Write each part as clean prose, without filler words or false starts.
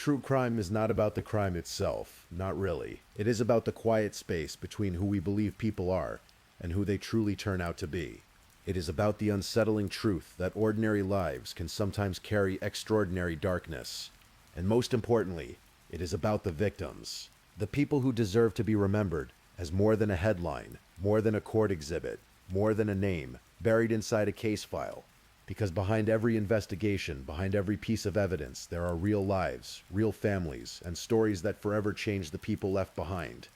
True crime is not about the crime itself, not really. It is about the quiet space between who we believe people are and who they truly turn out to be. It is about the unsettling truth that ordinary lives can sometimes carry extraordinary darkness. And most importantly, it is about the victims. The people who deserve to be remembered as more than a headline, more than a court exhibit, more than a name buried inside a case file. Because behind every investigation, behind every piece of evidence, there are real lives, real families, and stories that forever change the people left behind.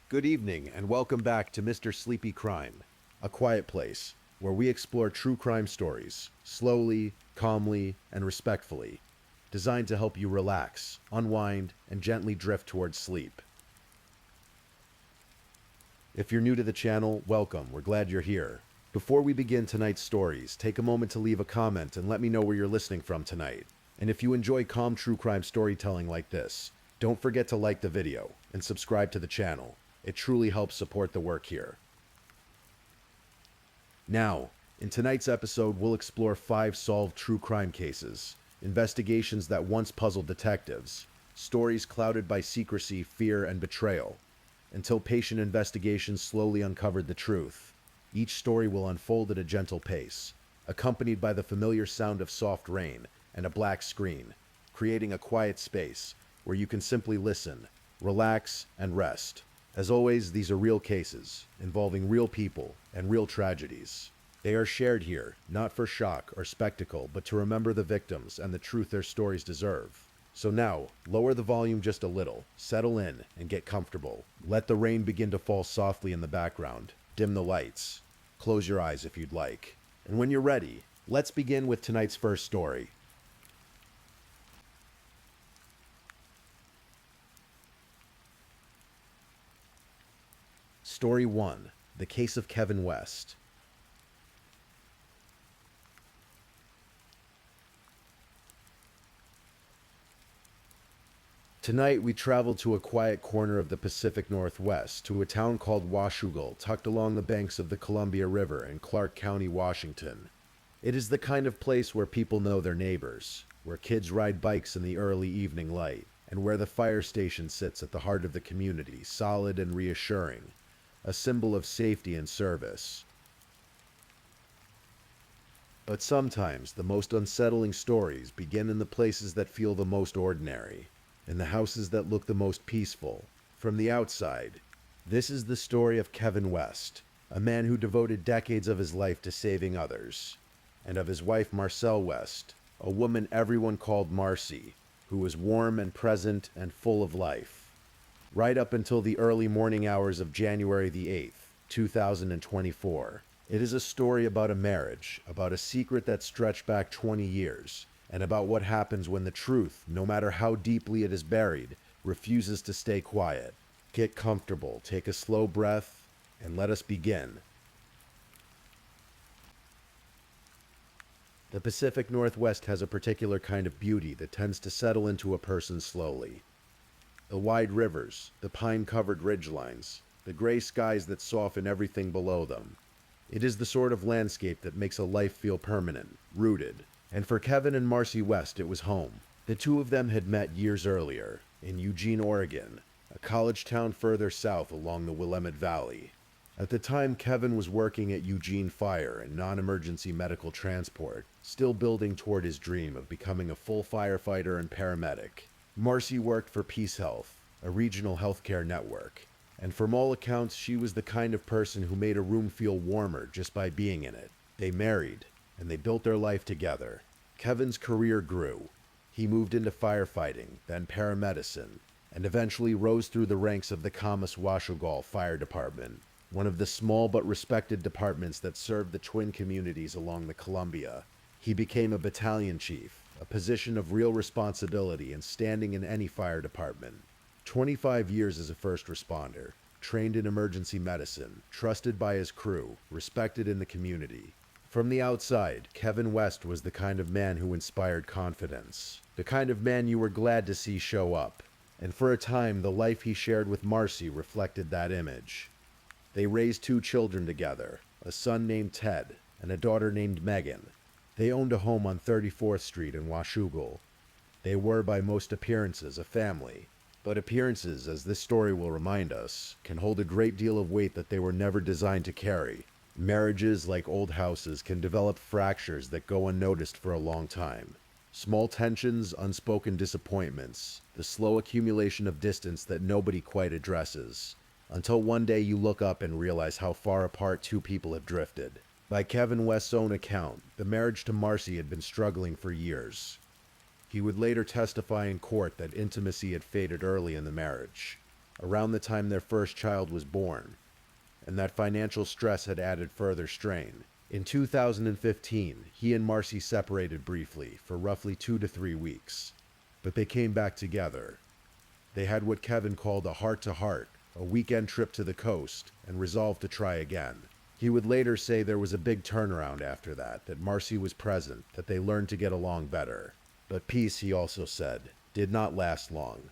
Good evening, and welcome back to Mr. Sleepy Crime, a quiet place where we explore true crime stories, slowly, calmly, and respectfully, designed to help you relax, unwind, and gently drift towards sleep. If you're new to the channel, welcome, we're glad you're here. Before we begin tonight's stories, take a moment to leave a comment and let me know where you're listening from tonight. And if you enjoy calm true crime storytelling like this, don't forget to like the video and subscribe to the channel. It truly helps support the work here. Now, in tonight's episode, we'll explore 5 solved true crime cases, investigations that once puzzled detectives, stories clouded by secrecy, fear, and betrayal, until patient investigations slowly uncovered the truth. Each story will unfold at a gentle pace, accompanied by the familiar sound of soft rain and a black screen, creating a quiet space where you can simply listen, relax, and rest. As always, these are real cases, involving real people and real tragedies. They are shared here, not for shock or spectacle, but to remember the victims and the truth their stories deserve. So now, lower the volume just a little, settle in, and get comfortable. Let the rain begin to fall softly in the background. Dim the lights. Close your eyes if you'd like. And when you're ready, let's begin with tonight's first story. Story 1. The Case of Kevin West. Tonight, we travel to a quiet corner of the Pacific Northwest, to a town called Washougal, tucked along the banks of the Columbia River in Clark County, Washington. It is the kind of place where people know their neighbors, where kids ride bikes in the early evening light, and where the fire station sits at the heart of the community, solid and reassuring, a symbol of safety and service. But sometimes, the most unsettling stories begin in the places that feel the most ordinary. In the houses that look the most peaceful. From the outside, this is the story of Kevin West, a man who devoted decades of his life to saving others, and of his wife Marcelle West, a woman everyone called Marcy, who was warm and present and full of life. Right up until the early morning hours of January the 8th, 2024. It is a story about a marriage, about a secret that stretched back 20 years, and about what happens when the truth, no matter how deeply it is buried, refuses to stay quiet. Get comfortable, take a slow breath, and let us begin. The Pacific Northwest has a particular kind of beauty that tends to settle into a person slowly. The wide rivers, the pine-covered ridgelines, the gray skies that soften everything below them. It is the sort of landscape that makes a life feel permanent, rooted. And for Kevin and Marcy West, it was home. The two of them had met years earlier, in Eugene, Oregon, a college town further south along the Willamette Valley. At the time, Kevin was working at Eugene Fire in non-emergency medical transport, still building toward his dream of becoming a full firefighter and paramedic. Marcy worked for Peace Health, a regional healthcare network, and from all accounts, she was the kind of person who made a room feel warmer just by being in it. They married, and they built their life together. Kevin's career grew. He moved into firefighting, then paramedicine, and eventually rose through the ranks of the Washougal Fire Department, one of the small but respected departments that served the twin communities along the Columbia. He became a battalion chief, a position of real responsibility and standing in any fire department. 25 years as a first responder, trained in emergency medicine, trusted by his crew, respected in the community. From the outside, Kevin West was the kind of man who inspired confidence, the kind of man you were glad to see show up, and for a time the life he shared with Marcy reflected that image. They raised 2 children together, a son named Ted and a daughter named Megan. They owned a home on 34th Street in Washougal. They were, by most appearances, a family. But appearances, as this story will remind us, can hold a great deal of weight that they were never designed to carry. Marriages, like old houses, can develop fractures that go unnoticed for a long time. Small tensions, unspoken disappointments, the slow accumulation of distance that nobody quite addresses, until one day you look up and realize how far apart two people have drifted. By Kevin West's own account, the marriage to Marcy had been struggling for years. He would later testify in court that intimacy had faded early in the marriage, around the time their first child was born, and that financial stress had added further strain. In 2015, he and Marcy separated briefly for roughly 2 to 3 weeks, but they came back together. They had what Kevin called a heart-to-heart, a weekend trip to the coast, and resolved to try again. He would later say there was a big turnaround after that Marcy was present, that they learned to get along better. But peace, he also said, did not last long.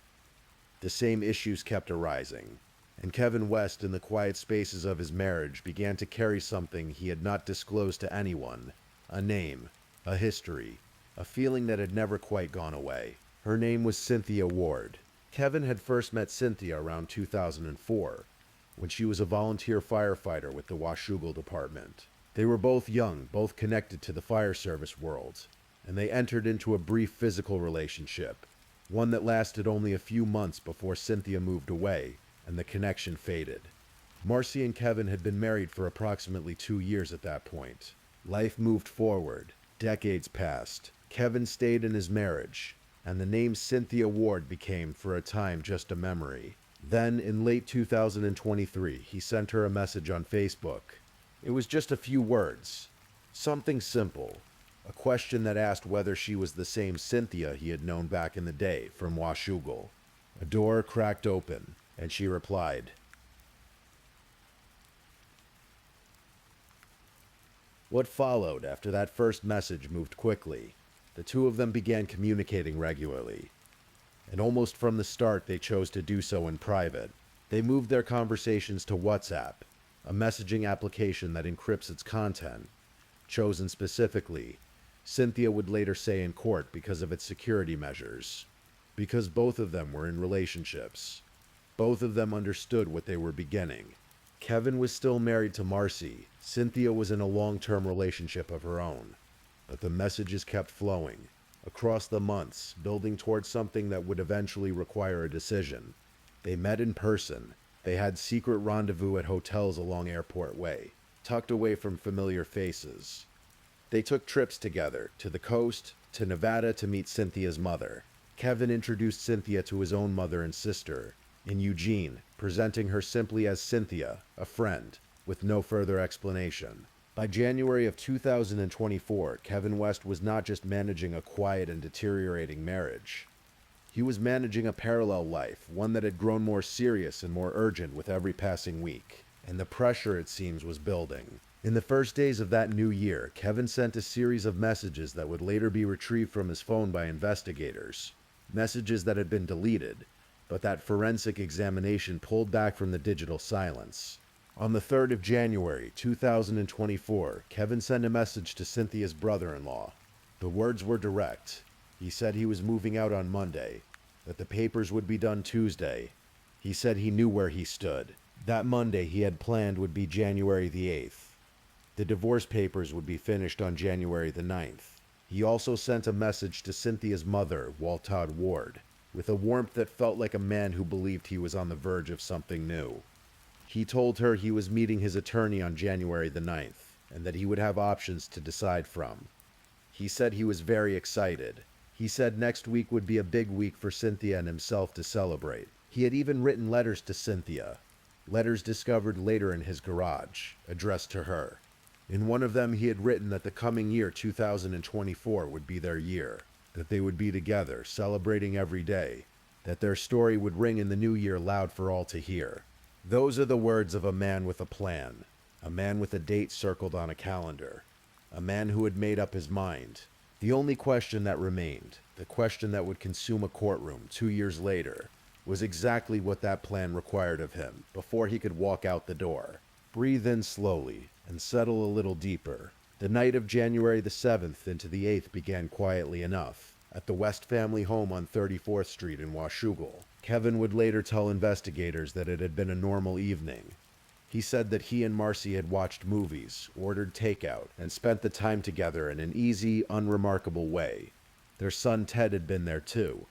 The same issues kept arising, and Kevin West, in the quiet spaces of his marriage, began to carry something he had not disclosed to anyone: a name, a history, a feeling that had never quite gone away. Her name was Cynthia Ward. Kevin had first met Cynthia around 2004, when she was a volunteer firefighter with the Washougal Department. They were both young, both connected to the fire service world, and they entered into a brief physical relationship, one that lasted only a few months before Cynthia moved away and the connection faded. Marcy and Kevin had been married for approximately 2 years at that point. Life moved forward. Decades passed. Kevin stayed in his marriage, and the name Cynthia Ward became, for a time, just a memory. Then, in late 2023, he sent her a message on Facebook. It was just a few words. Something simple. A question that asked whether she was the same Cynthia he had known back in the day from Washougal. A door cracked open, and she replied. What followed after that first message moved quickly. The two of them began communicating regularly, and almost from the start they chose to do so in private. They moved their conversations to WhatsApp, a messaging application that encrypts its content, chosen specifically, Cynthia would later say in court, because of its security measures. Because both of them were in relationships. Both of them understood what they were beginning. Kevin was still married to Marcy. Cynthia was in a long-term relationship of her own. But the messages kept flowing, across the months, building towards something that would eventually require a decision. They met in person. They had secret rendezvous at hotels along Airport Way, tucked away from familiar faces. They took trips together, to the coast, to Nevada to meet Cynthia's mother. Kevin introduced Cynthia to his own mother and sister, in Eugene, presenting her simply as Cynthia, a friend, with no further explanation. By January of 2024, Kevin West was not just managing a quiet and deteriorating marriage. He was managing a parallel life, one that had grown more serious and more urgent with every passing week. And the pressure, it seems, was building. In the first days of that new year, Kevin sent a series of messages that would later be retrieved from his phone by investigators. Messages that had been deleted, but that forensic examination pulled back from the digital silence. On the 3rd of January, 2024, Kevin sent a message to Cynthia's brother-in-law. The words were direct. He said he was moving out on Monday, that the papers would be done Tuesday. He said he knew where he stood. That Monday he had planned would be January the 8th. The divorce papers would be finished on January the 9th. He also sent a message to Cynthia's mother, Waltod Ward, with a warmth that felt like a man who believed he was on the verge of something new. He told her he was meeting his attorney on January the 9th, and that he would have options to decide from. He said he was very excited. He said next week would be a big week for Cynthia and himself to celebrate. He had even written letters to Cynthia, letters discovered later in his garage, addressed to her. In one of them he had written that the coming year, 2024, would be their year, that they would be together, celebrating every day, that their story would ring in the new year loud for all to hear. Those are the words of a man with a plan, a man with a date circled on a calendar, a man who had made up his mind. The only question that remained, the question that would consume a courtroom 2 years later, was exactly what that plan required of him before he could walk out the door. Breathe in slowly and settle a little deeper. The night of January the 7th into the 8th began quietly enough. At the West family home on 34th Street in Washougal, Kevin would later tell investigators that it had been a normal evening. He said that he and Marcy had watched movies, ordered takeout, and spent the time together in an easy, unremarkable way. Their son Ted had been there too.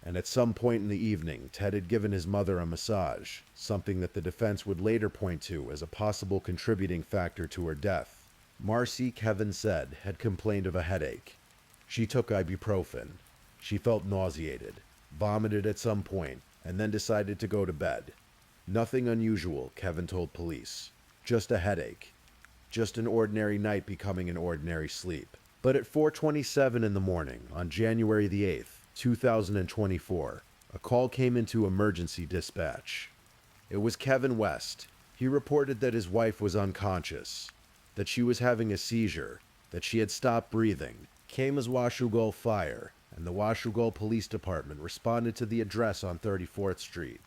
And at some point in the evening, Ted had given his mother a massage, something that the defense would later point to as a possible contributing factor to her death. Marcy, Kevin said, had complained of a headache. She took ibuprofen. She felt nauseated, vomited at some point, and then decided to go to bed. Nothing unusual, Kevin told police. Just a headache. Just an ordinary night becoming an ordinary sleep. But at 4:27 in the morning, on January the 8th, 2024, a call came into emergency dispatch. It was Kevin West. He reported that his wife was unconscious, that she was having a seizure, that she had stopped breathing. Came as Washougal Fire, and the Washougal Police Department responded to the address on 34th Street.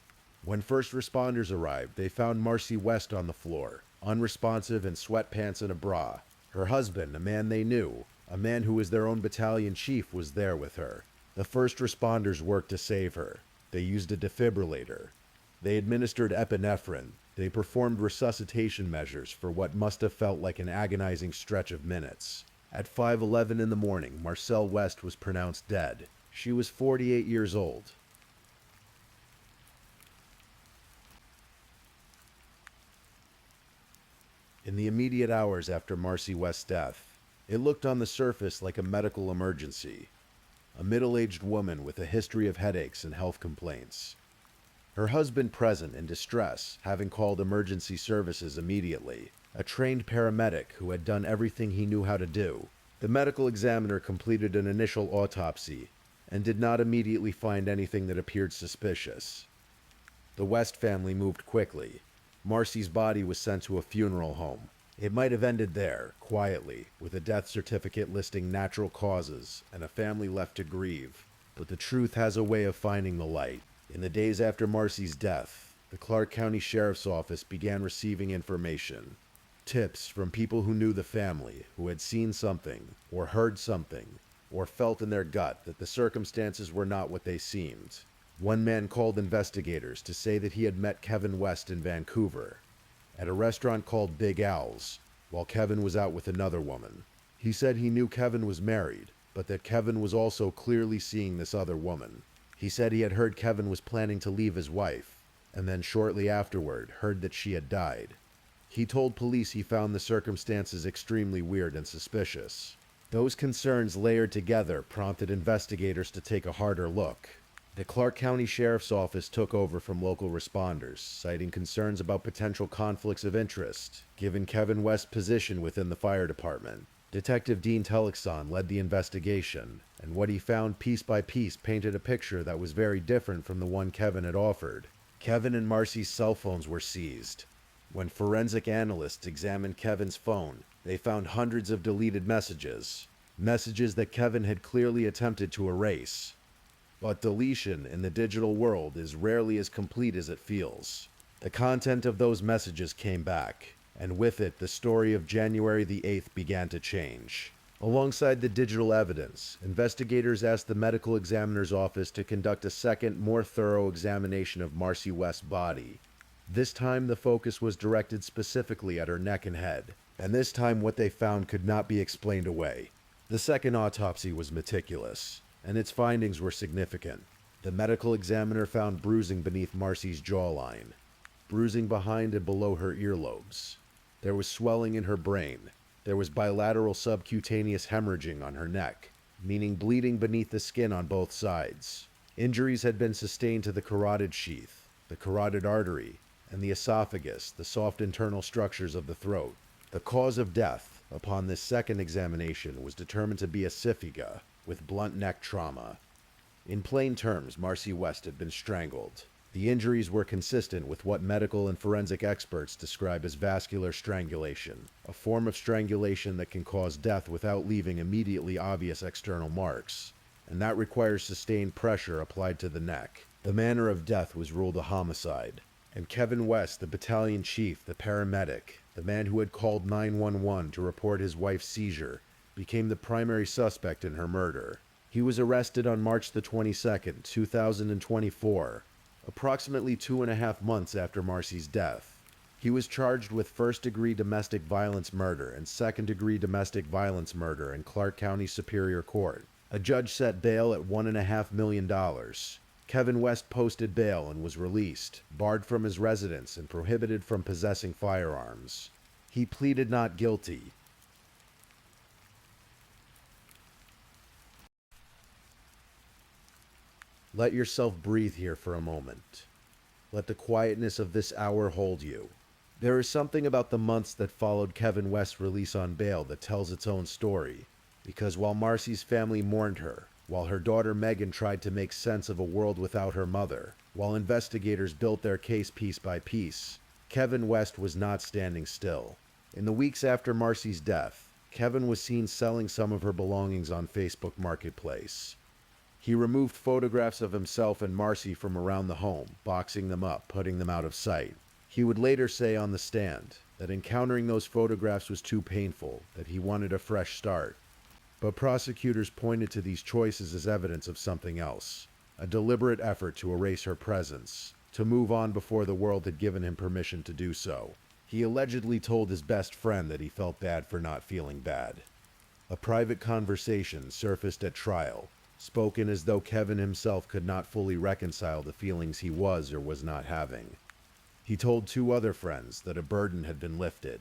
When first responders arrived, they found Marcy West on the floor, unresponsive in sweatpants and a bra. Her husband, a man they knew, a man who was their own battalion chief, was there with her. The first responders worked to save her. They used a defibrillator. They administered epinephrine. They performed resuscitation measures for what must have felt like an agonizing stretch of minutes. At 5:11 in the morning, Marcelle West was pronounced dead. She was 48 years old. In the immediate hours after Marcy West's death, it looked on the surface like a medical emergency. A middle-aged woman with a history of headaches and health complaints. Her husband present in distress, having called emergency services immediately. A trained paramedic who had done everything he knew how to do. The medical examiner completed an initial autopsy and did not immediately find anything that appeared suspicious. The West family moved quickly. Marcy's body was sent to a funeral home. It might have ended there, quietly, with a death certificate listing natural causes and a family left to grieve. But the truth has a way of finding the light. In the days after Marcy's death, the Clark County Sheriff's Office began receiving information. Tips from people who knew the family, who had seen something, or heard something, or felt in their gut that the circumstances were not what they seemed. One man called investigators to say that he had met Kevin West in Vancouver, at a restaurant called Big Al's, while Kevin was out with another woman. He said he knew Kevin was married, but that Kevin was also clearly seeing this other woman. He said he had heard Kevin was planning to leave his wife, and then shortly afterward heard that she had died. He told police he found the circumstances extremely weird and suspicious. Those concerns layered together prompted investigators to take a harder look. The Clark County Sheriff's Office took over from local responders, citing concerns about potential conflicts of interest, given Kevin West's position within the fire department. Detective Dean Telexon led the investigation, and what he found piece by piece painted a picture that was very different from the one Kevin had offered. Kevin and Marcy's cell phones were seized. When forensic analysts examined Kevin's phone, they found hundreds of deleted messages that Kevin had clearly attempted to erase. But deletion in the digital world is rarely as complete as it feels. The content of those messages came back, and with it the story of January the 8th began to change. Alongside the digital evidence, investigators asked the medical examiner's office to conduct a second, more thorough examination of Marcy West's body. This time the focus was directed specifically at her neck and head, and this time what they found could not be explained away. The second autopsy was meticulous, and its findings were significant. The medical examiner found bruising beneath Marcy's jawline, bruising behind and below her earlobes. There was swelling in her brain. There was bilateral subcutaneous hemorrhaging on her neck, meaning bleeding beneath the skin on both sides. Injuries had been sustained to the carotid sheath, the carotid artery, and the esophagus, the soft internal structures of the throat. The cause of death, upon this second examination, was determined to be asphyxia, with blunt neck trauma. In plain terms, Marcy West had been strangled. The injuries were consistent with what medical and forensic experts describe as vascular strangulation, a form of strangulation that can cause death without leaving immediately obvious external marks, and that requires sustained pressure applied to the neck. The manner of death was ruled a homicide, and Kevin West, the battalion chief, the paramedic, the man who had called 911 to report his wife's seizure, became the primary suspect in her murder. He was arrested on March the 22nd, 2024, approximately 2.5 months after Marcy's death. He was charged with first-degree domestic violence murder and second-degree domestic violence murder in Clark County Superior Court. A judge set bail at $1.5 million. Kevin West posted bail and was released, barred from his residence and prohibited from possessing firearms. He pleaded not guilty. Let yourself breathe here for a moment. Let the quietness of this hour hold you. There is something about the months that followed Kevin West's release on bail that tells its own story. Because while Marcy's family mourned her, while her daughter Megan tried to make sense of a world without her mother, while investigators built their case piece by piece, Kevin West was not standing still. In the weeks after Marcy's death, Kevin was seen selling some of her belongings on Facebook Marketplace. He removed photographs of himself and Marcy from around the home, boxing them up, putting them out of sight. He would later say on the stand that encountering those photographs was too painful, that he wanted a fresh start. But prosecutors pointed to these choices as evidence of something else, a deliberate effort to erase her presence, to move on before the world had given him permission to do so. He allegedly told his best friend that he felt bad for not feeling bad. A private conversation surfaced at trial, spoken as though Kevin himself could not fully reconcile the feelings he was or was not having. He told 2 other friends that a burden had been lifted.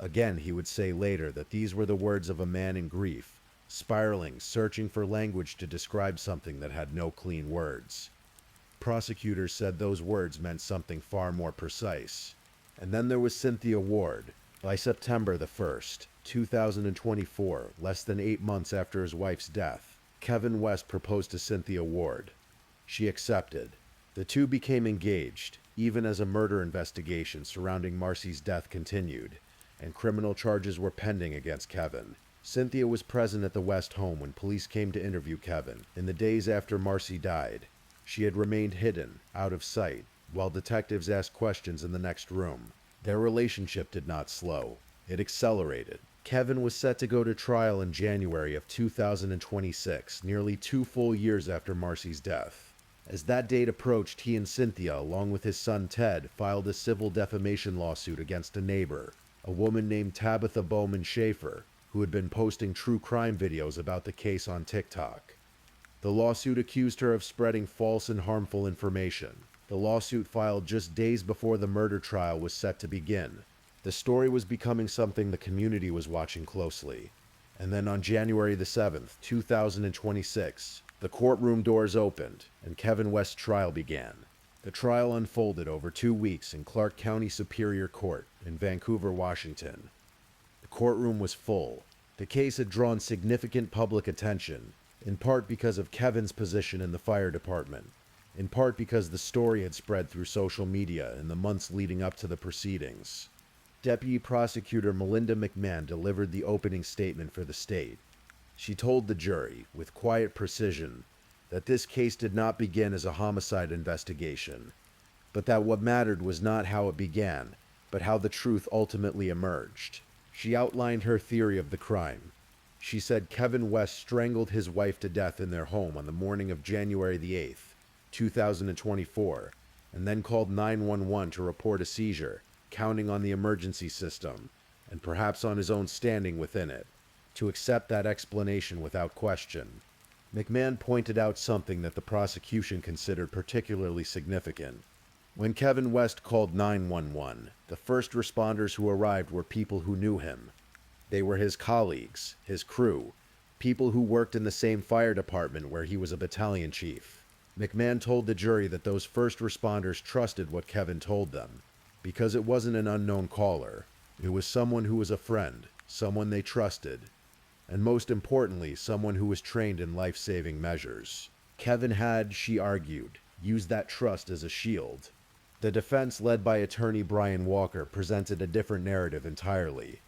Again, he would say later that these were the words of a man in grief, spiraling, searching for language to describe something that had no clean words. Prosecutors said those words meant something far more precise. And then there was Cynthia Ward. By September the 1st, 2024, less than 8 months after his wife's death, Kevin West proposed to Cynthia Ward. She accepted. The two became engaged, even as a murder investigation surrounding Marcy's death continued, and criminal charges were pending against Kevin. Cynthia was present at the West home when police came to interview Kevin in the days after Marcy died. She had remained hidden, out of sight, while detectives asked questions in the next room. Their relationship did not slow. It accelerated. Kevin was set to go to trial in January of 2026, nearly 2 full years after Marcy's death. As that date approached, he and Cynthia, along with his son Ted, filed a civil defamation lawsuit against a neighbor, a woman named Tabitha Bowman Schaefer, who had been posting true crime videos about the case on TikTok. The lawsuit accused her of spreading false and harmful information. The lawsuit filed just days before the murder trial was set to begin. The story was becoming something the community was watching closely. And then on January the 7th, 2026, the courtroom doors opened and Kevin West's trial began. The trial unfolded over 2 weeks in Clark County Superior Court in Vancouver, Washington. The courtroom was full. The case had drawn significant public attention, in part because of Kevin's position in the fire department, in part because the story had spread through social media in the months leading up to the proceedings. Deputy Prosecutor Melinda McMahon delivered the opening statement for the state. She told the jury, with quiet precision, that this case did not begin as a homicide investigation, but that what mattered was not how it began, but how the truth ultimately emerged. She outlined her theory of the crime. She said Kevin West strangled his wife to death in their home on the morning of January the 8th, 2024, and then called 911 to report a seizure, counting on the emergency system, and perhaps on his own standing within it, to accept that explanation without question. McMahon pointed out something that the prosecution considered particularly significant. When Kevin West called 911, the first responders who arrived were people who knew him. They were his colleagues, his crew, people who worked in the same fire department where he was a battalion chief. McMahon told the jury that those first responders trusted what Kevin told them, because it wasn't an unknown caller. It was someone who was a friend, someone they trusted, and most importantly, someone who was trained in life-saving measures. Kevin had, she argued, used that trust as a shield. The defense, led by attorney Brian Walker, presented a different narrative entirely.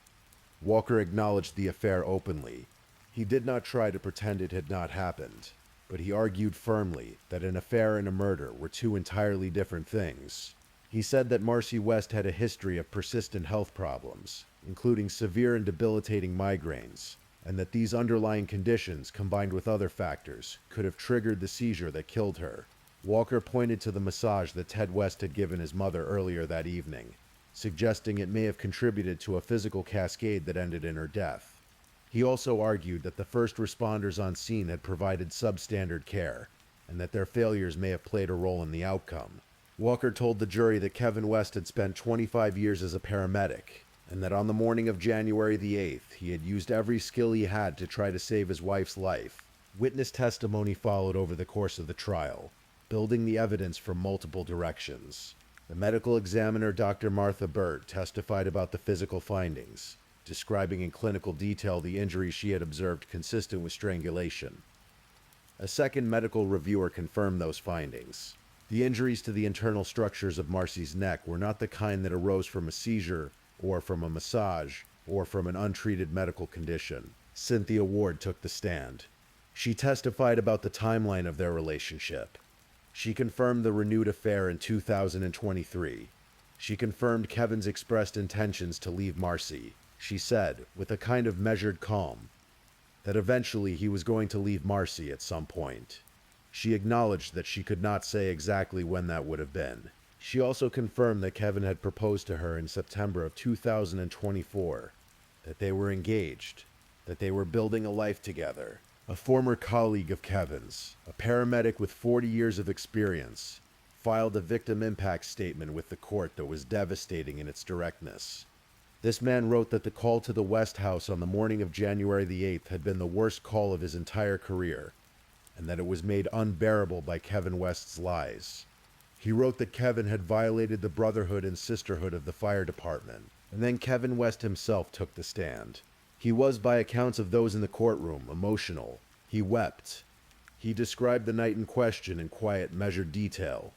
Walker acknowledged the affair openly. He did not try to pretend it had not happened, but he argued firmly that an affair and a murder were 2 entirely different things. He said that Marcy West had a history of persistent health problems, including severe and debilitating migraines, and that these underlying conditions, combined with other factors, could have triggered the seizure that killed her. Walker pointed to the massage that Ted West had given his mother earlier that evening, suggesting it may have contributed to a physical cascade that ended in her death. He also argued that the first responders on scene had provided substandard care, and that their failures may have played a role in the outcome. Walker told the jury that Kevin West had spent 25 years as a paramedic, and that on the morning of January the 8th, he had used every skill he had to try to save his wife's life. Witness testimony followed over the course of the trial, building the evidence from multiple directions. The medical examiner, Dr. Martha Burt, testified about the physical findings, describing in clinical detail the injuries she had observed consistent with strangulation. A second medical reviewer confirmed those findings. The injuries to the internal structures of Marcy's neck were not the kind that arose from a seizure, or from a massage, or from an untreated medical condition. Cynthia Ward took the stand. She testified about the timeline of their relationship. She confirmed the renewed affair in 2023. She confirmed Kevin's expressed intentions to leave Marcy. She said, with a kind of measured calm, that eventually he was going to leave Marcy at some point. She acknowledged that she could not say exactly when that would have been. She also confirmed that Kevin had proposed to her in September of 2024, that they were engaged, that they were building a life together. A former colleague of Kevin's, a paramedic with 40 years of experience, filed a victim impact statement with the court that was devastating in its directness. This man wrote that the call to the West House on the morning of January the 8th had been the worst call of his entire career, and that it was made unbearable by Kevin West's lies. He wrote that Kevin had violated the brotherhood and sisterhood of the fire department, and then Kevin West himself took the stand. He was, by accounts of those in the courtroom, emotional. He wept. He described the night in question in quiet, measured detail.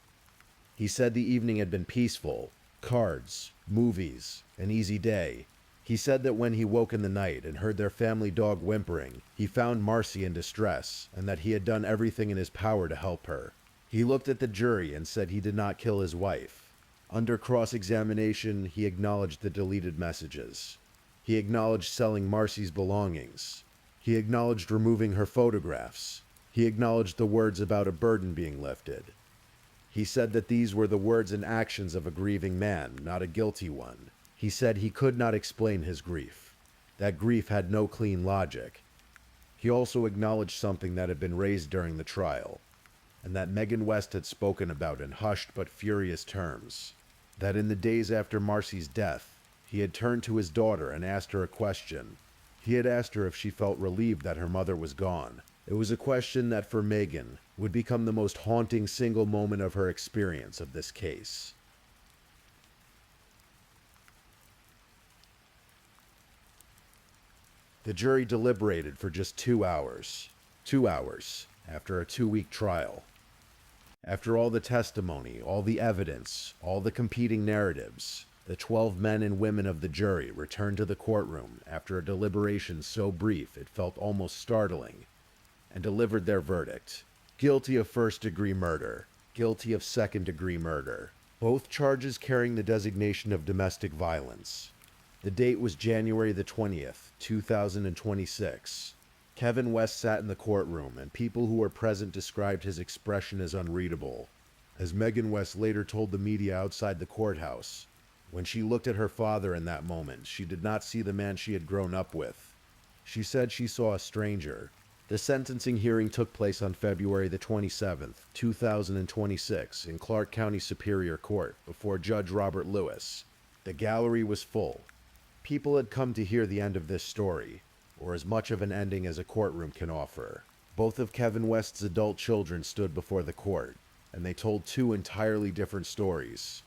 He said the evening had been peaceful, cards, movies, an easy day. He said that when he woke in the night and heard their family dog whimpering, he found Marcy in distress, and that he had done everything in his power to help her. He looked at the jury and said he did not kill his wife. Under cross-examination, he acknowledged the deleted messages. He acknowledged selling Marcy's belongings. He acknowledged removing her photographs. He acknowledged the words about a burden being lifted. He said that these were the words and actions of a grieving man, not a guilty one. He said he could not explain his grief. That grief had no clean logic. He also acknowledged something that had been raised during the trial, and that Megan West had spoken about in hushed but furious terms. That in the days after Marcy's death, he had turned to his daughter and asked her a question. He had asked her if she felt relieved that her mother was gone. It was a question that for Megan would become the most haunting single moment of her experience of this case. The jury deliberated for just 2 hours. 2 hours after a 2-week trial. After all the testimony, all the evidence, all the competing narratives, the 12 men and women of the jury returned to the courtroom after a deliberation so brief it felt almost startling, and delivered their verdict. Guilty of first-degree murder. Guilty of second-degree murder. Both charges carrying the designation of domestic violence. The date was January the 20th, 2026. Kevin West sat in the courtroom, and people who were present described his expression as unreadable. As Megan West later told the media outside the courthouse, when she looked at her father in that moment, she did not see the man she had grown up with. She said she saw a stranger. The sentencing hearing took place on February the 27th, 2026, in Clark County Superior Court before Judge Robert Lewis. The gallery was full. People had come to hear the end of this story, or as much of an ending as a courtroom can offer. Both of Kevin West's adult children stood before the court, and they told 2 entirely different stories.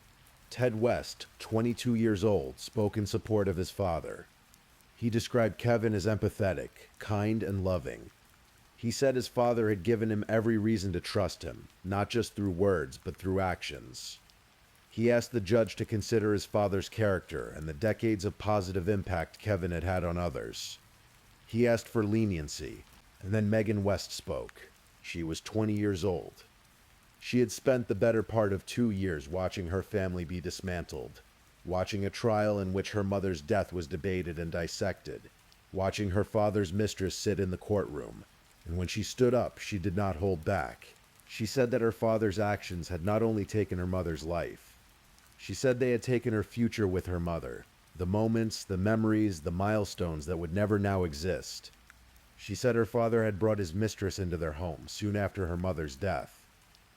Ted West, 22 years old, spoke in support of his father. He described Kevin as empathetic, kind, and loving. He said his father had given him every reason to trust him, not just through words, but through actions. He asked the judge to consider his father's character and the decades of positive impact Kevin had had on others. He asked for leniency, and then Megan West spoke. She was 20 years old. She had spent the better part of 2 years watching her family be dismantled, watching a trial in which her mother's death was debated and dissected, watching her father's mistress sit in the courtroom, and when she stood up, she did not hold back. She said that her father's actions had not only taken her mother's life, she said they had taken her future with her mother, the moments, the memories, the milestones that would never now exist. She said her father had brought his mistress into their home soon after her mother's death,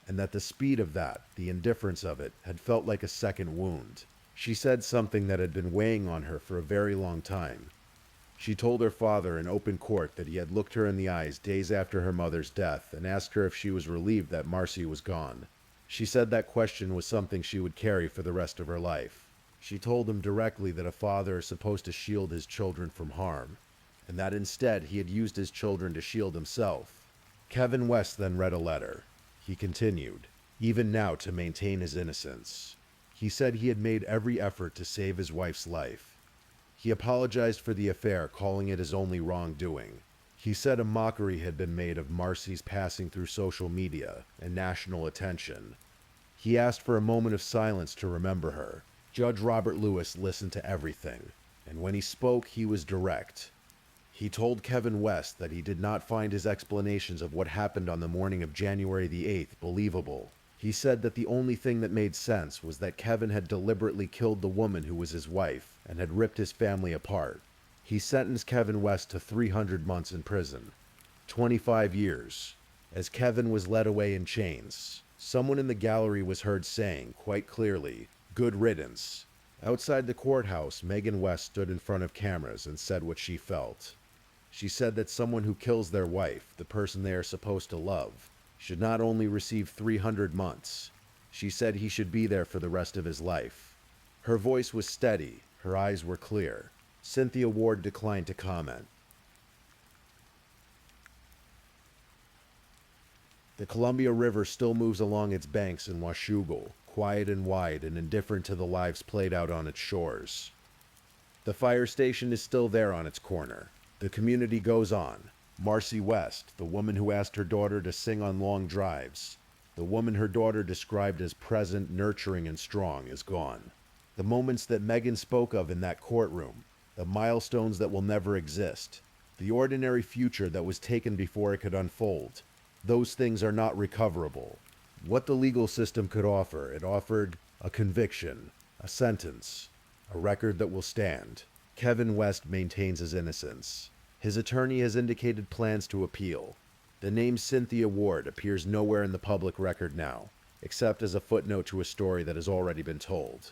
and that the speed of that, the indifference of it, had felt like a second wound. She said something that had been weighing on her for a very long time. She told her father in open court that he had looked her in the eyes days after her mother's death and asked her if she was relieved that Marcy was gone. She said that question was something she would carry for the rest of her life. She told him directly that a father is supposed to shield his children from harm, and that instead he had used his children to shield himself. Kevin West then read a letter. He continued, even now to maintain his innocence. He said he had made every effort to save his wife's life. He apologized for the affair, calling it his only wrongdoing. He said a mockery had been made of Marcy's passing through social media and national attention. He asked for a moment of silence to remember her. Judge Robert Lewis listened to everything, and when he spoke, he was direct. He told Kevin West that he did not find his explanations of what happened on the morning of January the 8th believable. He said that the only thing that made sense was that Kevin had deliberately killed the woman who was his wife and had ripped his family apart. He sentenced Kevin West to 300 months in prison, 25 years. As Kevin was led away in chains, someone in the gallery was heard saying, quite clearly, "Good riddance." Outside the courthouse, Megan West stood in front of cameras and said what she felt. She said that someone who kills their wife, the person they are supposed to love, should not only receive 300 months, she said he should be there for the rest of his life. Her voice was steady, her eyes were clear. Cynthia Ward declined to comment. The Columbia River still moves along its banks in Washougal, quiet and wide and indifferent to the lives played out on its shores. The fire station is still there on its corner. The community goes on. Marcy West, the woman who asked her daughter to sing on long drives, the woman her daughter described as present, nurturing, and strong, is gone. The moments that Megan spoke of in that courtroom, the milestones that will never exist, the ordinary future that was taken before it could unfold, those things are not recoverable. What the legal system could offer, it offered a conviction, a sentence, a record that will stand. Kevin West maintains his innocence. His attorney has indicated plans to appeal. The name Cynthia Ward appears nowhere in the public record now, except as a footnote to a story that has already been told.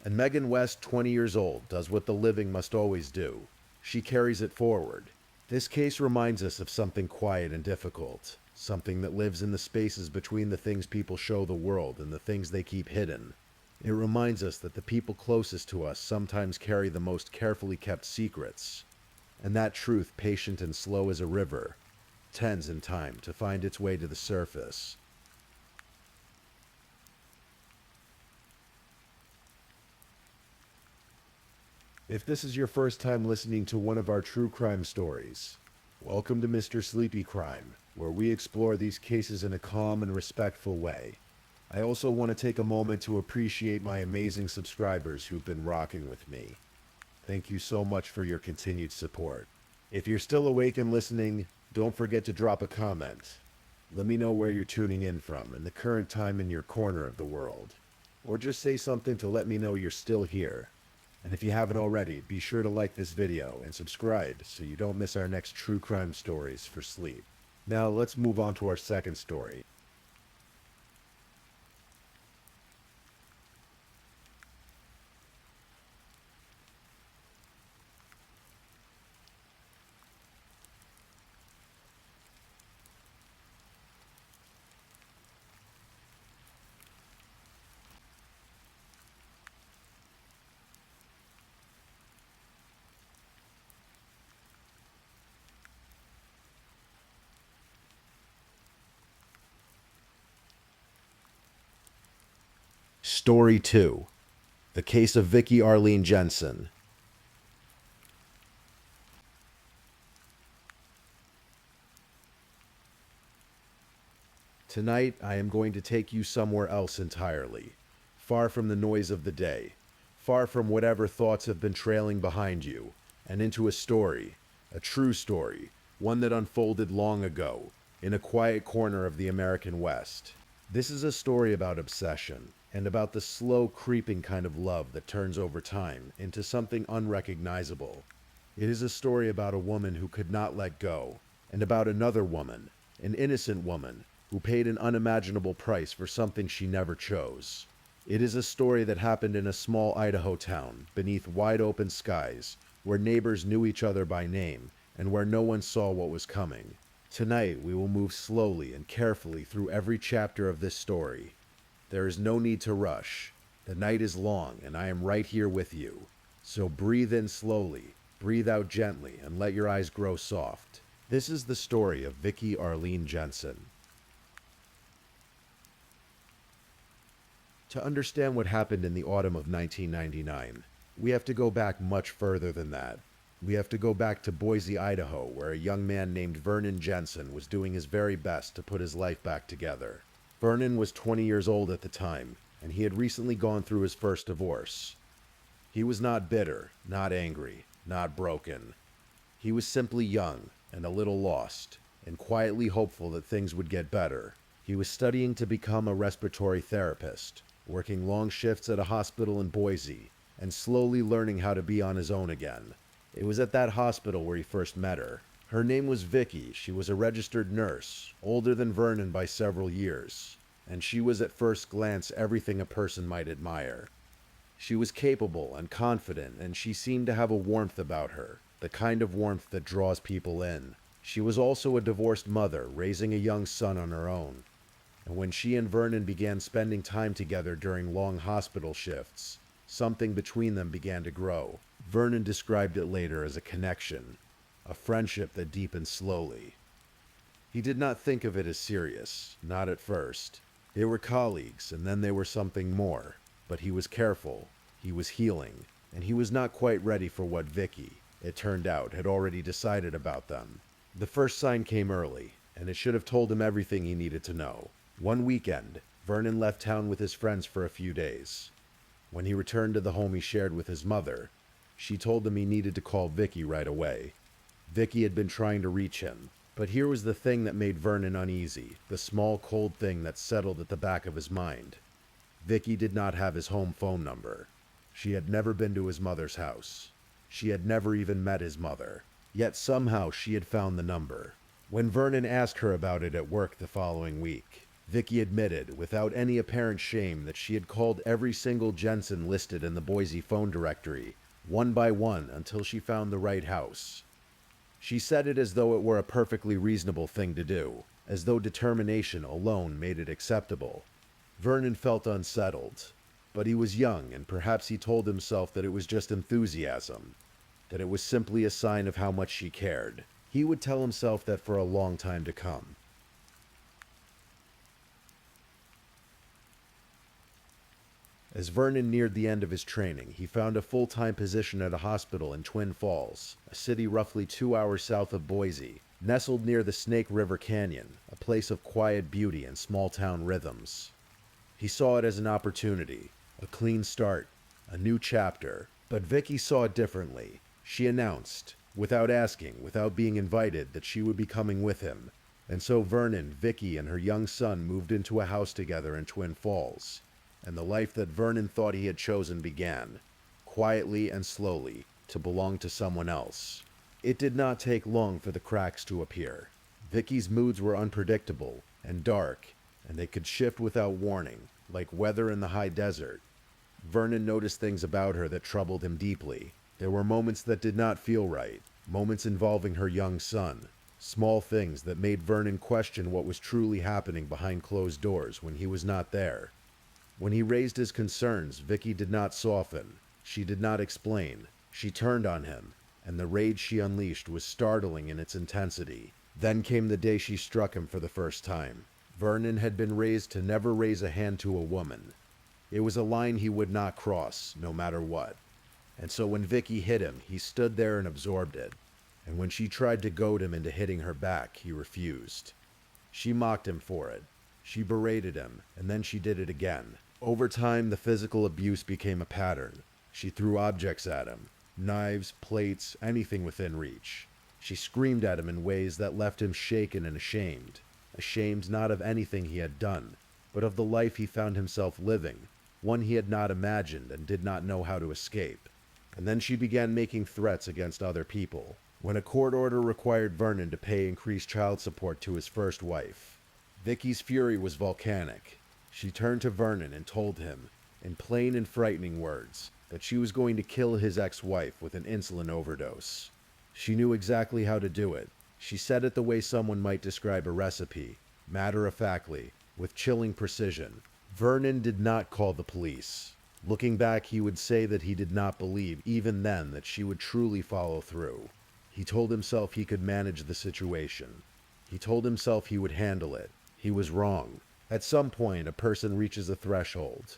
And Megan West, 20 years old, does what the living must always do. She carries it forward. This case reminds us of something quiet and difficult, something that lives in the spaces between the things people show the world and the things they keep hidden. It reminds us that the people closest to us sometimes carry the most carefully kept secrets, and that truth, patient and slow as a river, tends in time to find its way to the surface. If this is your first time listening to one of our true crime stories, welcome to Mr. Sleepy Crime, where we explore these cases in a calm and respectful way. I also want to take a moment to appreciate my amazing subscribers who've been rocking with me. Thank you so much for your continued support. If you're still awake and listening, don't forget to drop a comment. Let me know where you're tuning in from and the current time in your corner of the world. Or just say something to let me know you're still here. And if you haven't already, be sure to like this video and subscribe so you don't miss our next true crime stories for sleep. Now let's move on to our second story. Story 2. The Case of Vicki Arlene Jensen. Tonight, I am going to take you somewhere else entirely, far from the noise of the day, far from whatever thoughts have been trailing behind you, and into a story, a true story, one that unfolded long ago, in a quiet corner of the American West. This is a story about obsession, and about the slow, creeping kind of love that turns over time into something unrecognizable. It is a story about a woman who could not let go, and about another woman, an innocent woman, who paid an unimaginable price for something she never chose. It is a story that happened in a small Idaho town, beneath wide open skies, where neighbors knew each other by name, and where no one saw what was coming. Tonight, we will move slowly and carefully through every chapter of this story. There is no need to rush. The night is long, and I am right here with you. So breathe in slowly, breathe out gently, and let your eyes grow soft. This is the story of Vicki Arlene Jensen. To understand what happened in the autumn of 1999, we have to go back much further than that. We have to go back to Boise, Idaho, where a young man named Vernon Jensen was doing his very best to put his life back together. Vernon was 20 years old at the time, and he had recently gone through his first divorce. He was not bitter, not angry, not broken. He was simply young and a little lost, and quietly hopeful that things would get better. He was studying to become a respiratory therapist, working long shifts at a hospital in Boise, and slowly learning how to be on his own again. It was at that hospital where he first met her. Her name was Vicki. She was a registered nurse, older than Vernon by several years, and she was at first glance everything a person might admire. She was capable and confident, and she seemed to have a warmth about her, the kind of warmth that draws people in. She was also a divorced mother, raising a young son on her own. And when she and Vernon began spending time together during long hospital shifts, something between them began to grow. Vernon described it later as a connection, a friendship that deepened slowly. He did not think of it as serious, not at first. They were colleagues, and then they were something more. But he was careful, he was healing, and he was not quite ready for what Vicki, it turned out, had already decided about them. The first sign came early, and it should have told him everything he needed to know. One weekend, Vernon left town with his friends for a few days. When he returned to the home he shared with his mother, she told him he needed to call Vicki right away. Vicki had been trying to reach him, but here was the thing that made Vernon uneasy, the small cold thing that settled at the back of his mind. Vicki did not have his home phone number. She had never been to his mother's house. She had never even met his mother. Yet somehow she had found the number. When Vernon asked her about it at work the following week, Vicki admitted, without any apparent shame, that she had called every single Jensen listed in the Boise phone directory, one by one, until she found the right house. She said it as though it were a perfectly reasonable thing to do, as though determination alone made it acceptable. Vernon felt unsettled, but he was young, and perhaps he told himself that it was just enthusiasm, that it was simply a sign of how much she cared. He would tell himself that for a long time to come. As Vernon neared the end of his training, he found a full-time position at a hospital in Twin Falls, a city roughly 2 hours south of Boise, nestled near the Snake River Canyon, a place of quiet beauty and small-town rhythms. He saw it as an opportunity, a clean start, a new chapter. But Vicki saw it differently. She announced, without asking, without being invited, that she would be coming with him. And so Vernon, Vicki, and her young son moved into a house together in Twin Falls. And the life that Vernon thought he had chosen began, quietly and slowly, to belong to someone else. It did not take long for the cracks to appear. Vicki's moods were unpredictable and dark, and they could shift without warning, like weather in the high desert. Vernon noticed things about her that troubled him deeply. There were moments that did not feel right, moments involving her young son, small things that made Vernon question what was truly happening behind closed doors when he was not there. When he raised his concerns, Vicki did not soften. She did not explain. She turned on him, and the rage she unleashed was startling in its intensity. Then came the day she struck him for the first time. Vernon had been raised to never raise a hand to a woman. It was a line he would not cross, no matter what. And so when Vicki hit him, he stood there and absorbed it. And when she tried to goad him into hitting her back, he refused. She mocked him for it. She berated him, and then she did it again. Over time, the physical abuse became a pattern. She threw objects at him, knives, plates, anything within reach. She screamed at him in ways that left him shaken and ashamed. Ashamed not of anything he had done, but of the life he found himself living, one he had not imagined and did not know how to escape. And then she began making threats against other people. When a court order required Vernon to pay increased child support to his first wife, Vicky's fury was volcanic. She turned to Vernon and told him, in plain and frightening words, that she was going to kill his ex-wife with an insulin overdose. She knew exactly how to do it. She said it the way someone might describe a recipe, matter-of-factly, with chilling precision. Vernon did not call the police. Looking back, he would say that he did not believe, even then, that she would truly follow through. He told himself he could manage the situation. He told himself he would handle it. He was wrong. At some point, a person reaches a threshold.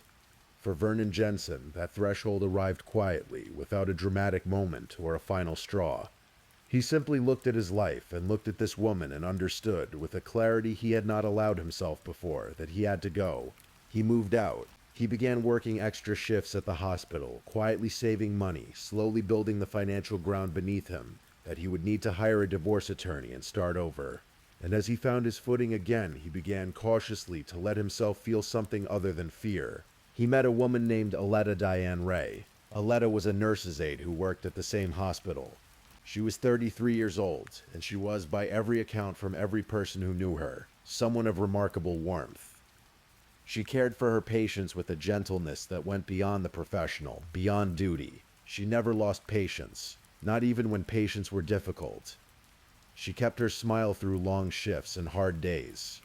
For Vernon Jensen, that threshold arrived quietly, without a dramatic moment or a final straw. He simply looked at his life and looked at this woman and understood, with a clarity he had not allowed himself before, that he had to go. He moved out. He began working extra shifts at the hospital, quietly saving money, slowly building the financial ground beneath him, that he would need to hire a divorce attorney and start over. And as he found his footing again, he began cautiously to let himself feel something other than fear. He met a woman named Aletta Diane Ray. Aletta was a nurse's aide who worked at the same hospital. She was 33 years old, and she was, by every account from every person who knew her, someone of remarkable warmth. She cared for her patients with a gentleness that went beyond the professional, beyond duty. She never lost patience, not even when patients were difficult. She kept her smile through long shifts and hard days.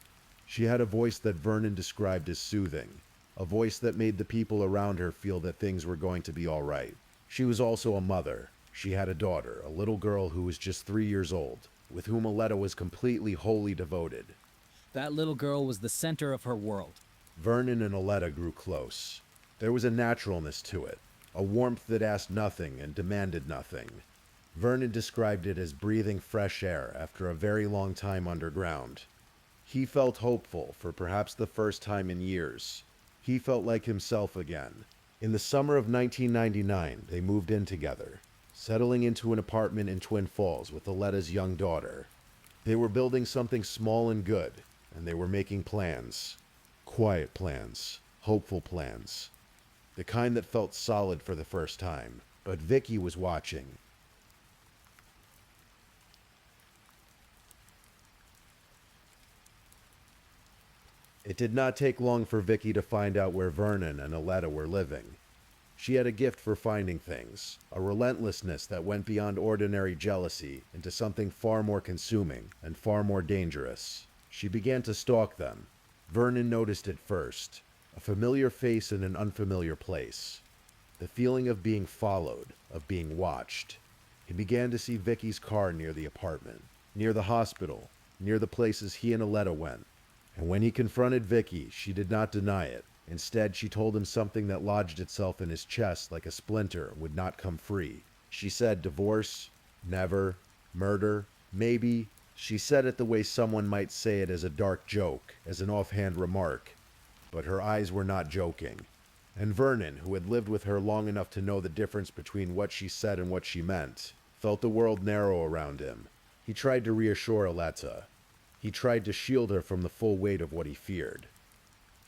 She had a voice that Vernon described as soothing, a voice that made the people around her feel that things were going to be all right. She was also a mother. She had a daughter, a little girl who was just 3 years old, with whom Aletta was completely, wholly devoted. That little girl was the center of her world. Vernon and Aletta grew close. There was a naturalness to it, a warmth that asked nothing and demanded nothing. Vernon described it as breathing fresh air after a very long time underground. He felt hopeful for perhaps the first time in years. He felt like himself again. In the summer of 1999, they moved in together, settling into an apartment in Twin Falls with Aletta's young daughter. They were building something small and good, and they were making plans. Quiet plans, hopeful plans. The kind that felt solid for the first time. But Vicky was watching. It did not take long for Vicky to find out where Vernon and Aletta were living. She had a gift for finding things, a relentlessness that went beyond ordinary jealousy into something far more consuming and far more dangerous. She began to stalk them. Vernon noticed it first, a familiar face in an unfamiliar place. The feeling of being followed, of being watched. He began to see Vicky's car near the apartment, near the hospital, near the places he and Aletta went. And when he confronted Vicky, she did not deny it. Instead, she told him something that lodged itself in his chest like a splinter and would not come free. She said divorce, never, murder, maybe. She said it the way someone might say it as a dark joke, as an offhand remark. But her eyes were not joking. And Vernon, who had lived with her long enough to know the difference between what she said and what she meant, felt the world narrow around him. He tried to reassure Aletta. He tried to shield her from the full weight of what he feared.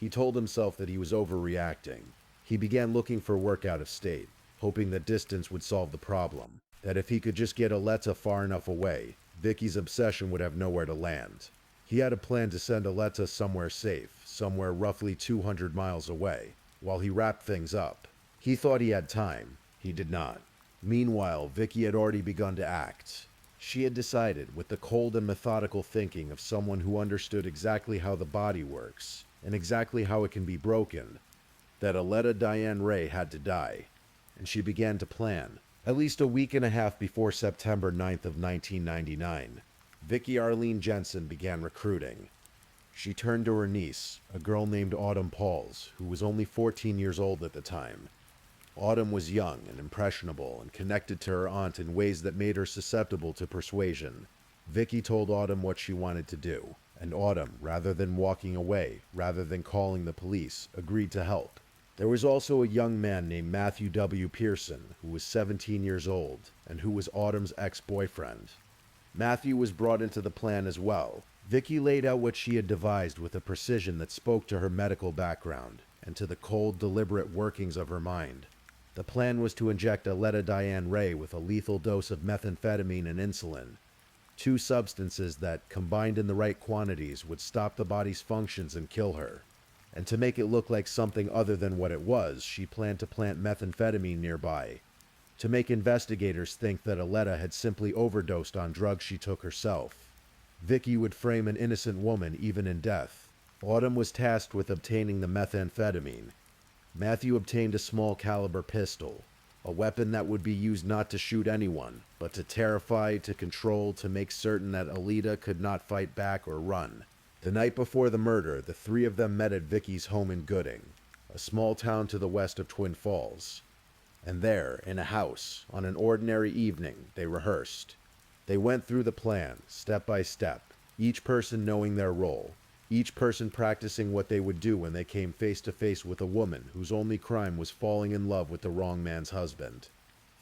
He told himself that he was overreacting. He began looking for work out of state, hoping that distance would solve the problem. That if he could just get Aletta far enough away, Vicky's obsession would have nowhere to land. He had a plan to send Aletta somewhere safe, somewhere roughly 200 miles away, while he wrapped things up. He thought he had time. He did not. Meanwhile, Vicky had already begun to act. She had decided, with the cold and methodical thinking of someone who understood exactly how the body works, and exactly how it can be broken, that Aletta Diane Ray had to die. And she began to plan. At least a week and a half before September 9th of 1999, Vicky Arlene Jensen began recruiting. She turned to her niece, a girl named Autumn Pauls, who was only 14 years old at the time. Autumn was young and impressionable and connected to her aunt in ways that made her susceptible to persuasion. Vicky told Autumn what she wanted to do. And Autumn, rather than walking away, rather than calling the police, agreed to help. There was also a young man named Matthew W. Pearson, who was 17 years old, and who was Autumn's ex-boyfriend. Matthew was brought into the plan as well. Vicky laid out what she had devised with a precision that spoke to her medical background and to the cold, deliberate workings of her mind. The plan was to inject Aletta Diane Ray with a lethal dose of methamphetamine and insulin, two substances that, combined in the right quantities, would stop the body's functions and kill her. And to make it look like something other than what it was, she planned to plant methamphetamine nearby, to make investigators think that Aletta had simply overdosed on drugs she took herself. Vicky would frame an innocent woman even in death. Autumn was tasked with obtaining the methamphetamine. Matthew obtained a small caliber pistol, a weapon that would be used not to shoot anyone, but to terrify, to control, to make certain that Aletta could not fight back or run. The night before the murder, the three of them met at Vicky's home in Gooding, a small town to the west of Twin Falls. And there, in a house, on an ordinary evening, they rehearsed. They went through the plan, step by step, each person knowing their role, each person practicing what they would do when they came face to face with a woman whose only crime was falling in love with the wrong man's husband.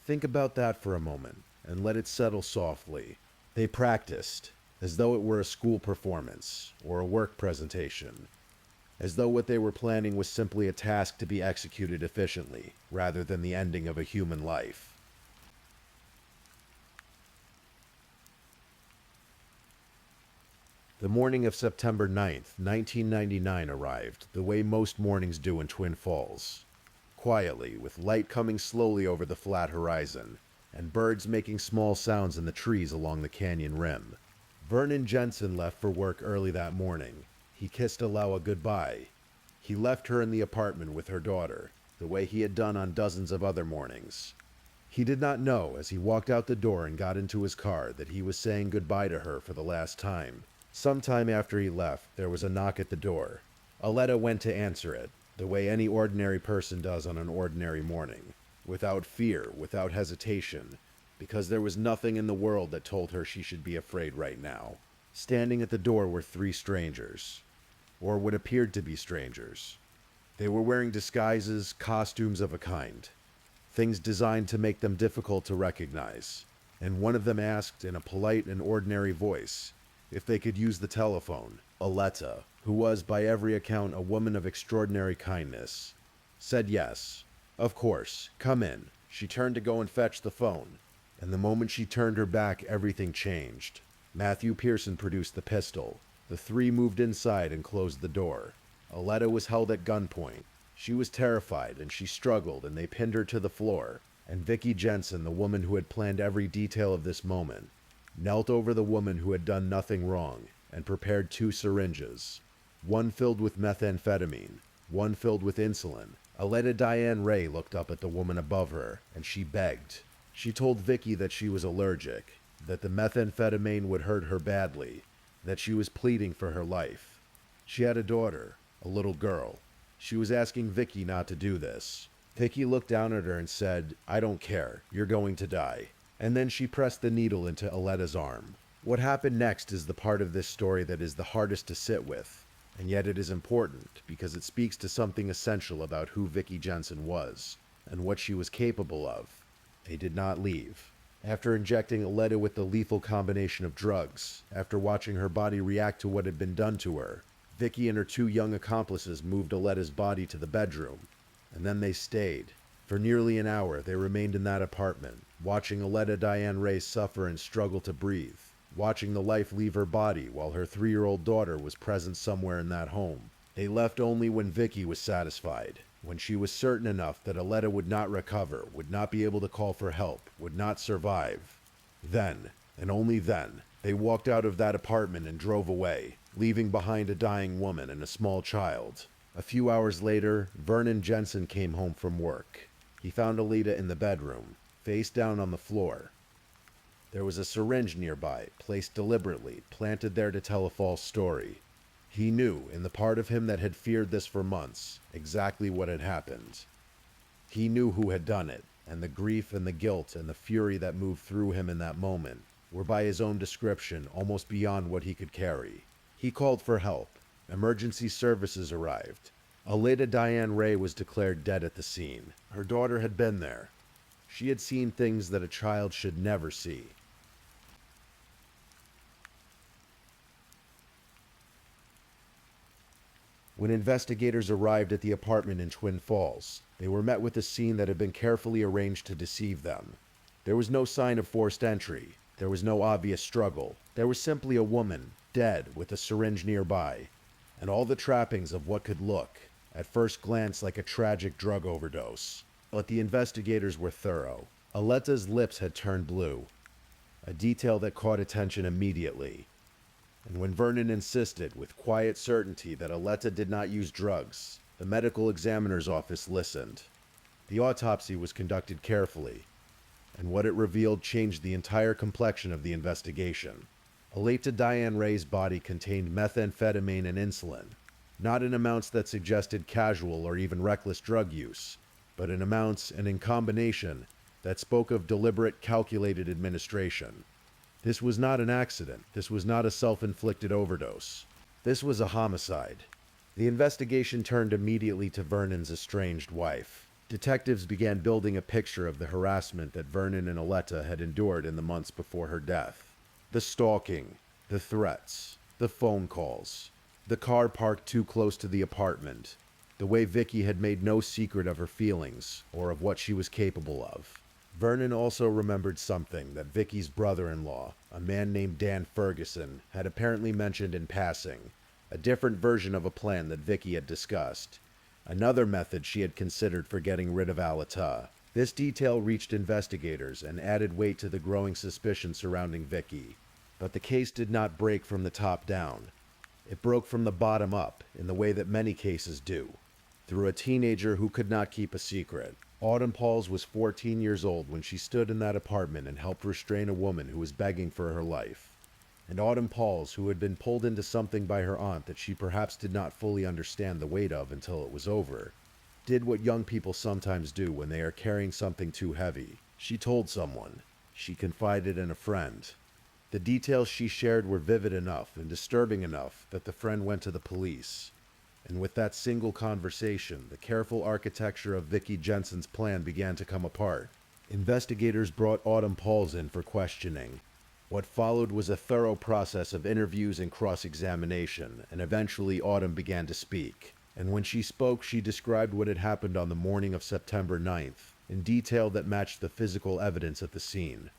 Think about that for a moment, and let it settle softly. They practiced, as though it were a school performance, or a work presentation, as though what they were planning was simply a task to be executed efficiently, rather than the ending of a human life. The morning of September 9th, 1999 arrived, the way most mornings do in Twin Falls. Quietly, with light coming slowly over the flat horizon, and birds making small sounds in the trees along the canyon rim. Vernon Jensen left for work early that morning. He kissed Alewa goodbye. He left her in the apartment with her daughter, the way he had done on dozens of other mornings. He did not know, as he walked out the door and got into his car, that he was saying goodbye to her for the last time. Sometime after he left, there was a knock at the door. Aletta went to answer it, the way any ordinary person does on an ordinary morning, without fear, without hesitation, because there was nothing in the world that told her she should be afraid right now. Standing at the door were three strangers, or what appeared to be strangers. They were wearing disguises, costumes of a kind, things designed to make them difficult to recognize, and one of them asked in a polite and ordinary voice if they could use the telephone. Aletta, who was by every account a woman of extraordinary kindness, said yes. Of course, come in. She turned to go and fetch the phone, and the moment she turned her back, everything changed. Matthew Pearson produced the pistol. The three moved inside and closed the door. Aletta was held at gunpoint. She was terrified, and she struggled, and they pinned her to the floor. And Vicky Jensen, the woman who had planned every detail of this moment, knelt over the woman who had done nothing wrong, and prepared two syringes, one filled with methamphetamine, one filled with insulin. Aletta Diane Ray looked up at the woman above her, and she begged. She told Vicky that she was allergic, that the methamphetamine would hurt her badly, that she was pleading for her life. She had a daughter, a little girl. She was asking Vicky not to do this. Vicky looked down at her and said, "I don't care, you're going to die." And then she pressed the needle into Aletta's arm. What happened next is the part of this story that is the hardest to sit with, and yet it is important because it speaks to something essential about who Vicky Jensen was, and what she was capable of. They did not leave. After injecting Aletta with the lethal combination of drugs, after watching her body react to what had been done to her, Vicky and her two young accomplices moved Aletta's body to the bedroom, and then they stayed. For nearly an hour, they remained in that apartment, watching Aletta Diane Ray suffer and struggle to breathe, watching the life leave her body while her 3-year-old daughter was present somewhere in that home. They left only when Vicky was satisfied, when she was certain enough that Aletta would not recover, would not be able to call for help, would not survive. Then, and only then, they walked out of that apartment and drove away, leaving behind a dying woman and a small child. A few hours later, Vernon Jensen came home from work. He found Aletta in the bedroom, face down on the floor. There was a syringe nearby, placed deliberately, planted there to tell a false story. He knew, in the part of him that had feared this for months, exactly what had happened. He knew who had done it, and the grief and the guilt and the fury that moved through him in that moment were by his own description almost beyond what he could carry. He called for help. Emergency services arrived. Alida Diane Ray was declared dead at the scene. Her daughter had been there. She had seen things that a child should never see. When investigators arrived at the apartment in Twin Falls, they were met with a scene that had been carefully arranged to deceive them. There was no sign of forced entry. There was no obvious struggle. There was simply a woman, dead, with a syringe nearby, and all the trappings of what could look, at first glance, like a tragic drug overdose. But the investigators were thorough. Aleta's lips had turned blue, a detail that caught attention immediately. And when Vernon insisted with quiet certainty that Aleta did not use drugs, the medical examiner's office listened. The autopsy was conducted carefully, and what it revealed changed the entire complexion of the investigation. Aleta Diane Ray's body contained methamphetamine and insulin, not in amounts that suggested casual or even reckless drug use, but in amounts and in combination that spoke of deliberate, calculated administration. This was not an accident. This was not a self-inflicted overdose. This was a homicide. The investigation turned immediately to Vernon's estranged wife. Detectives began building a picture of the harassment that Vernon and Aleta had endured in the months before her death. The stalking, the threats, the phone calls, the car parked too close to the apartment, the way Vicky had made no secret of her feelings or of what she was capable of. Vernon also remembered something that Vicky's brother-in-law, a man named Dan Ferguson, had apparently mentioned in passing, a different version of a plan that Vicky had discussed, another method she had considered for getting rid of Aleta. This detail reached investigators and added weight to the growing suspicion surrounding Vicky. But the case did not break from the top down. It broke from the bottom up, in the way that many cases do, through a teenager who could not keep a secret. Autumn Pauls was 14 years old when she stood in that apartment and helped restrain a woman who was begging for her life. And Autumn Pauls, who had been pulled into something by her aunt that she perhaps did not fully understand the weight of until it was over, did what young people sometimes do when they are carrying something too heavy. She told someone. She confided in a friend. The details she shared were vivid enough and disturbing enough that the friend went to the police. And with that single conversation, the careful architecture of Vicky Jensen's plan began to come apart. Investigators brought Autumn Pauls in for questioning. What followed was a thorough process of interviews and cross-examination, and eventually Autumn began to speak. And when she spoke, she described what had happened on the morning of September 9th, in detail that matched the physical evidence at the scene.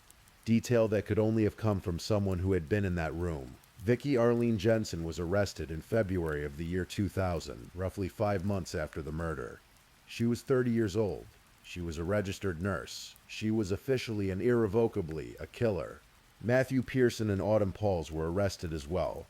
Detail that could only have come from someone who had been in that room. Vicky Arlene Jensen was arrested in February of the year 2000, roughly 5 months after the murder. She was 30 years old. She was a registered nurse. She was officially and irrevocably a killer. Matthew Pearson and Autumn Pauls were arrested as well.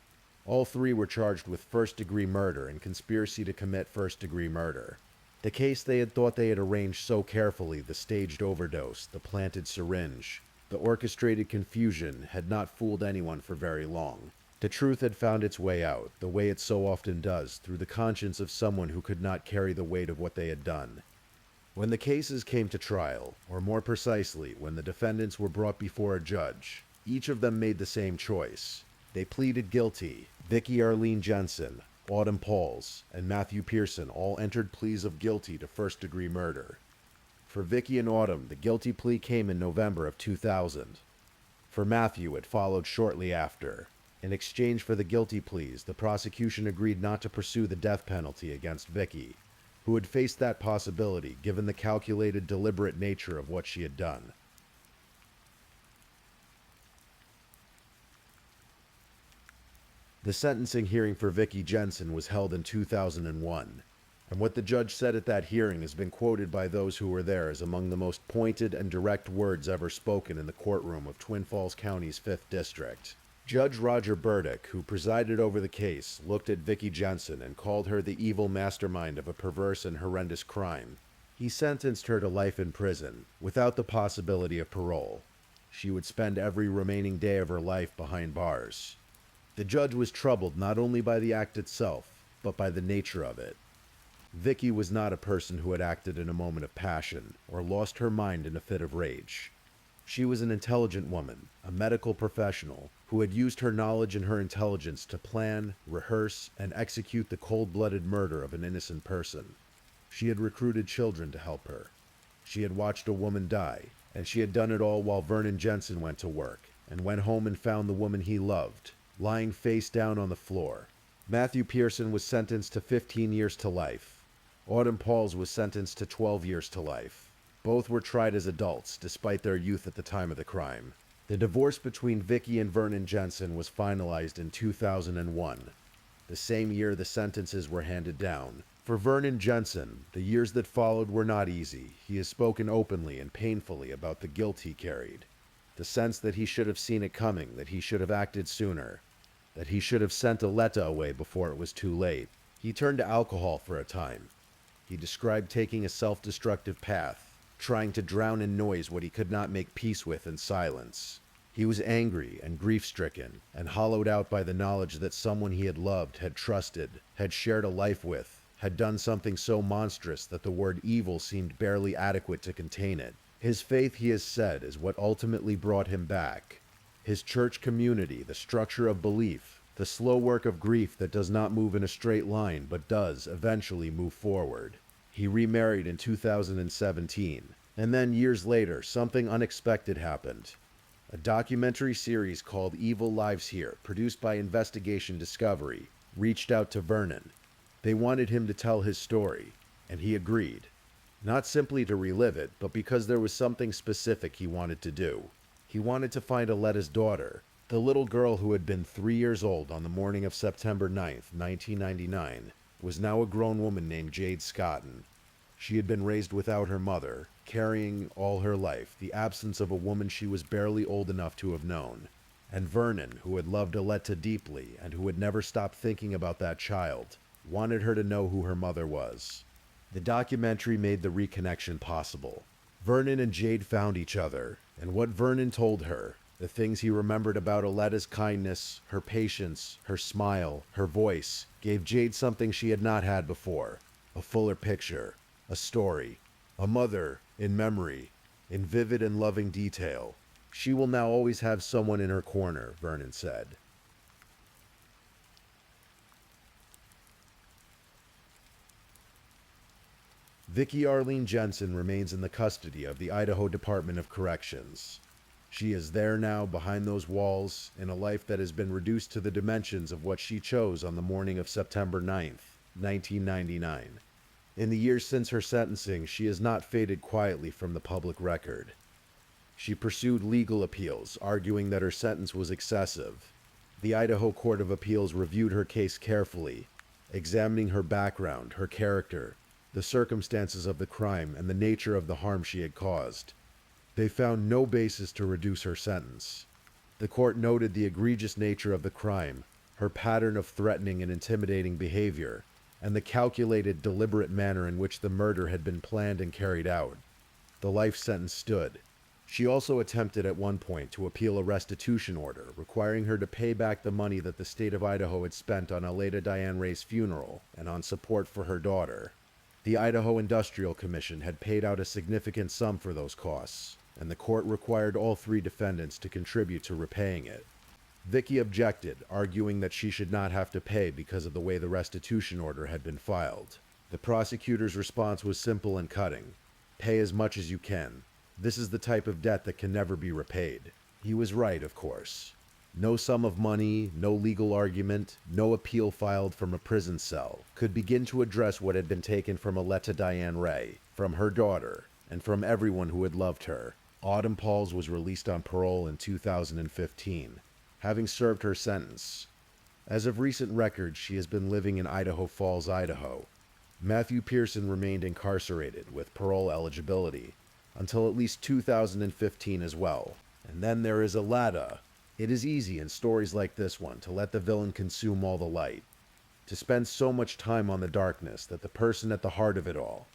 All three were charged with first-degree murder and conspiracy to commit first-degree murder. The case they had thought they had arranged so carefully, the staged overdose, the planted syringe, the orchestrated confusion, had not fooled anyone for very long. The truth had found its way out, the way it so often does, through the conscience of someone who could not carry the weight of what they had done. When the cases came to trial, or more precisely, when the defendants were brought before a judge, each of them made the same choice. They pleaded guilty. Vicky Arlene Jensen, Autumn Pauls, and Matthew Pearson all entered pleas of guilty to first-degree murder. For Vicky and Autumn, the guilty plea came in November of 2000. For Matthew, it followed shortly after. In exchange for the guilty pleas, the prosecution agreed not to pursue the death penalty against Vicky, who had faced that possibility given the calculated, deliberate nature of what she had done. The sentencing hearing for Vicky Jensen was held in 2001, and what the judge said at that hearing has been quoted by those who were there as among the most pointed and direct words ever spoken in the courtroom of Twin Falls County's 5th District. Judge Roger Burdick, who presided over the case, looked at Vicky Jensen and called her the evil mastermind of a perverse and horrendous crime. He sentenced her to life in prison, without the possibility of parole. She would spend every remaining day of her life behind bars. The judge was troubled not only by the act itself, but by the nature of it. Vicky was not a person who had acted in a moment of passion, or lost her mind in a fit of rage. She was an intelligent woman, a medical professional who had used her knowledge and her intelligence to plan, rehearse, and execute the cold-blooded murder of an innocent person. She had recruited children to help her. She had watched a woman die, and she had done it all while Vernon Jensen went to work and went home and found the woman he loved, lying face down on the floor. Matthew Pearson was sentenced to 15 years to life. Autumn Pauls was sentenced to 12 years to life. Both were tried as adults, despite their youth at the time of the crime. The divorce between Vicky and Vernon Jensen was finalized in 2001, the same year the sentences were handed down. For Vernon Jensen, the years that followed were not easy. He has spoken openly and painfully about the guilt he carried, the sense that he should have seen it coming, that he should have acted sooner, that he should have sent Aletta away before it was too late. He turned to alcohol for a time. He described taking a self-destructive path, trying to drown in noise what he could not make peace with in silence. He was angry and grief-stricken, and hollowed out by the knowledge that someone he had loved, had trusted, had shared a life with, had done something so monstrous that the word evil seemed barely adequate to contain it. His faith, he has said, is what ultimately brought him back. His church community, the structure of belief, the slow work of grief that does not move in a straight line but does eventually move forward. He remarried in 2017, and then years later, something unexpected happened. A documentary series called Evil Lives Here, produced by Investigation Discovery, reached out to Vernon. They wanted him to tell his story, and he agreed. Not simply to relive it, but because there was something specific he wanted to do. He wanted to find Aletta's daughter, the little girl who had been 3 years old on the morning of September 9th, 1999, was now a grown woman named Jade Scotton. She had been raised without her mother, carrying all her life the absence of a woman she was barely old enough to have known. And Vernon, who had loved Aletta deeply and who had never stopped thinking about that child, wanted her to know who her mother was. The documentary made the reconnection possible. Vernon and Jade found each other, and what Vernon told her, the things he remembered about Aletta's kindness, her patience, her smile, her voice, gave Jade something she had not had before. A fuller picture, a story, a mother in memory, in vivid and loving detail. She will now always have someone in her corner, Vernon said. Vicky Arlene Jensen remains in the custody of the Idaho Department of Corrections. She is there now, behind those walls, in a life that has been reduced to the dimensions of what she chose on the morning of September 9th, 1999. In the years since her sentencing, she has not faded quietly from the public record. She pursued legal appeals, arguing that her sentence was excessive. The Idaho Court of Appeals reviewed her case carefully, examining her background, her character, the circumstances of the crime, and the nature of the harm she had caused. They found no basis to reduce her sentence. The court noted the egregious nature of the crime, her pattern of threatening and intimidating behavior, and the calculated, deliberate manner in which the murder had been planned and carried out. The life sentence stood. She also attempted at one point to appeal a restitution order, requiring her to pay back the money that the state of Idaho had spent on Aletta Diane Ray's funeral and on support for her daughter. The Idaho Industrial Commission had paid out a significant sum for those costs, and the court required all three defendants to contribute to repaying it. Vicky objected, arguing that she should not have to pay because of the way the restitution order had been filed. The prosecutor's response was simple and cutting. Pay as much as you can. This is the type of debt that can never be repaid. He was right, of course. No sum of money, no legal argument, no appeal filed from a prison cell could begin to address what had been taken from Aletta Diane Ray, from her daughter, and from everyone who had loved her. Autumn Pauls was released on parole in 2015, having served her sentence. As of recent records, she has been living in Idaho Falls, Idaho. Matthew Pearson remained incarcerated with parole eligibility until at least 2015 as well. And then there is Aletta. It is easy in stories like this one to let the villain consume all the light, to spend so much time on the darkness that the person at the heart of it all,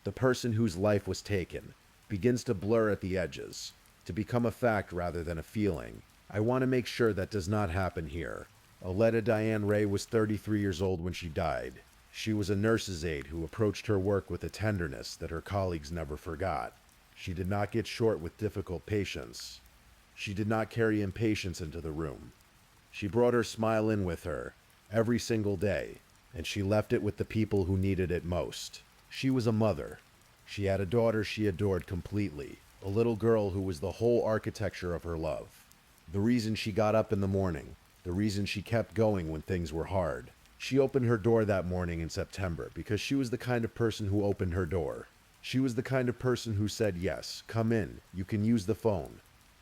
the person whose life was taken, begins to blur at the edges, to become a fact rather than a feeling. I want to make sure that does not happen here. Aletta Diane Ray was 33 years old when she died. She was a nurse's aide who approached her work with a tenderness that her colleagues never forgot. She did not get short with difficult patients. She did not carry impatience into the room. She brought her smile in with her every single day, and she left it with the people who needed it most. She was a mother. She had a daughter she adored completely, a little girl who was the whole architecture of her love. The reason she got up in the morning, the reason she kept going when things were hard. She opened her door that morning in September because she was the kind of person who opened her door. She was the kind of person who said, "Yes, come in, you can use the phone."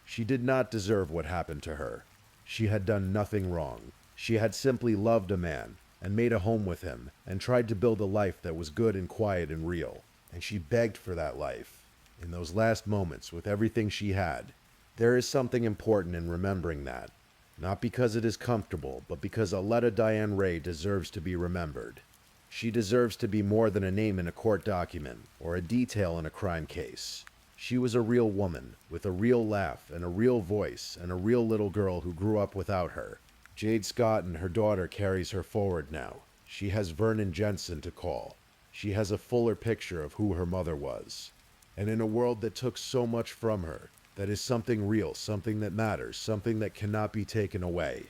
She did not deserve what happened to her. She had done nothing wrong. She had simply loved a man and made a home with him and tried to build a life that was good and quiet and real. And she begged for that life. In those last moments, with everything she had, there is something important in remembering that. Not because it is comfortable, but because Aletta Diane Ray deserves to be remembered. She deserves to be more than a name in a court document or a detail in a crime case. She was a real woman, with a real laugh and a real voice and a real little girl who grew up without her. Jade Scott and her daughter carries her forward now. She has Vernon Jensen to call. She has a fuller picture of who her mother was. And in a world that took so much from her, that is something real, something that matters, something that cannot be taken away.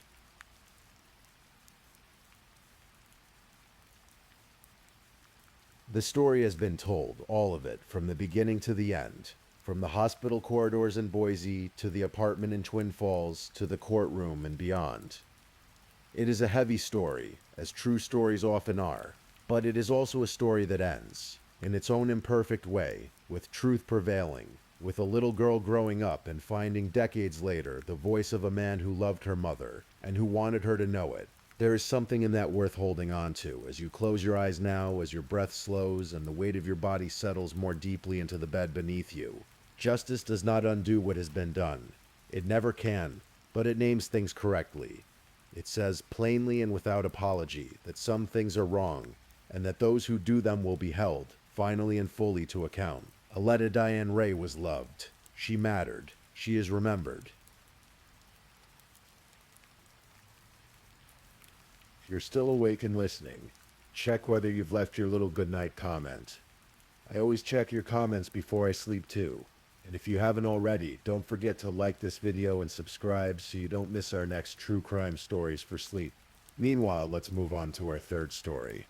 The story has been told, all of it, from the beginning to the end. From the hospital corridors in Boise, to the apartment in Twin Falls, to the courtroom and beyond. It is a heavy story, as true stories often are, but it is also a story that ends, in its own imperfect way, with truth prevailing, with a little girl growing up and finding decades later the voice of a man who loved her mother, and who wanted her to know it. There is something in that worth holding on to as you close your eyes now, as your breath slows and the weight of your body settles more deeply into the bed beneath you. Justice does not undo what has been done. It never can, but it names things correctly. It says plainly and without apology that some things are wrong, and that those who do them will be held, finally and fully, to account. Aletta Diane Ray was loved. She mattered. She is remembered. If you're still awake and listening, check whether you've left your little goodnight comment. I always check your comments before I sleep too. And if you haven't already, don't forget to like this video and subscribe so you don't miss our next true crime stories for sleep. Meanwhile, let's move on to our third story.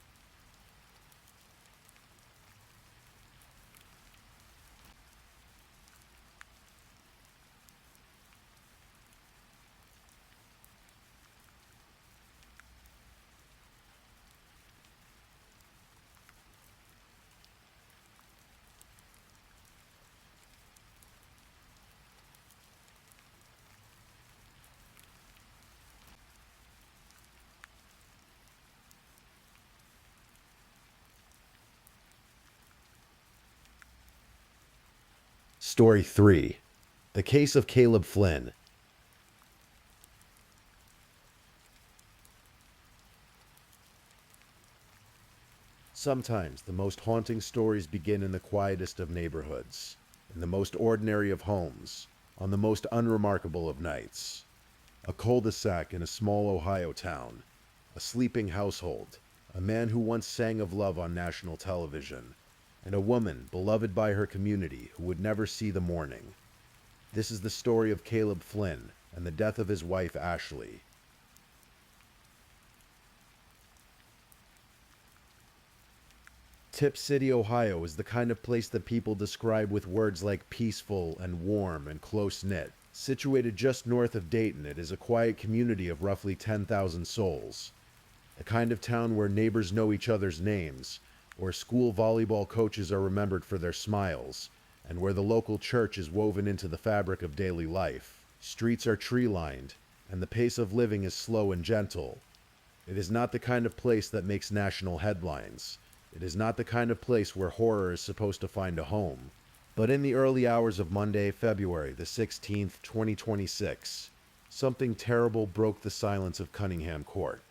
Story 3. The Case of Caleb Flynn. Sometimes the most haunting stories begin in the quietest of neighborhoods, in the most ordinary of homes, on the most unremarkable of nights. A cul-de-sac in a small Ohio town, a sleeping household, a man who once sang of love on national television, and a woman beloved by her community who would never see the morning. This is the story of Caleb Flynn and the death of his wife Ashley. Tip City, Ohio is the kind of place that people describe with words like peaceful and warm and close-knit. Situated just north of Dayton, it is a quiet community of roughly 10,000 souls. The kind of town where neighbors know each other's names, where school volleyball coaches are remembered for their smiles, and where the local church is woven into the fabric of daily life. Streets are tree-lined, and the pace of living is slow and gentle. It is not the kind of place that makes national headlines. It is not the kind of place where horror is supposed to find a home. But in the early hours of Monday, February the 16th, 2026, something terrible broke the silence of Cunningham Court.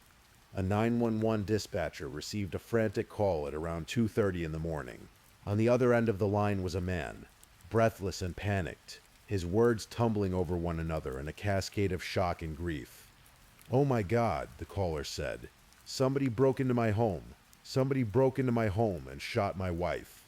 A 911 dispatcher received a frantic call at around 2:30 in the morning. On the other end of the line was a man, breathless and panicked, his words tumbling over one another in a cascade of shock and grief. "Oh my God," the caller said. "Somebody broke into my home. Somebody broke into my home and shot my wife."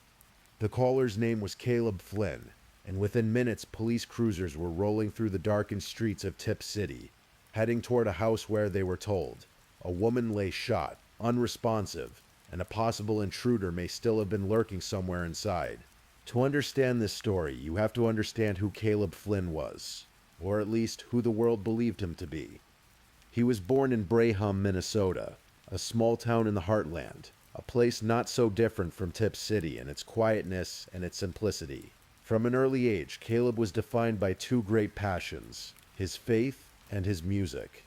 The caller's name was Caleb Flynn, and within minutes police cruisers were rolling through the darkened streets of Tip City, heading toward a house where, they were told, a woman lay shot, unresponsive, and a possible intruder may still have been lurking somewhere inside. To understand this story, you have to understand who Caleb Flynn was, or at least who the world believed him to be. He was born in Braham, Minnesota, a small town in the heartland, a place not so different from Tip City in its quietness and its simplicity. From an early age, Caleb was defined by two great passions, his faith and his music.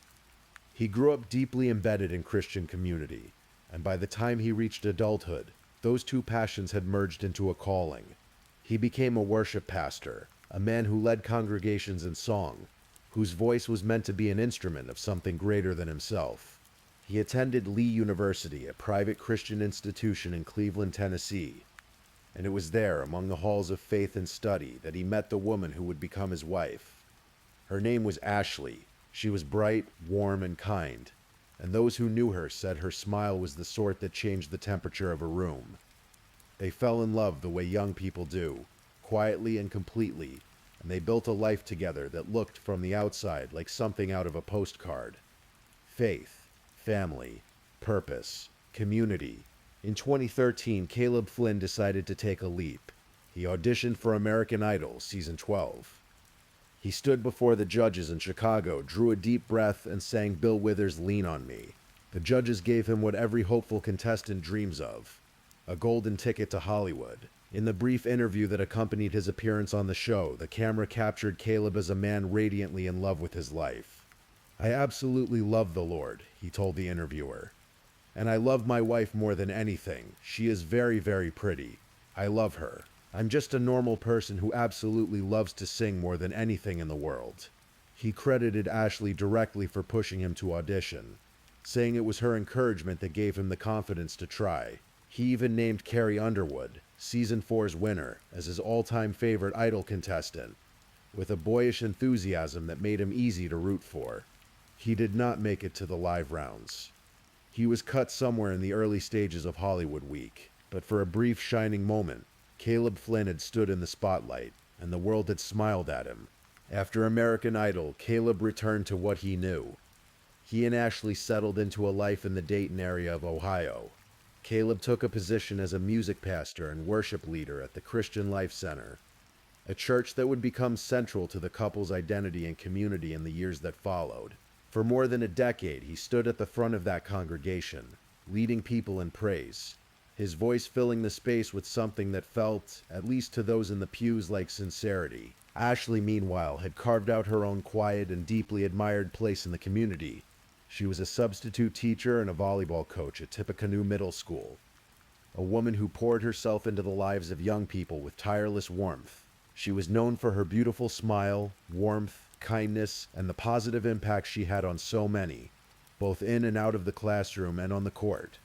He grew up deeply embedded in Christian community, and by the time he reached adulthood, those two passions had merged into a calling. He became a worship pastor, a man who led congregations in song, whose voice was meant to be an instrument of something greater than himself. He attended Lee University, a private Christian institution in Cleveland, Tennessee, and it was there, among the halls of faith and study, that he met the woman who would become his wife. Her name was Ashley. She was bright, warm, and kind, and those who knew her said her smile was the sort that changed the temperature of a room. They fell in love the way young people do, quietly and completely, and they built a life together that looked from the outside like something out of a postcard. Faith, family, purpose, community. In 2013, Caleb Flynn decided to take a leap. He auditioned for American Idol Season 12. He stood before the judges in Chicago, drew a deep breath, and sang Bill Withers' Lean on Me. The judges gave him what every hopeful contestant dreams of, a golden ticket to Hollywood. In the brief interview that accompanied his appearance on the show, the camera captured Caleb as a man radiantly in love with his life. "I absolutely love the Lord," he told the interviewer. "And I love my wife more than anything. She is very, very pretty. I love her. I'm just a normal person who absolutely loves to sing more than anything in the world." He credited Ashley directly for pushing him to audition, saying it was her encouragement that gave him the confidence to try. He even named Carrie Underwood, Season 4's winner, as his all-time favorite Idol contestant, with a boyish enthusiasm that made him easy to root for. He did not make it to the live rounds. He was cut somewhere in the early stages of Hollywood Week, but for a brief shining moment, Caleb Flynn had stood in the spotlight, and the world had smiled at him. After American Idol, Caleb returned to what he knew. He and Ashley settled into a life in the Dayton area of Ohio. Caleb took a position as a music pastor and worship leader at the Christian Life Center, a church that would become central to the couple's identity and community in the years that followed. For more than a decade, he stood at the front of that congregation, leading people in praise, his voice filling the space with something that felt, at least to those in the pews, like sincerity. Ashley, meanwhile, had carved out her own quiet and deeply admired place in the community. She was a substitute teacher and a volleyball coach at Tippecanoe Middle School, a woman who poured herself into the lives of young people with tireless warmth. She was known for her beautiful smile, warmth, kindness, and the positive impact she had on so many, both in and out of the classroom and on the court.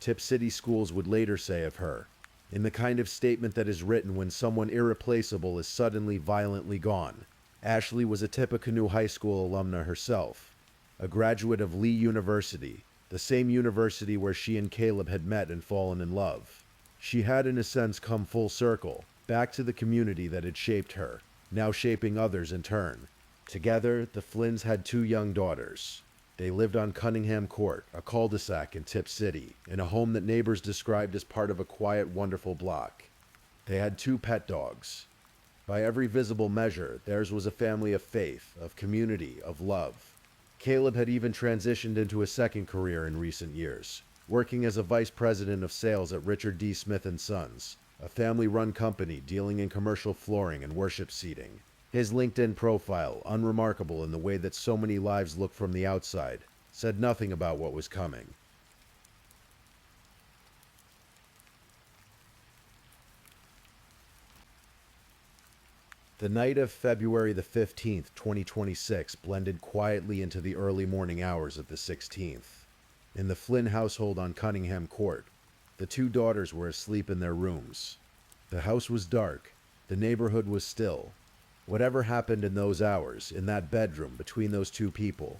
Tip City schools would later say of her, in the kind of statement that is written when someone irreplaceable is suddenly violently gone, Ashley was a Tippecanoe High School alumna herself, a graduate of Lee University, the same university where she and Caleb had met and fallen in love. She had, in a sense, come full circle, back to the community that had shaped her, now shaping others in turn. Together, the Flynns had two young daughters. They lived on Cunningham Court, a cul-de-sac in Tip City, in a home that neighbors described as part of a quiet, wonderful block. They had two pet dogs. By every visible measure, theirs was a family of faith, of community, of love. Caleb had even transitioned into a second career in recent years, working as a vice president of sales at Richard D. Smith & Sons, a family-run company dealing in commercial flooring and worship seating. His LinkedIn profile, unremarkable in the way that so many lives look from the outside, said nothing about what was coming. The night of February the 15th, 2026 blended quietly into the early morning hours of the 16th. In the Flynn household on Cunningham Court, the two daughters were asleep in their rooms. The house was dark. The neighborhood was still. Whatever happened in those hours, in that bedroom between those two people,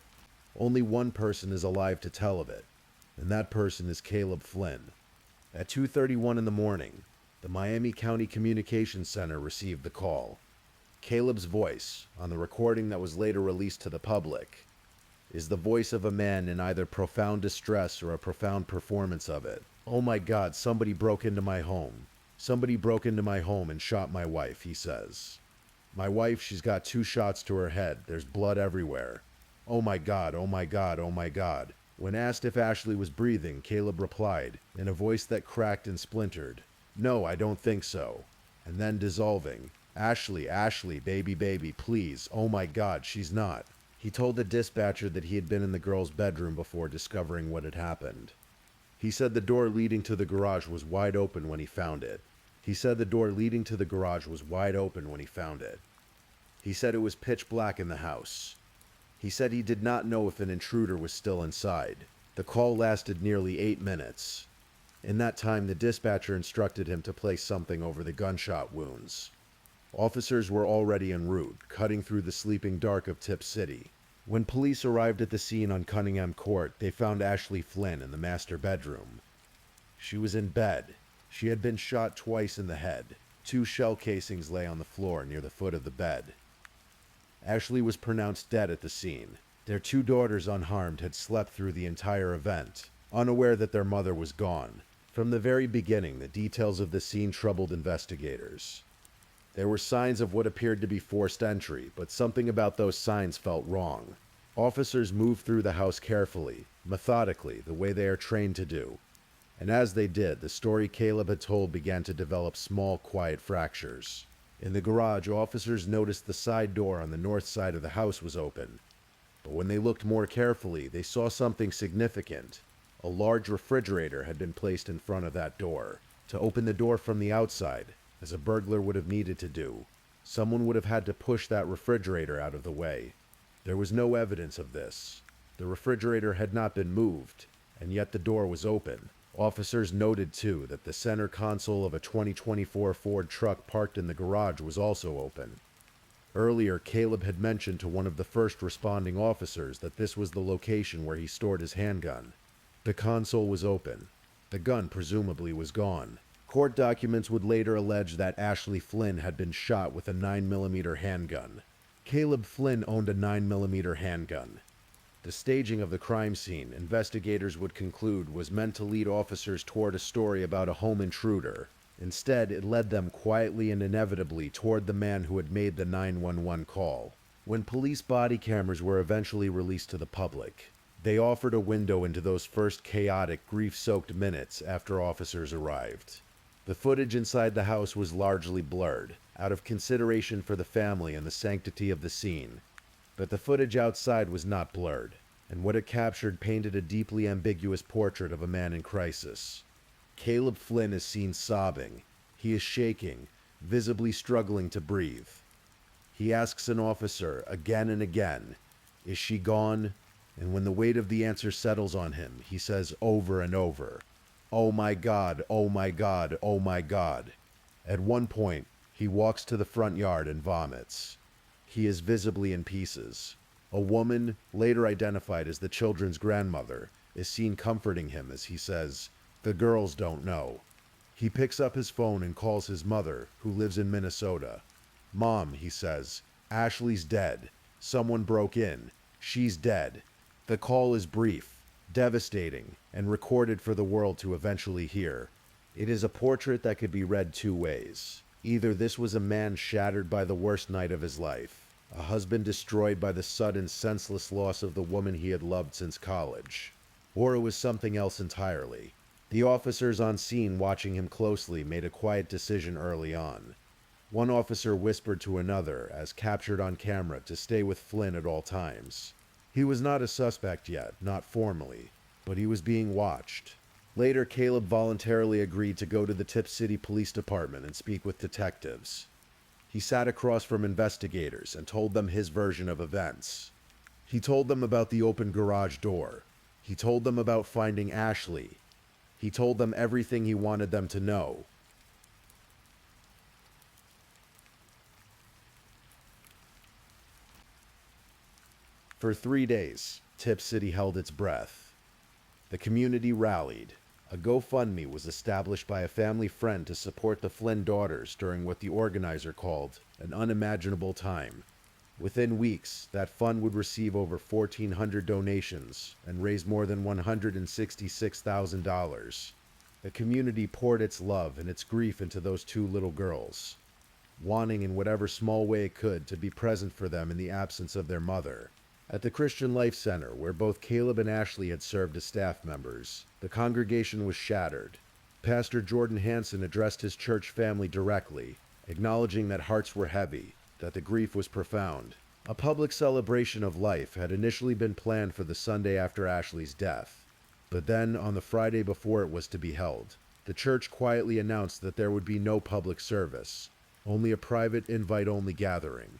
only one person is alive to tell of it, and that person is Caleb Flynn. At 2:31 in the morning, the Miami County Communications Center received the call. Caleb's voice, on the recording that was later released to the public, is the voice of a man in either profound distress or a profound performance of it. "Oh my God, somebody broke into my home. Somebody broke into my home and shot my wife," he says. "My wife, she's got 2 shots to her head. There's blood everywhere. Oh my God, oh my God, oh my God." When asked if Ashley was breathing, Caleb replied, in a voice that cracked and splintered, "No, I don't think so." And then dissolving, "Ashley, Ashley, baby, baby, please. Oh my God, she's not." He told the dispatcher that he had been in the girl's bedroom before discovering what had happened. He said the door leading to the garage was wide open when he found it. He said the door leading to the garage was wide open when he found it. He said it was pitch black in the house. He said he did not know if an intruder was still inside. The call lasted nearly 8 minutes. In that time, the dispatcher instructed him to place something over the gunshot wounds. Officers were already en route, cutting through the sleeping dark of Tip City. When police arrived at the scene on Cunningham Court, they found Ashley Flynn in the master bedroom. She was in bed. She had been shot twice in the head. 2 shell casings lay on the floor near the foot of the bed. Ashley was pronounced dead at the scene. Their 2 daughters, unharmed, had slept through the entire event, unaware that their mother was gone. From the very beginning, the details of the scene troubled investigators. There were signs of what appeared to be forced entry, but something about those signs felt wrong. Officers moved through the house carefully, methodically, the way they are trained to do. And as they did, the story Caleb had told began to develop small, quiet fractures. In the garage, officers noticed the side door on the north side of the house was open. But when they looked more carefully, they saw something significant. A large refrigerator had been placed in front of that door. To open the door from the outside, as a burglar would have needed to do, someone would have had to push that refrigerator out of the way. There was no evidence of this. The refrigerator had not been moved, and yet the door was open. Officers noted, too, that the center console of a 2024 Ford truck parked in the garage was also open. Earlier, Caleb had mentioned to one of the first responding officers that this was the location where he stored his handgun. The console was open. The gun presumably was gone. Court documents would later allege that Ashley Flynn had been shot with a 9mm handgun. Caleb Flynn owned a 9mm handgun. The staging of the crime scene, investigators would conclude, was meant to lead officers toward a story about a home intruder. Instead, it led them quietly and inevitably toward the man who had made the 911 call. When police body cameras were eventually released to the public, they offered a window into those first chaotic, grief-soaked minutes after officers arrived. The footage inside the house was largely blurred, out of consideration for the family and the sanctity of the scene. But the footage outside was not blurred, and what it captured painted a deeply ambiguous portrait of a man in crisis. Caleb Flynn is seen sobbing. He is shaking, visibly struggling to breathe. He asks an officer again and again, "Is she gone?" And when the weight of the answer settles on him, he says over and over, "Oh my God, oh my God, oh my God." At one point, he walks to the front yard and vomits. He is visibly in pieces. A woman, later identified as the children's grandmother, is seen comforting him as he says, "The girls don't know." He picks up his phone and calls his mother, who lives in Minnesota. "Mom," he says, "Ashley's dead. Someone broke in. She's dead." The call is brief, devastating, and recorded for the world to eventually hear. It is a portrait that could be read 2 ways. Either this was a man shattered by the worst night of his life, a husband destroyed by the sudden, senseless loss of the woman he had loved since college, or it was something else entirely. The officers on scene watching him closely made a quiet decision early on. One officer whispered to another, as captured on camera, to stay with Flynn at all times. He was not a suspect yet, not formally, but he was being watched. Later, Caleb voluntarily agreed to go to the Tip City Police Department and speak with detectives. He sat across from investigators and told them his version of events. He told them about the open garage door. He told them about finding Ashley. He told them everything he wanted them to know. For 3 days, Tip City held its breath. The community rallied. A GoFundMe was established by a family friend to support the Flynn daughters during what the organizer called an unimaginable time. Within weeks, that fund would receive over 1,400 donations and raise more than $166,000. The community poured its love and its grief into those two little girls, wanting in whatever small way it could to be present for them in the absence of their mother. At the Christian Life Center, where both Caleb and Ashley had served as staff members, the congregation was shattered. Pastor Jordan Hansen addressed his church family directly, acknowledging that hearts were heavy, that the grief was profound. A public celebration of life had initially been planned for the Sunday after Ashley's death, but then, on the Friday before it was to be held, the church quietly announced that there would be no public service, only a private invite-only gathering.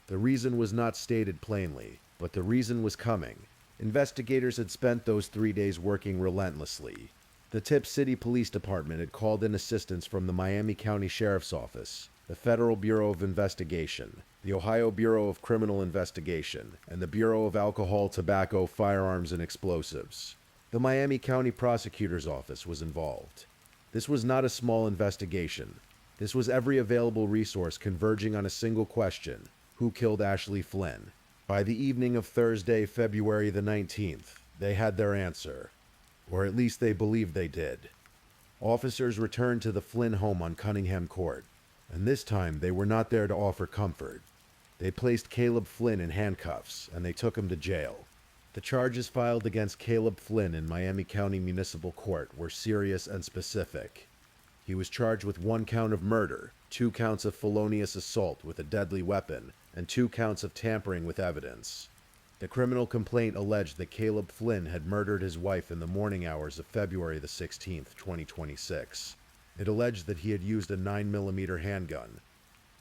The reason was not stated plainly, but the reason was coming. Investigators had spent those 3 days working relentlessly. The Tip City Police Department had called in assistance from the Miami County Sheriff's Office, the Federal Bureau of Investigation, the Ohio Bureau of Criminal Investigation, and the Bureau of Alcohol, Tobacco, Firearms, and Explosives. The Miami County Prosecutor's Office was involved. This was not a small investigation. This was every available resource converging on a single question: who killed Ashley Flynn? By the evening of Thursday, February the 19th, they had their answer. Or at least they believed they did. Officers returned to the Flynn home on Cunningham Court, and this time they were not there to offer comfort. They placed Caleb Flynn in handcuffs, and they took him to jail. The charges filed against Caleb Flynn in Miami County Municipal Court were serious and specific. He was charged with 1 count of murder, 2 counts of felonious assault with a deadly weapon, and 2 counts of tampering with evidence. The criminal complaint alleged that Caleb Flynn had murdered his wife in the morning hours of February the 16th, 2026. It alleged that he had used a 9mm handgun,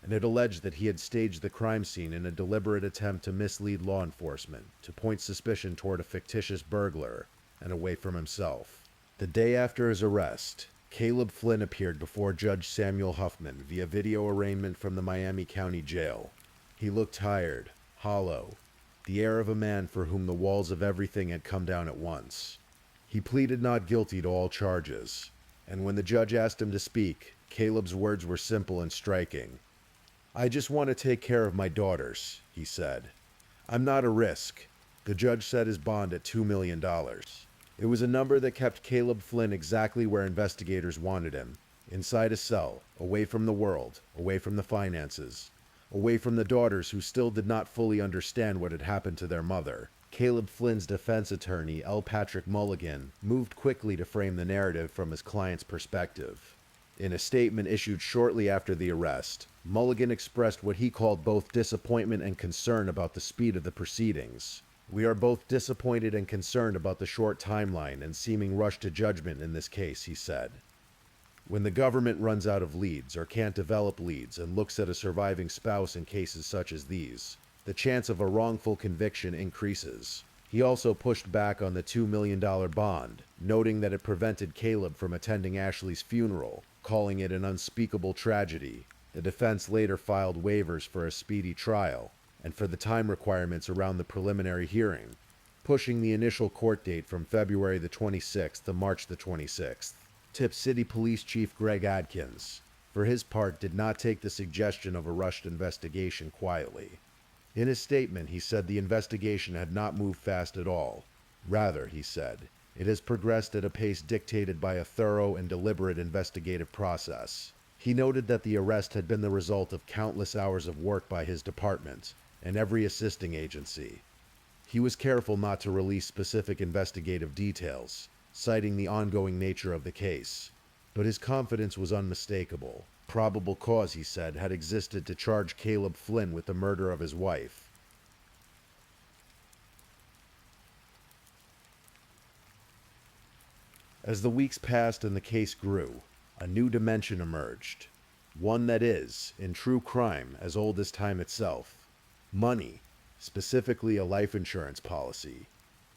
and it alleged that he had staged the crime scene in a deliberate attempt to mislead law enforcement, to point suspicion toward a fictitious burglar and away from himself. The day after his arrest, Caleb Flynn appeared before Judge Samuel Huffman via video arraignment from the Miami County Jail. He looked tired, hollow, the air of a man for whom the walls of everything had come down at once. He pleaded not guilty to all charges, and when the judge asked him to speak, Caleb's words were simple and striking. "I just want to take care of my daughters," he said. "I'm not a risk." The judge set his bond at $2 million. It was a number that kept Caleb Flynn exactly where investigators wanted him, inside a cell, away from the world, away from the finances, away from the daughters who still did not fully understand what had happened to their mother. Caleb Flynn's defense attorney, L. Patrick Mulligan, moved quickly to frame the narrative from his client's perspective. In a statement issued shortly after the arrest, Mulligan expressed what he called both disappointment and concern about the speed of the proceedings. "We are both disappointed and concerned about the short timeline and seeming rush to judgment in this case," he said. "When the government runs out of leads or can't develop leads and looks at a surviving spouse in cases such as these, the chance of a wrongful conviction increases." He also pushed back on the $2 million bond, noting that it prevented Caleb from attending Ashley's funeral, calling it an unspeakable tragedy. The defense later filed waivers for a speedy trial and for the time requirements around the preliminary hearing, pushing the initial court date from February the 26th to March the 26th. Tip City Police Chief Greg Adkins, for his part, did not take the suggestion of a rushed investigation quietly. In his statement, he said the investigation had not moved fast at all. Rather, he said, it has progressed at a pace dictated by a thorough and deliberate investigative process. He noted that the arrest had been the result of countless hours of work by his department and every assisting agency. He was careful not to release specific investigative details, citing the ongoing nature of the case. But his confidence was unmistakable. Probable cause, he said, had existed to charge Caleb Flynn with the murder of his wife. As the weeks passed and the case grew, a new dimension emerged. One that is, in true crime, as old as time itself. Money, specifically a life insurance policy.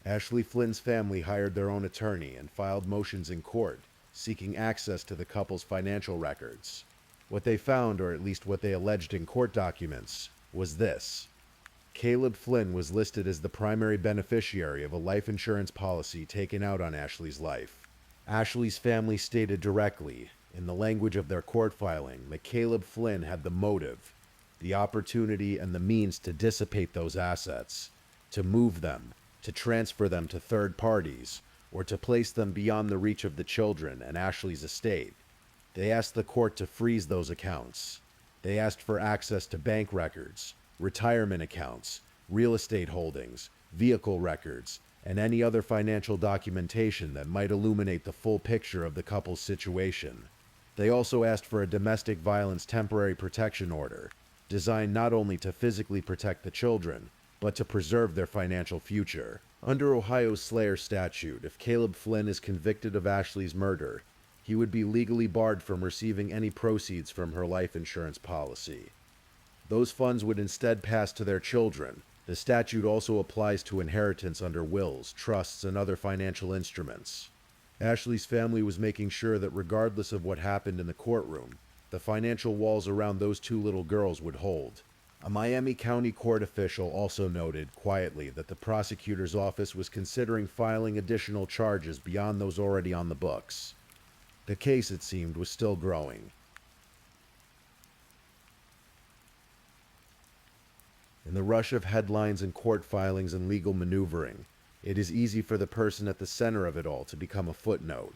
Ashley Flynn's family hired their own attorney and filed motions in court, seeking access to the couple's financial records. What they found, or at least what they alleged in court documents, was this. Caleb Flynn was listed as the primary beneficiary of a life insurance policy taken out on Ashley's life. Ashley's family stated directly, in the language of their court filing, that Caleb Flynn had the motive, the opportunity, and the means to dissipate those assets, to move them, to transfer them to third parties, or to place them beyond the reach of the children and Ashley's estate. They asked the court to freeze those accounts. They asked for access to bank records, retirement accounts, real estate holdings, vehicle records, and any other financial documentation that might illuminate the full picture of the couple's situation. They also asked for a domestic violence temporary protection order, designed not only to physically protect the children, but to preserve their financial future. Under Ohio's Slayer statute, if Caleb Flynn is convicted of Ashley's murder, he would be legally barred from receiving any proceeds from her life insurance policy. Those funds would instead pass to their children. The statute also applies to inheritance under wills, trusts, and other financial instruments. Ashley's family was making sure that regardless of what happened in the courtroom, the financial walls around those two little girls would hold. A Miami County court official also noted quietly that the prosecutor's office was considering filing additional charges beyond those already on the books. The case, it seemed, was still growing. In the rush of headlines and court filings and legal maneuvering, it is easy for the person at the center of it all to become a footnote.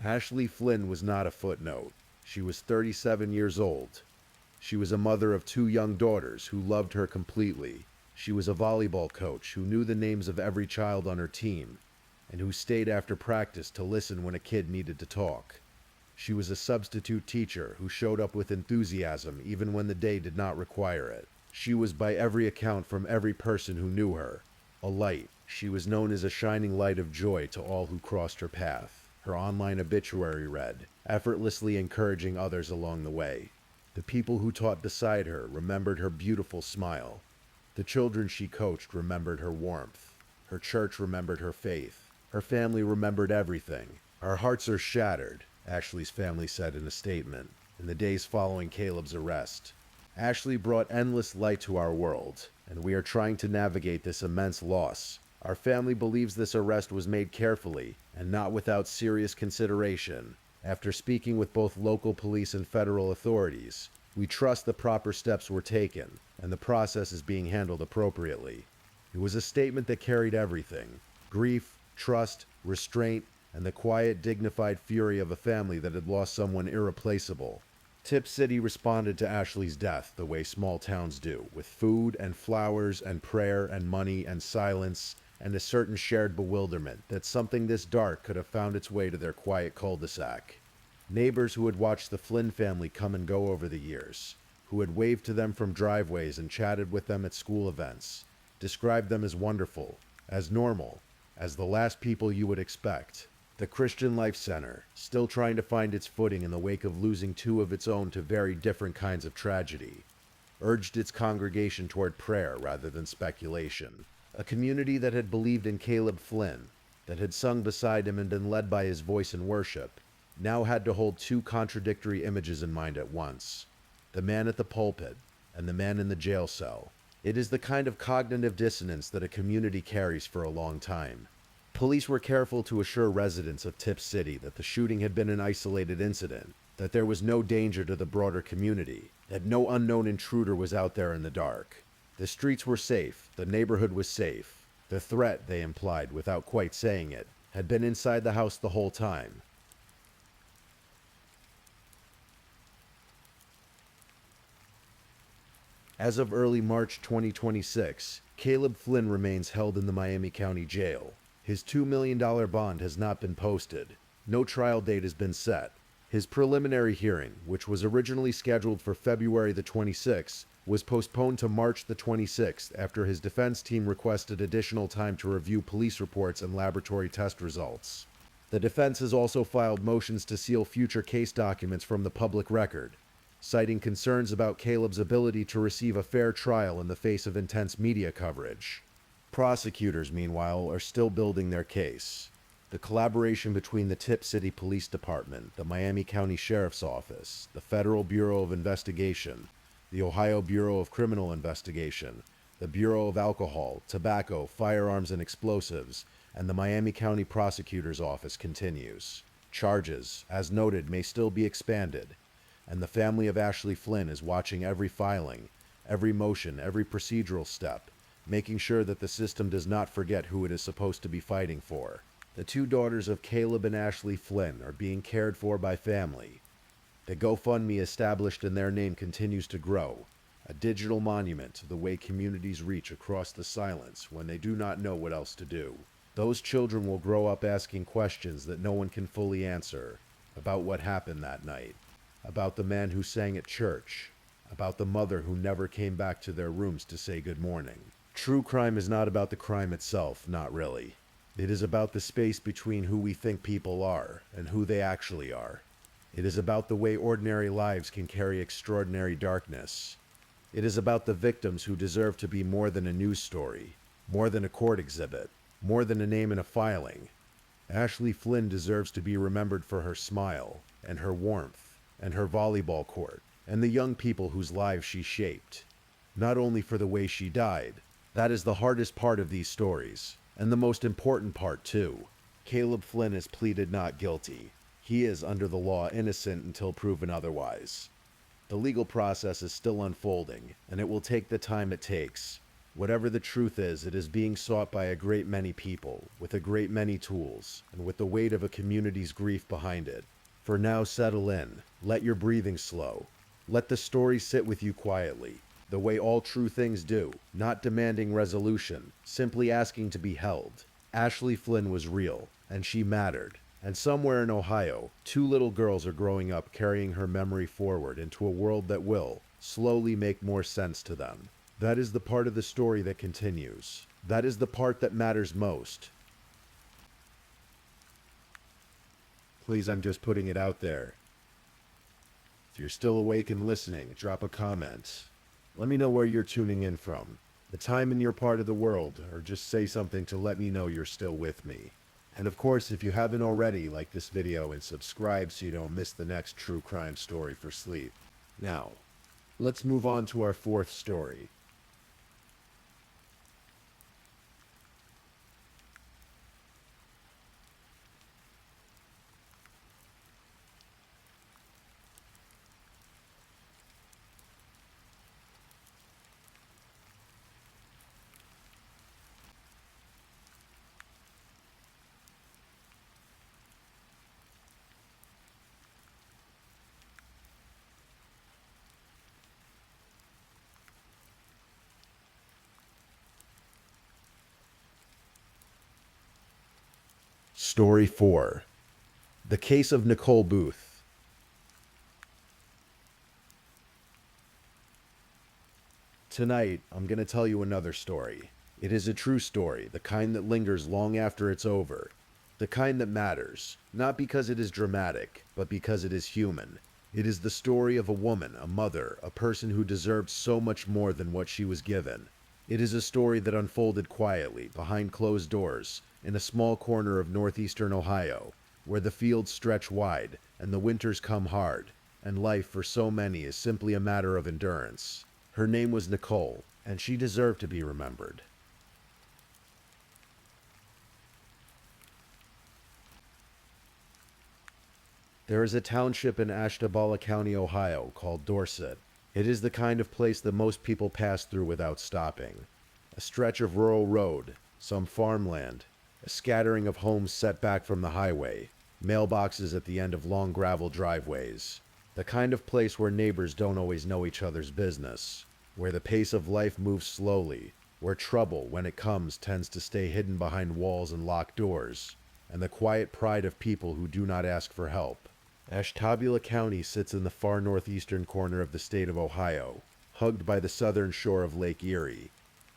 Ashley Flynn was not a footnote. She was 37 years old. She was a mother of 2 young daughters who loved her completely. She was a volleyball coach who knew the names of every child on her team, and who stayed after practice to listen when a kid needed to talk. She was a substitute teacher who showed up with enthusiasm even when the day did not require it. She was, by every account from every person who knew her, a light. She was known as a shining light of joy to all who crossed her path. Her online obituary read, effortlessly encouraging others along the way. The people who taught beside her remembered her beautiful smile. The children she coached remembered her warmth. Her church remembered her faith. Her family remembered everything. Our hearts are shattered, Ashley's family said in a statement, in the days following Caleb's arrest. Ashley brought endless light to our world, and we are trying to navigate this immense loss. Our family believes this arrest was made carefully and not without serious consideration. After speaking with both local police and federal authorities, we trust the proper steps were taken and the process is being handled appropriately. It was a statement that carried everything: grief, trust, restraint, and the quiet, dignified fury of a family that had lost someone irreplaceable. Tip City responded to Ashley's death the way small towns do, with food and flowers and prayer and money and silence and a certain shared bewilderment that something this dark could have found its way to their quiet cul-de-sac. Neighbors who had watched the Flynn family come and go over the years, who had waved to them from driveways and chatted with them at school events, described them as wonderful, as normal, as the last people you would expect. The Christian Life Center, still trying to find its footing in the wake of losing 2 of its own to very different kinds of tragedy, urged its congregation toward prayer rather than speculation. A community that had believed in Caleb Flynn, that had sung beside him and been led by his voice in worship, now had to hold 2 contradictory images in mind at once: the man at the pulpit and the man in the jail cell. It is the kind of cognitive dissonance that a community carries for a long time. Police were careful to assure residents of Tip City that the shooting had been an isolated incident, that there was no danger to the broader community, that no unknown intruder was out there in the dark. The streets were safe, the neighborhood was safe. The threat, they implied without quite saying it, had been inside the house the whole time. As of early March 2026, Caleb Flynn remains held in the Miami County Jail. His $2 million bond has not been posted. No trial date has been set. His preliminary hearing, which was originally scheduled for February the 26th, was postponed to March the 26th after his defense team requested additional time to review police reports and laboratory test results. The defense has also filed motions to seal future case documents from the public record, citing concerns about Caleb's ability to receive a fair trial in the face of intense media coverage. Prosecutors, meanwhile, are still building their case. The collaboration between the Tip City Police Department, the Miami County Sheriff's Office, the Federal Bureau of Investigation, the Ohio Bureau of Criminal Investigation, the Bureau of Alcohol, Tobacco, Firearms, and Explosives, and the Miami County Prosecutor's Office continues. Charges, as noted, may still be expanded, and the family of Ashley Flynn is watching every filing, every motion, every procedural step, making sure that the system does not forget who it is supposed to be fighting for. The two daughters of Caleb and Ashley Flynn are being cared for by family. The GoFundMe established in their name continues to grow, a digital monument to the way communities reach across the silence when they do not know what else to do. Those children will grow up asking questions that no one can fully answer about what happened that night, about the man who sang at church, about the mother who never came back to their rooms to say good morning. True crime is not about the crime itself, not really. It is about the space between who we think people are and who they actually are. It is about the way ordinary lives can carry extraordinary darkness. It is about the victims who deserve to be more than a news story, more than a court exhibit, more than a name in a filing. Ashley Flynn deserves to be remembered for her smile, and her warmth, and her volleyball court, and the young people whose lives she shaped. Not only for the way she died. That is the hardest part of these stories, and the most important part too. Caleb Flynn has pleaded not guilty. He is, under the law, innocent until proven otherwise. The legal process is still unfolding, and it will take the time it takes. Whatever the truth is, it is being sought by a great many people, with a great many tools, and with the weight of a community's grief behind it. For now, settle in. Let your breathing slow. Let the story sit with you quietly, the way all true things do, not demanding resolution, simply asking to be held. Ashley Flynn was real, and she mattered. And somewhere in Ohio, two little girls are growing up carrying her memory forward into a world that will slowly make more sense to them. That is the part of the story that continues. That is the part that matters most. Please, I'm just putting it out there. If you're still awake and listening, drop a comment. Let me know where you're tuning in from, the time in your part of the world, or just say something to let me know you're still with me. And of course, if you haven't already, like this video and subscribe so you don't miss the next true crime story for sleep. Now, let's move on to our fourth story. Story 4. The Case of Nicole Booth. Tonight, I'm going to tell you another story. It is a true story, the kind that lingers long after it's over. The kind that matters, not because it is dramatic, but because it is human. It is the story of a woman, a mother, a person who deserved so much more than what she was given. It is a story that unfolded quietly, behind closed doors, in a small corner of northeastern Ohio, where the fields stretch wide, and the winters come hard, and life for so many is simply a matter of endurance. Her name was Nicole, and she deserved to be remembered. There is a township in Ashtabula County, Ohio, called Dorset. It is the kind of place that most people pass through without stopping. A stretch of rural road, some farmland, a scattering of homes set back from the highway, mailboxes at the end of long gravel driveways. The kind of place where neighbors don't always know each other's business, where the pace of life moves slowly, where trouble, when it comes, tends to stay hidden behind walls and locked doors, and the quiet pride of people who do not ask for help. Ashtabula County sits in the far northeastern corner of the state of Ohio, hugged by the southern shore of Lake Erie.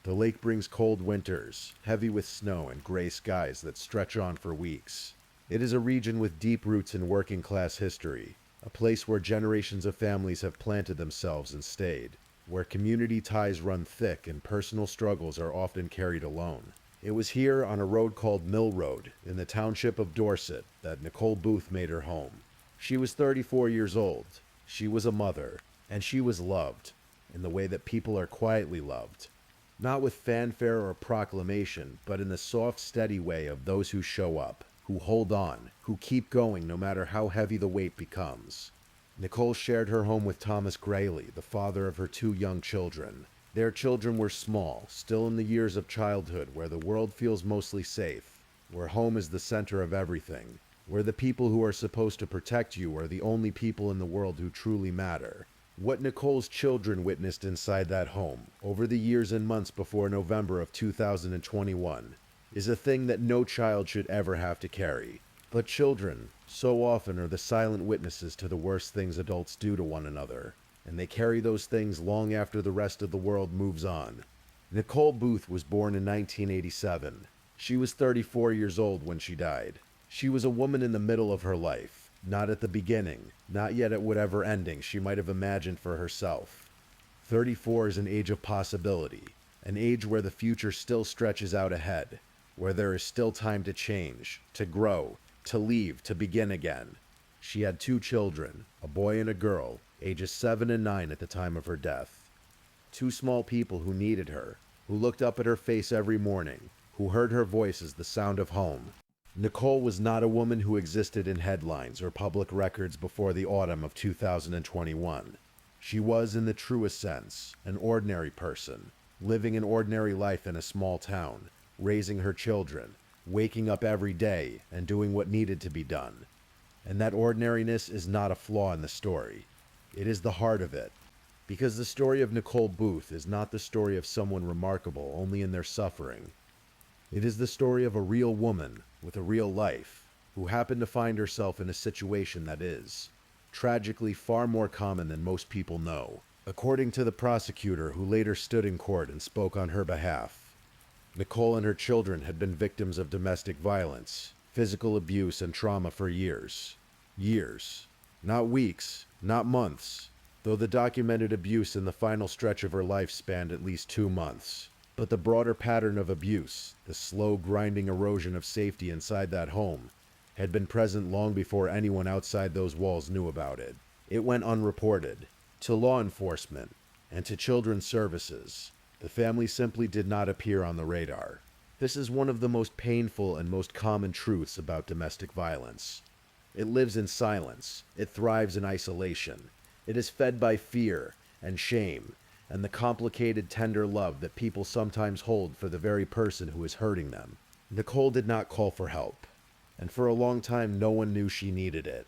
The lake brings cold winters, heavy with snow and gray skies that stretch on for weeks. It is a region with deep roots in working-class history, a place where generations of families have planted themselves and stayed, where community ties run thick and personal struggles are often carried alone. It was here on a road called Mill Road, in the township of Dorset, that Nicole Booth made her home. She was 34 years old, she was a mother, and she was loved, in the way that people are quietly loved. Not with fanfare or proclamation, but in the soft, steady way of those who show up. who hold on, who keep going no matter how heavy the weight becomes. Nicole shared her home with Thomas Grayley, the father of her two young children. Their children were small, still in the years of childhood where the world feels mostly safe, where home is the center of everything, where the people who are supposed to protect you are the only people in the world who truly matter. What Nicole's children witnessed inside that home, over the years and months before November of 2021, is a thing that no child should ever have to carry. But children, so often, are the silent witnesses to the worst things adults do to one another, and they carry those things long after the rest of the world moves on. Nicole Booth was born in 1987. She was 34 years old when she died. She was a woman in the middle of her life, not at the beginning, not yet at whatever ending she might have imagined for herself. 34 is an age of possibility, an age where the future still stretches out ahead, where there is still time to change, to grow, to leave, to begin again. She had two children, a boy and a girl, ages 7 and 9 at the time of her death. Two small people who needed her, who looked up at her face every morning, who heard her voice as the sound of home. Nicole was not a woman who existed in headlines or public records before the autumn of 2021. She was, in the truest sense, an ordinary person, living an ordinary life in a small town, raising her children, waking up every day, and doing what needed to be done. And that ordinariness is not a flaw in the story. It is the heart of it. Because the story of Nicole Booth is not the story of someone remarkable only in their suffering. It is the story of a real woman with a real life who happened to find herself in a situation that is, tragically, far more common than most people know. According to the prosecutor who later stood in court and spoke on her behalf, Nicole and her children had been victims of domestic violence, physical abuse, and trauma for years. Years. Not weeks, not months, though the documented abuse in the final stretch of her life spanned at least 2 months. But the broader pattern of abuse, the slow grinding erosion of safety inside that home, had been present long before anyone outside those walls knew about it. It went unreported. To law enforcement, and to children's services, the family simply did not appear on the radar. This is one of the most painful and most common truths about domestic violence. It lives in silence. It thrives in isolation. It is fed by fear and shame and the complicated, tender love that people sometimes hold for the very person who is hurting them. Nicole did not call for help, and for a long time no one knew she needed it.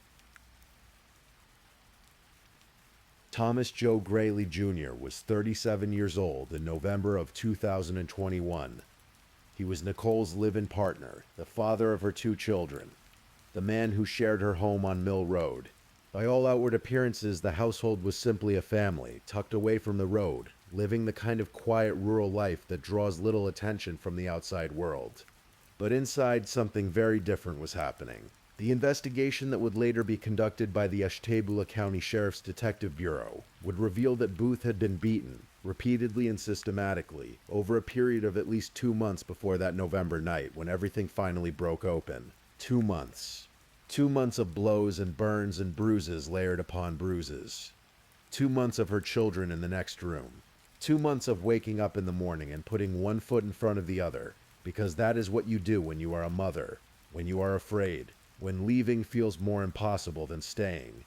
Thomas Joe Grayley Jr. was 37 years old in November of 2021. He was Nicole's live-in partner, the father of her two children, the man who shared her home on Mill Road. By all outward appearances, the household was simply a family, tucked away from the road, living the kind of quiet rural life that draws little attention from the outside world. But inside, something very different was happening. The investigation that would later be conducted by the Ashtabula County Sheriff's Detective Bureau would reveal that Booth had been beaten, repeatedly and systematically, over a period of at least 2 months before that November night when everything finally broke open. 2 months. 2 months of blows and burns and bruises layered upon bruises. 2 months of her children in the next room. 2 months of waking up in the morning and putting one foot in front of the other, because that is what you do when you are a mother, when you are afraid, when leaving feels more impossible than staying.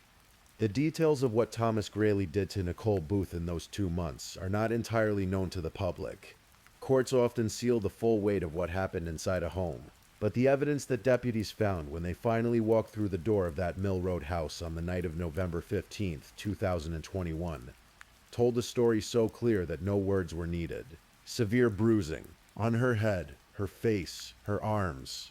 The details of what Thomas Grayley did to Nicole Booth in those 2 months are not entirely known to the public. Courts often seal the full weight of what happened inside a home. But the evidence that deputies found when they finally walked through the door of that Mill Road house on the night of November 15th, 2021, told a story so clear that no words were needed. Severe bruising on her head, her face, her arms.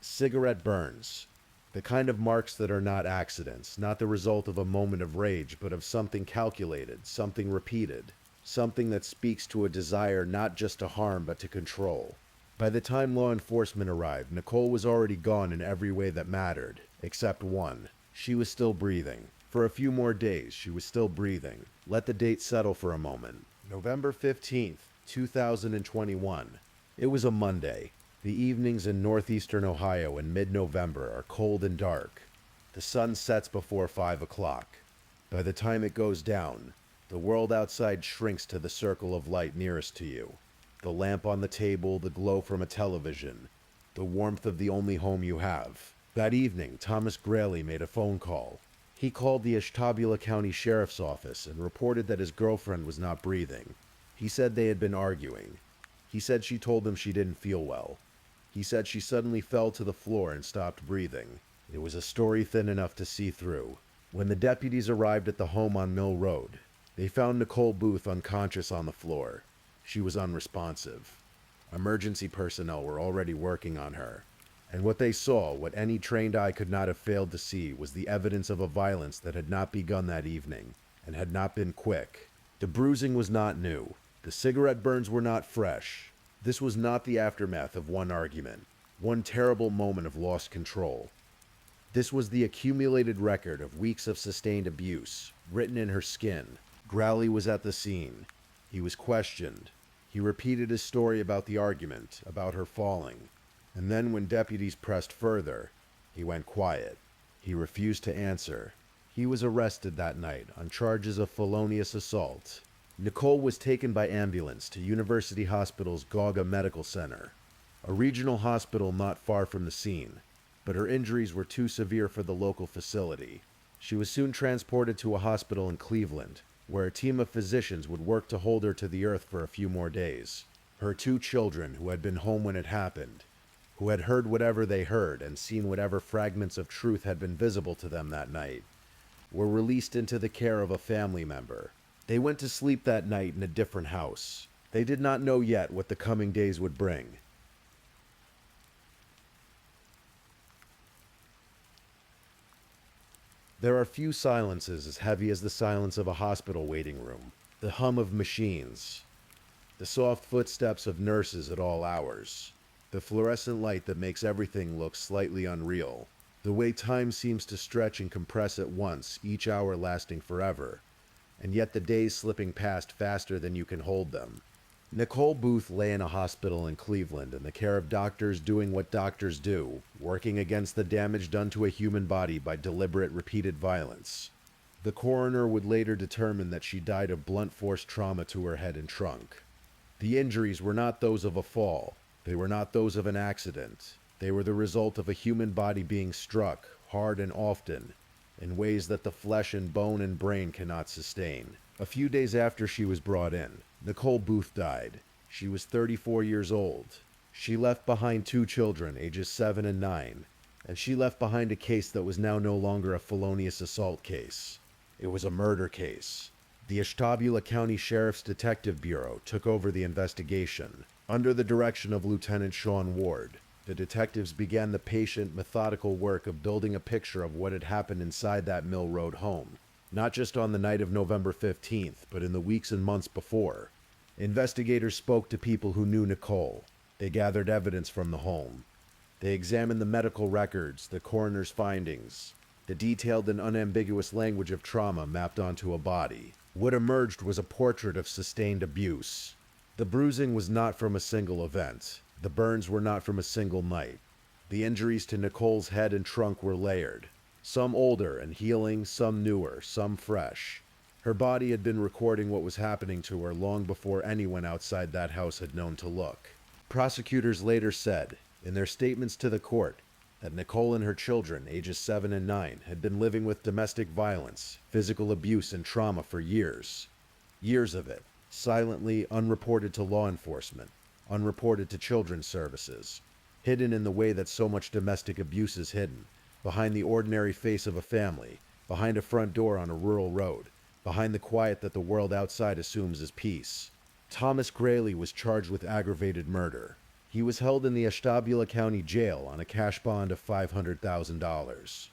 Cigarette burns. The kind of marks that are not accidents, not the result of a moment of rage, but of something calculated, something repeated, something that speaks to a desire not just to harm but to control. By the time law enforcement arrived, Nicole was already gone in every way that mattered, except one. She was still breathing. For a few more days, she was still breathing. Let the date settle for a moment. November 15th, 2021. It was a Monday. The evenings in northeastern Ohio in mid-November are cold and dark. The sun sets before 5 o'clock. By the time it goes down, the world outside shrinks to the circle of light nearest to you. The lamp on the table, the glow from a television, the warmth of the only home you have. That evening, Thomas Grayley made a phone call. He called the Ashtabula County Sheriff's Office and reported that his girlfriend was not breathing. He said they had been arguing. He said she told him she didn't feel well. He said she suddenly fell to the floor and stopped breathing. It was a story thin enough to see through. When the deputies arrived at the home on Mill Road, they found Nicole Booth unconscious on the floor. She was unresponsive. Emergency personnel were already working on her. And what they saw, what any trained eye could not have failed to see, was the evidence of a violence that had not begun that evening, and had not been quick. The bruising was not new. The cigarette burns were not fresh. This was not the aftermath of one argument, one terrible moment of lost control. This was the accumulated record of weeks of sustained abuse, written in her skin. Growley was at the scene. He was questioned. He repeated his story about the argument, about her falling. And then when deputies pressed further, he went quiet. He refused to answer. He was arrested that night on charges of felonious assault. Nicole was taken by ambulance to University Hospital's Gauga Medical Center, a regional hospital not far from the scene, but her injuries were too severe for the local facility. She was soon transported to a hospital in Cleveland, where a team of physicians would work to hold her to the earth for a few more days. Her two children, who had been home when it happened, who had heard whatever they heard and seen whatever fragments of truth had been visible to them that night, were released into the care of a family member. They went to sleep that night in a different house. They did not know yet what the coming days would bring. There are few silences as heavy as the silence of a hospital waiting room. The hum of machines, the soft footsteps of nurses at all hours, the fluorescent light that makes everything look slightly unreal, the way time seems to stretch and compress at once, each hour lasting forever, and yet the days slipping past faster than you can hold them. Nicole Booth lay in a hospital in Cleveland in the care of doctors doing what doctors do, working against the damage done to a human body by deliberate, repeated violence. The coroner would later determine that she died of blunt force trauma to her head and trunk. The injuries were not those of a fall. They were not those of an accident. They were the result of a human body being struck, hard and often, in ways that the flesh and bone and brain cannot sustain. A few days after she was brought in, Nicole Booth died. She was 34 years old. She left behind two children, ages 7 and 9, and she left behind a case that was now no longer a felonious assault case. It was a murder case. The Ashtabula County Sheriff's Detective Bureau took over the investigation. Under the direction of Lieutenant Sean Ward, the detectives began the patient, methodical work of building a picture of what had happened inside that Mill Road home, not just on the night of November 15th, but in the weeks and months before. Investigators spoke to people who knew Nicole. They gathered evidence from the home. They examined the medical records, the coroner's findings, the detailed and unambiguous language of trauma mapped onto a body. What emerged was a portrait of sustained abuse. The bruising was not from a single event. The burns were not from a single night. The injuries to Nicole's head and trunk were layered. Some older and healing, some newer, some fresh. Her body had been recording what was happening to her long before anyone outside that house had known to look. Prosecutors later said, in their statements to the court, that Nicole and her children, ages 7 and 9, had been living with domestic violence, physical abuse, and trauma for years. Years of it, silently, unreported to law enforcement, unreported to children's services, hidden in the way that so much domestic abuse is hidden, behind the ordinary face of a family, behind a front door on a rural road, behind the quiet that the world outside assumes as peace. Thomas Grayley was charged with aggravated murder. He was held in the Ashtabula County Jail on a cash bond of $500,000.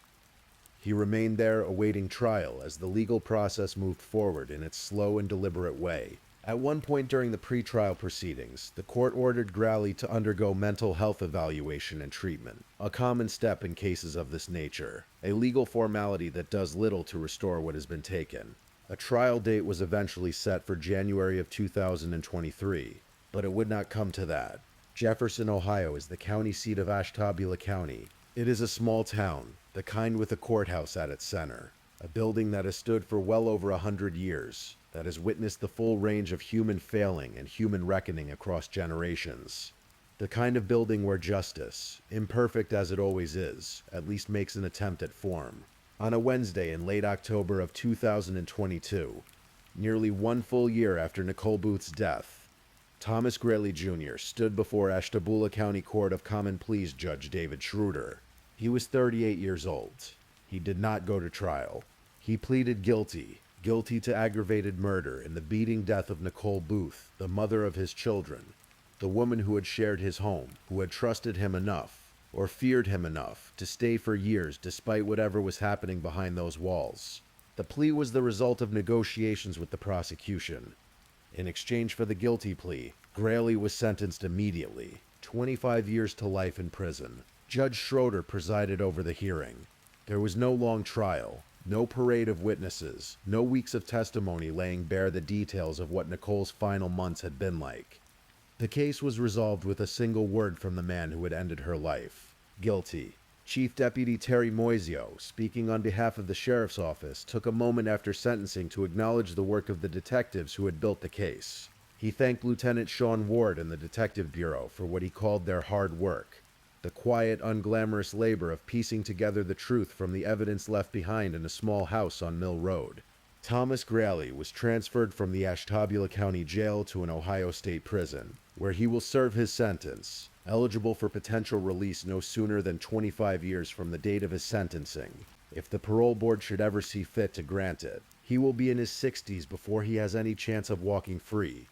He remained there awaiting trial as the legal process moved forward in its slow and deliberate way. At one point during the pretrial proceedings, the court ordered Growley to undergo mental health evaluation and treatment, a common step in cases of this nature, a legal formality that does little to restore what has been taken. A trial date was eventually set for January of 2023, but it would not come to that. Jefferson, Ohio is the county seat of Ashtabula County. It is a small town, the kind with a courthouse at its center, a building that has stood for well over 100 years, that has witnessed the full range of human failing and human reckoning across generations. The kind of building where justice, imperfect as it always is, at least makes an attempt at form. On a Wednesday in late October of 2022, nearly one full year after Nicole Booth's death, Thomas Greeley Jr. stood before Ashtabula County Court of Common Pleas Judge David Schroeder. He was 38 years old. He did not go to trial. He pleaded guilty to aggravated murder in the beating death of Nicole Booth, the mother of his children, the woman who had shared his home, who had trusted him enough, or feared him enough, to stay for years despite whatever was happening behind those walls. The plea was the result of negotiations with the prosecution. In exchange for the guilty plea, Greeley was sentenced immediately, 25 years to life in prison. Judge Schroeder presided over the hearing. There was no long trial, no parade of witnesses, no weeks of testimony laying bare the details of what Nicole's final months had been like. The case was resolved with a single word from the man who had ended her life: guilty. Chief Deputy Terry Moisio, speaking on behalf of the sheriff's office, took a moment after sentencing to acknowledge the work of the detectives who had built the case. He thanked Lieutenant Sean Ward and the Detective Bureau for what he called their hard work, the quiet, unglamorous labor of piecing together the truth from the evidence left behind in a small house on Mill Road. Thomas Greeley was transferred from the Ashtabula County Jail to an Ohio State prison, where he will serve his sentence, eligible for potential release no sooner than 25 years from the date of his sentencing, if the parole board should ever see fit to grant it. He will be in his 60s before he has any chance of walking free.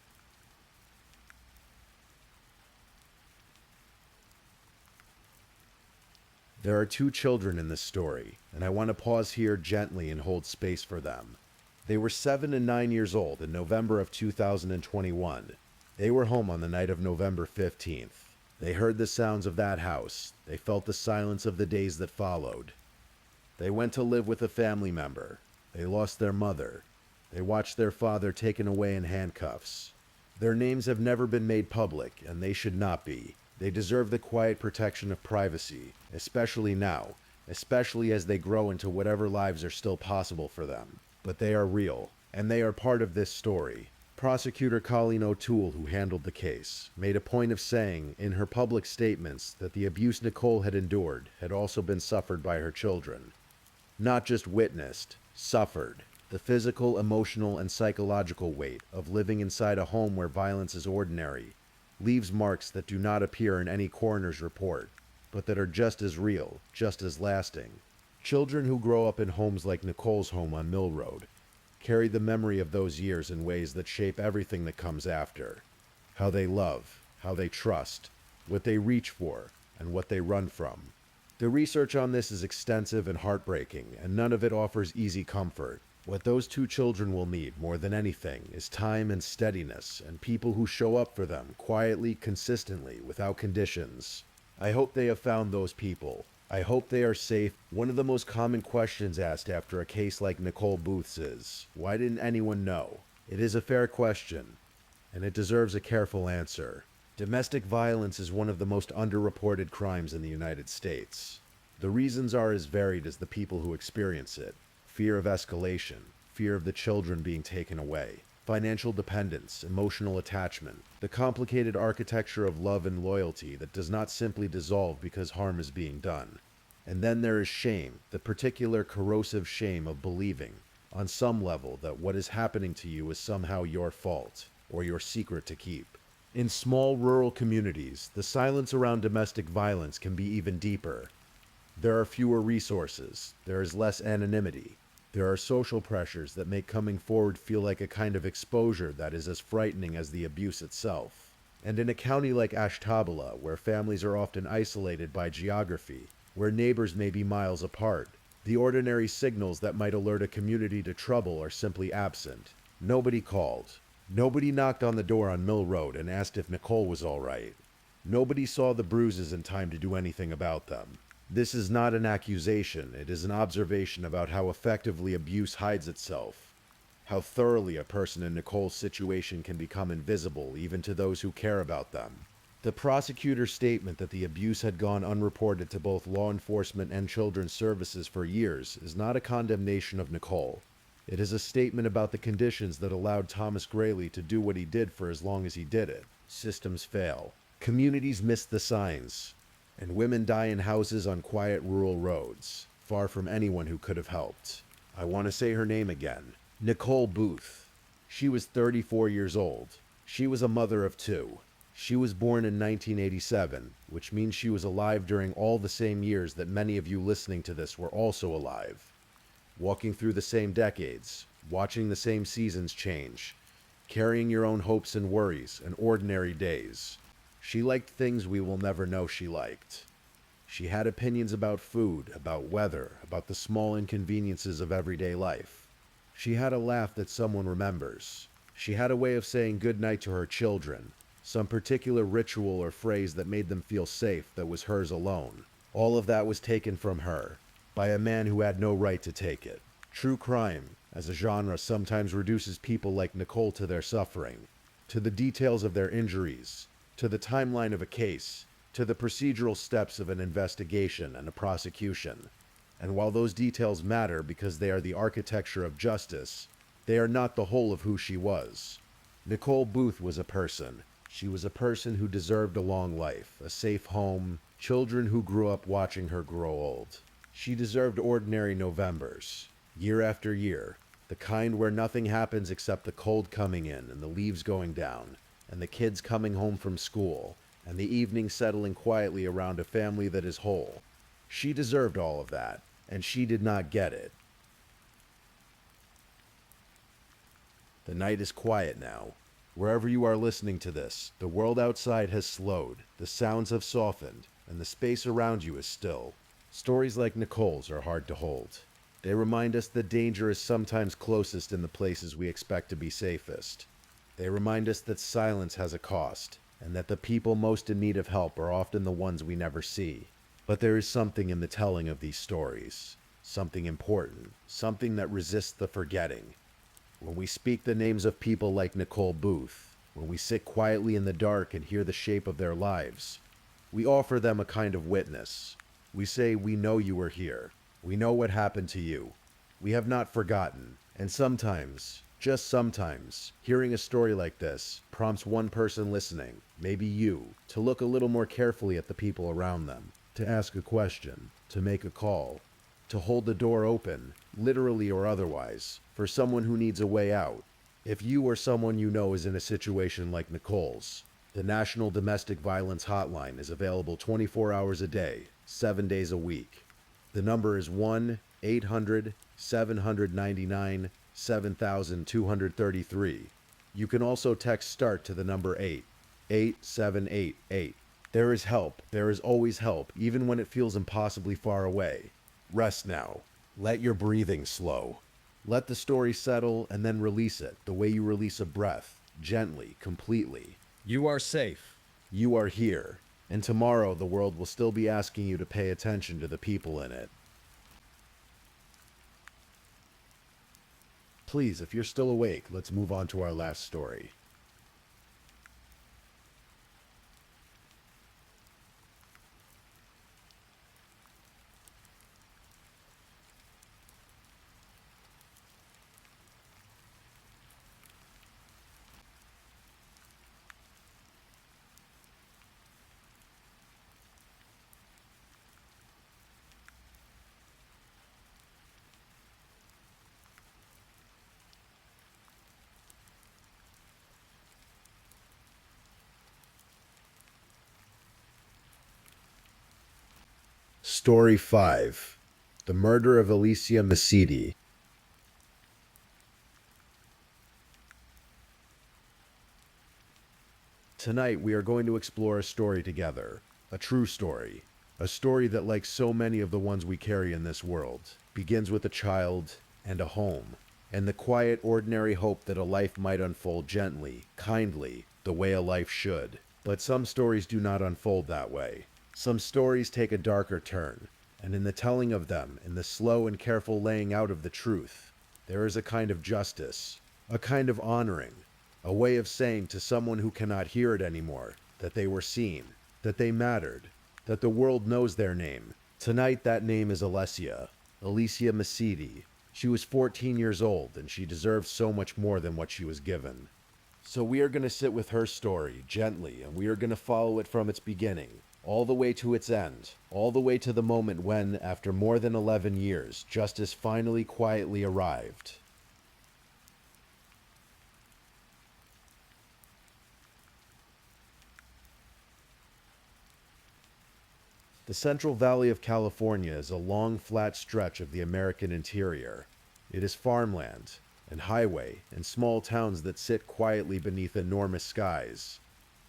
There are two children in this story, and I want to pause here gently and hold space for them. They were 7 and 9 years old in November of 2021. They were home on the night of November 15th. They heard the sounds of that house. They felt the silence of the days that followed. They went to live with a family member. They lost their mother. They watched their father taken away in handcuffs. Their names have never been made public, and they should not be. They deserve the quiet protection of privacy, especially now, especially as they grow into whatever lives are still possible for them. But they are real, and they are part of this story. Prosecutor Colleen O'Toole, who handled the case, made a point of saying in her public statements that the abuse Nicole had endured had also been suffered by her children. Not just witnessed, suffered. The physical, emotional, and psychological weight of living inside a home where violence is ordinary leaves marks that do not appear in any coroner's report, but that are just as real, just as lasting. Children who grow up in homes like Nicole's home on Mill Road carry the memory of those years in ways that shape everything that comes after. How they love, how they trust, what they reach for, and what they run from. The research on this is extensive and heartbreaking, and none of it offers easy comfort. What those two children will need more than anything is time and steadiness, and people who show up for them quietly, consistently, without conditions. I hope they have found those people. I hope they are safe. One of the most common questions asked after a case like Nicole Booth's is, why didn't anyone know? It is a fair question, and it deserves a careful answer. Domestic violence is one of the most underreported crimes in the United States. The reasons are as varied as the people who experience it. Fear of escalation, fear of the children being taken away, financial dependence, emotional attachment, the complicated architecture of love and loyalty that does not simply dissolve because harm is being done. And then there is shame, the particular corrosive shame of believing, on some level, that what is happening to you is somehow your fault, or your secret to keep. In small rural communities, the silence around domestic violence can be even deeper. There are fewer resources, there is less anonymity. There are social pressures that make coming forward feel like a kind of exposure that is as frightening as the abuse itself. And in a county like Ashtabula, where families are often isolated by geography, where neighbors may be miles apart, the ordinary signals that might alert a community to trouble are simply absent. Nobody called. Nobody knocked on the door on Mill Road and asked if Nicole was all right. Nobody saw the bruises in time to do anything about them. This is not an accusation, it is an observation about how effectively abuse hides itself, how thoroughly a person in Nicole's situation can become invisible even to those who care about them. The prosecutor's statement that the abuse had gone unreported to both law enforcement and children's services for years is not a condemnation of Nicole. It is a statement about the conditions that allowed Thomas Greeley to do what he did for as long as he did it. Systems fail. Communities miss the signs, and women die in houses on quiet rural roads, far from anyone who could have helped. I want to say her name again. Nicole Booth. She was 34 years old. She was a mother of two. She was born in 1987, which means she was alive during all the same years that many of you listening to this were also alive. Walking through the same decades, watching the same seasons change, carrying your own hopes and worries and ordinary days. She liked things we will never know she liked. She had opinions about food, about weather, about the small inconveniences of everyday life. She had a laugh that someone remembers. She had a way of saying goodnight to her children, some particular ritual or phrase that made them feel safe that was hers alone. All of that was taken from her, by a man who had no right to take it. True crime, as a genre, sometimes reduces people like Nicole to their suffering, to the details of their injuries, to the timeline of a case, to the procedural steps of an investigation and a prosecution. And while those details matter because they are the architecture of justice, they are not the whole of who she was. Nicole Booth was a person. She was a person who deserved a long life, a safe home, children who grew up watching her grow old. She deserved ordinary Novembers, year after year, the kind where nothing happens except the cold coming in and the leaves going down, and the kids coming home from school, and the evening settling quietly around a family that is whole. She deserved all of that, and she did not get it. The night is quiet now. Wherever you are listening to this, the world outside has slowed, the sounds have softened, and the space around you is still. Stories like Nicole's are hard to hold. They remind us that danger is sometimes closest in the places we expect to be safest. They remind us that silence has a cost, and that the people most in need of help are often the ones we never see. But there is something in the telling of these stories, something important, something that resists the forgetting. When we speak the names of people like Nicole Booth, when we sit quietly in the dark and hear the shape of their lives, we offer them a kind of witness. We say, we know you were here. We know what happened to you. We have not forgotten. And sometimes, just sometimes, hearing a story like this prompts one person listening, maybe you, to look a little more carefully at the people around them, to ask a question, to make a call, to hold the door open, literally or otherwise, for someone who needs a way out. If you or someone you know is in a situation like Nicole's, the National Domestic Violence Hotline is available 24 hours a day, 7 days a week. The number is 1-800-799-7233. You can also text START to the number 88788. There is help. There is always help, even when it feels impossibly far away. Rest now. Let your breathing slow. Let the story settle and then release it the way you release a breath, gently, completely. You are safe. You are here. And tomorrow the world will still be asking you to pay attention to the people in it. Please, if you're still awake, let's move on to our last story. Story 5. The Murder of Alicia Masidi. Tonight we are going to explore a story together. A true story. A story that, like so many of the ones we carry in this world, begins with a child and a home, and the quiet, ordinary hope that a life might unfold gently, kindly, the way a life should. But some stories do not unfold that way. Some stories take a darker turn, and in the telling of them, in the slow and careful laying out of the truth, there is a kind of justice, a kind of honoring, a way of saying to someone who cannot hear it anymore that they were seen, that they mattered, that the world knows their name. Tonight that name is Alicia Masidi. She was 14 years old, and she deserved so much more than what she was given. So we are going to sit with her story gently, and we are going to follow it from its beginning, all the way to its end, all the way to the moment when, after more than 11 years, justice finally quietly arrived. The Central Valley of California is a long, flat stretch of the American interior. It is farmland, and highway, and small towns that sit quietly beneath enormous skies.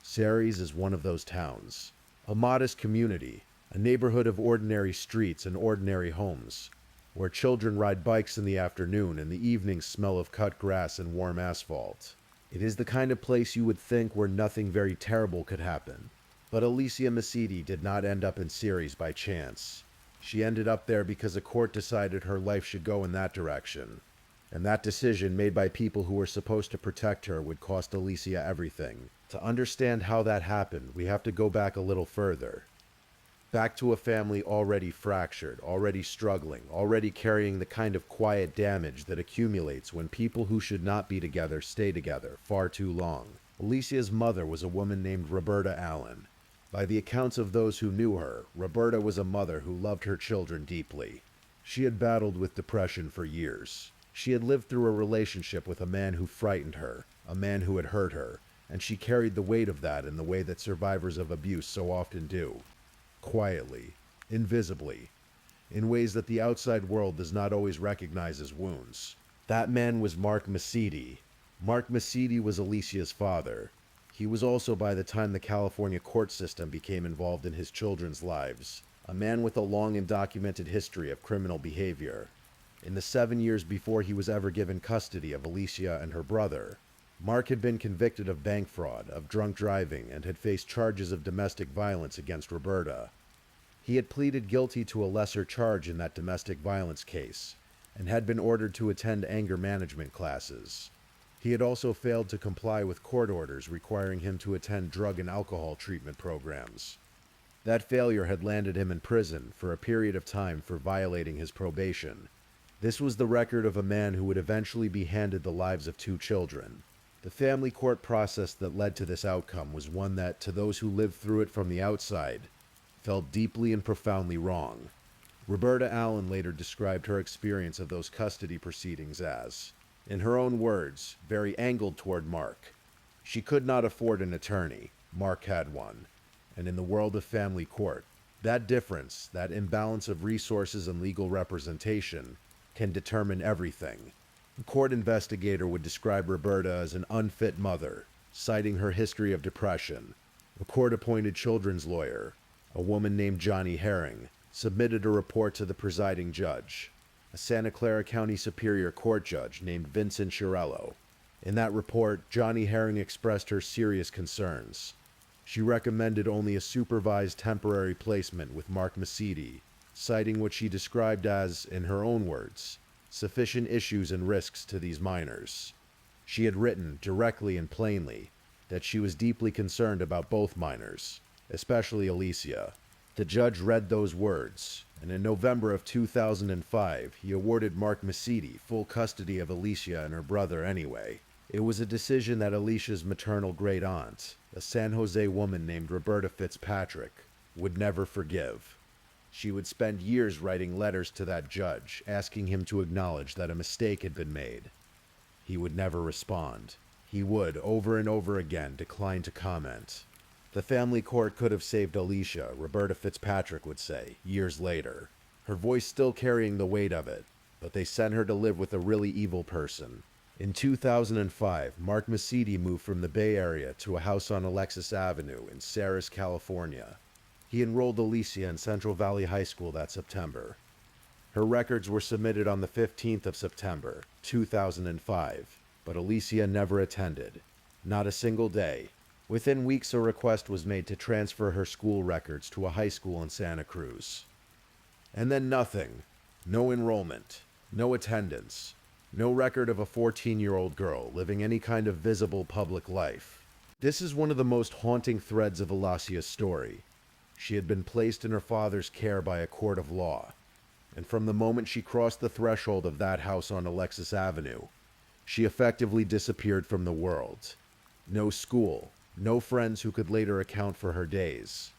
Ceres is one of those towns. A modest community, a neighborhood of ordinary streets and ordinary homes, where children ride bikes in the afternoon and the evenings smell of cut grass and warm asphalt. It is the kind of place you would think where nothing very terrible could happen. But Alicia Mesiti did not end up in Ceres by chance. She ended up there because a court decided her life should go in that direction. And that decision, made by people who were supposed to protect her, would cost Alicia everything. To understand how that happened, we have to go back a little further. Back to a family already fractured, already struggling, already carrying the kind of quiet damage that accumulates when people who should not be together stay together far too long. Alicia's mother was a woman named Roberta Allen. By the accounts of those who knew her, Roberta was a mother who loved her children deeply. She had battled with depression for years. She had lived through a relationship with a man who frightened her, a man who had hurt her, and she carried the weight of that in the way that survivors of abuse so often do. Quietly, invisibly, in ways that the outside world does not always recognize as wounds. That man was Mark Mesiti. Mark Mesiti was Alicia's father. He was also, by the time the California court system became involved in his children's lives, a man with a long and documented history of criminal behavior. In the 7 years before he was ever given custody of Alicia and her brother, Mark had been convicted of bank fraud, of drunk driving, and had faced charges of domestic violence against Roberta. He had pleaded guilty to a lesser charge in that domestic violence case, and had been ordered to attend anger management classes. He had also failed to comply with court orders requiring him to attend drug and alcohol treatment programs. That failure had landed him in prison for a period of time for violating his probation. This was the record of a man who would eventually be handed the lives of 2 children. The family court process that led to this outcome was one that, to those who lived through it from the outside, felt deeply and profoundly wrong. Roberta Allen later described her experience of those custody proceedings as, in her own words, very angled toward Mark. She could not afford an attorney. Mark had one. And in the world of family court, that difference, that imbalance of resources and legal representation, can determine everything. A court investigator would describe Roberta as an unfit mother, citing her history of depression. A court-appointed children's lawyer, a woman named Johnny Herring, submitted a report to the presiding judge, a Santa Clara County Superior Court judge named Vincent Chiarello. In that report, Johnny Herring expressed her serious concerns. She recommended only a supervised temporary placement with Mark Mesiti, citing what she described as, in her own words, sufficient issues and risks to these minors. She had written, directly and plainly, that she was deeply concerned about both minors, especially Alicia. The judge read those words, and in November of 2005, he awarded Mark Mesiti full custody of Alicia and her brother anyway. It was a decision that Alicia's maternal great-aunt, a San Jose woman named Roberta Fitzpatrick, would never forgive. She would spend years writing letters to that judge, asking him to acknowledge that a mistake had been made. He would never respond. He would, over and over again, decline to comment. The family court could have saved Alicia, Roberta Fitzpatrick would say, years later, her voice still carrying the weight of it, but they sent her to live with a really evil person. In 2005, Mark Mesiti moved from the Bay Area to a house on Alexis Avenue in Ceres, California. He enrolled Alicia in Central Valley High School that September. Her records were submitted on the 15th of September, 2005, but Alicia never attended. Not a single day. Within weeks, a request was made to transfer her school records to a high school in Santa Cruz. And then nothing. No enrollment. No attendance. No record of a 14-year-old girl living any kind of visible public life. This is one of the most haunting threads of Alicia's story. She had been placed in her father's care by a court of law, and from the moment she crossed the threshold of that house on Alexis Avenue, she effectively disappeared from the world. No school, no friends who could later account for her days.